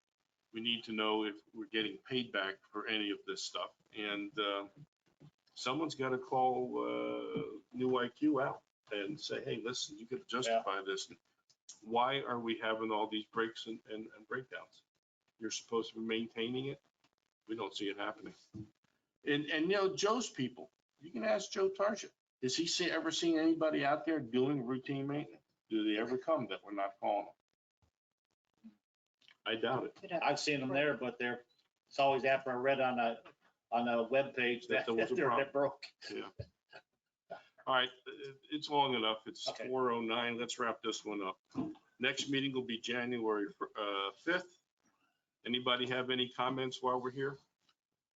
We need to know if we're getting paid back for any of this stuff, and, someone's gotta call, New IQ out and say, hey, listen, you gotta justify this. Why are we having all these breaks and breakdowns? You're supposed to be maintaining it. We don't see it happening. And Joe's people, you can ask Joe Tarsha. Has he ever seen anybody out there doing routine maintenance? Do they ever come that we're not calling them? I doubt it. Could have- I've seen them there, but it's always after I read on a webpage That that there was a they're problem. broke. Yeah. All right, it's long enough. It's Okay. 4:09. Let's wrap this one up. Next meeting will be January 5th. Anybody have any comments while we're here?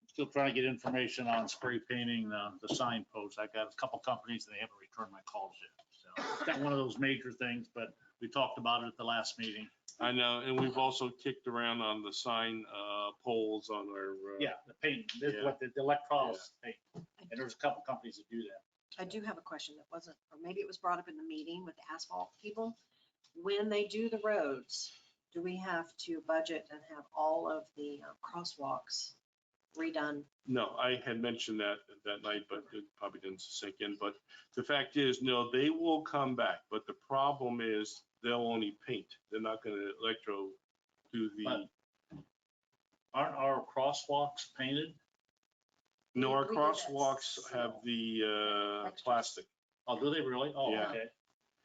Still trying to get information on spray painting the sign posts. I got a couple companies and they haven't returned my calls yet. So it's not one of those major things, but we talked about it at the last meeting. I know, and we've also kicked around on the sign poles on our. Yeah, the paint, this is Yeah. what the electronics paint. And there's a couple companies that do that. I do have a question that wasn't, or maybe it was brought up in the meeting with the asphalt people. When they do the roads, do we have to budget and have all of the crosswalks redone? No, I had mentioned that night, but it probably didn't sink in. But the fact is, no, they will come back. But the problem is they'll only paint. They're not going to electro do the. But aren't our crosswalks painted? No, our We do that crosswalks have seal. the Extras. plastic. Oh, do they really? Oh, Yeah. okay.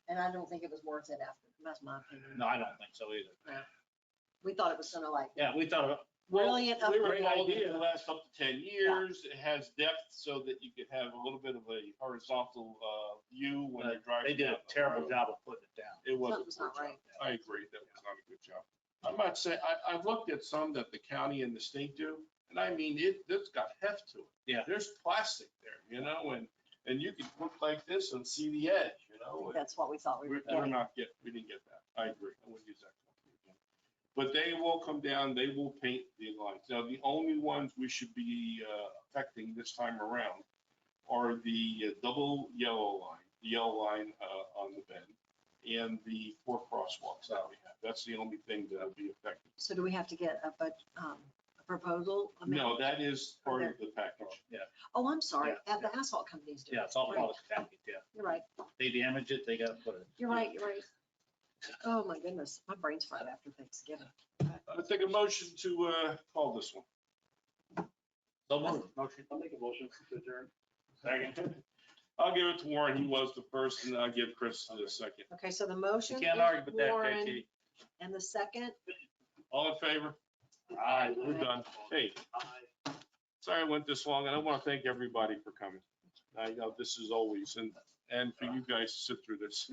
And I don't think it was worth it after, that's my opinion. No, I don't think so either. We thought it was gonna like Yeah, we thought, brilliant We were upgrade. told it lasts up to 10 years. It has depth so that you could have a little bit of a horizontal view when you're driving. they did a down the terrible road. job of putting it down. It wasn't. Something's not right. I agree. That was not a good job. I'm not saying, I've looked at some that the county and the state do, and I mean, it's got heft to it. Yeah. There's plastic there, and you can look like this and see the edge, That's what we thought we were We're getting. we didn't get that. I agree. I wouldn't use that company again. But they will come down, they will paint the lines. Now, the only ones we should be affecting this time around are the double yellow line, the yellow line on the bend, and the 4 crosswalks that we have. That's the only thing that will be affected. So do we have to get a proposal? No, that is part of the package. Yeah, Oh, I'm sorry, Yeah, the asphalt companies do. yeah, it. it's all Right. part of the package, yeah. You're right, They damage it, they gotta put it. you're right, you're right. Oh, my goodness, my brain's fried after Thanksgiving. I take a motion to call this one. So moved. Motion. I'll make a motion to adjourn. Second. I'll give it to Warren. He was the first, and I'll give Chris the second. Okay, so the You motion can't is argue with that, Warren, KT. and the second, All in favor? Aye. We're done. Hey, Aye. sorry I went this long, and I want to thank everybody for coming. I know this is always, and for you guys to sit through this.